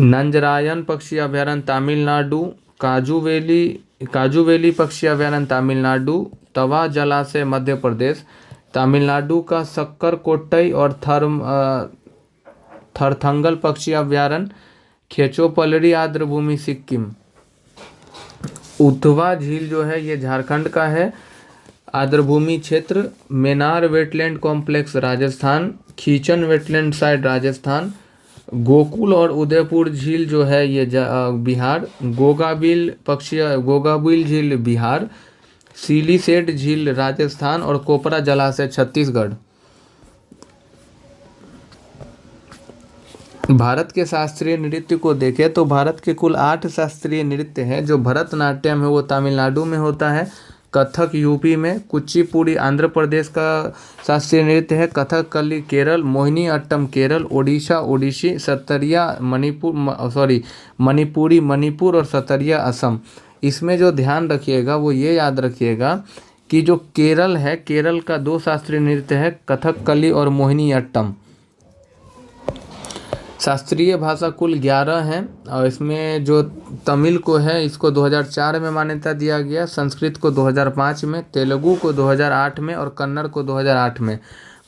Speaker 1: नंजरायन पक्षी अभयारण्य तमिलनाडु, काजू वैली पक्षी अभयारण्य तमिलनाडु, तवा जलाशय मध्य प्रदेश, तमिलनाडु का सक्कर कोट्टई और थरथंगल पक्षी अभयारण्य, खेचोपलरी आर्द्रभूमि सिक्किम, उथवा झील जो है ये झारखंड का है आर्द्रभूमि क्षेत्र, Maynard wetland complex Rajasthan, Khichan wetland site Rajasthan, Gokul और उदयपुर झील जो है ये बिहार, गोगाबिल झील बिहार, सिलीसेट झील राजस्थान और कोपरा जलाशय छत्तीसगढ़। भारत के शास्त्रीय नृत्य को देखें तो भारत के कुल 8 शास्त्रीय नृत्य हैं। जो भरतनाट्यम है वो तमिलनाडु में होता है, कथक यूपी में, कुचिपुड़ी आंध्र प्रदेश का शास्त्रीय नृत्य है, कथकली केरल, मोहिनी अट्टम केरल, ओडिशा ओडिशी, सतरिया मणिपुरी मणिपुर और सतरिया असम। इसमें जो ध्यान रखिएगा वो ये याद रखिएगा कि जो केरल है, केरल का 2 शास्त्रीय नृत्य है, कथकली और मोहिनी अट्टम। शास्त्रीय भाषा कुल 11 हैं और इसमें जो तमिल को है इसको 2004 में मान्यता दिया गया, संस्कृत को 2005 में, तेलुगु को 2008 में और कन्नड़ को 2008 में,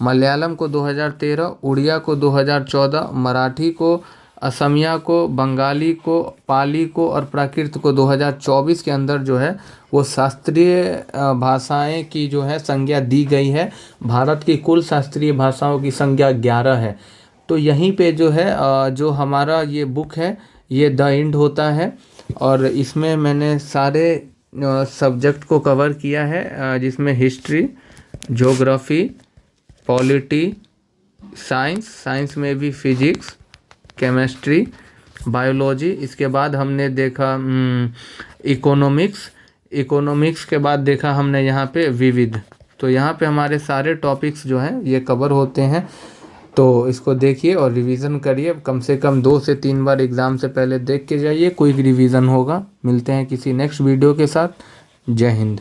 Speaker 1: मलयालम को 2013, उड़िया को 2014, मराठी को, असमिया को, बंगाली को, पाली को और प्राकृत को 2024 के अंदर जो है वो शास्त्रीय भाषाएं की जो है संज्ञा दी गई है। भारत की कुल शास्त्रीय भाषाओं की संख्या 11 है। तो यहीं पे जो है जो हमारा ये बुक है ये द एंड होता है और इसमें मैंने सारे सब्जेक्ट को कवर किया है, जिसमें हिस्ट्री, ज्योग्राफी, पॉलिटी, साइंस में भी फिजिक्स, केमिस्ट्री, बायोलॉजी, इसके बाद हमने देखा इकोनॉमिक्स के बाद देखा हमने यहाँ पे विविध। तो यहाँ पे हमारे सारे टॉपिक्स जो हैं ये कवर होते हैं। तो इसको देखिए और रिवीजन करिए, कम से कम 2 से 3 बार एग्ज़ाम से पहले देख के जाइए, क्विक रिवीजन होगा। मिलते हैं किसी नेक्स्ट वीडियो के साथ। जय हिंद।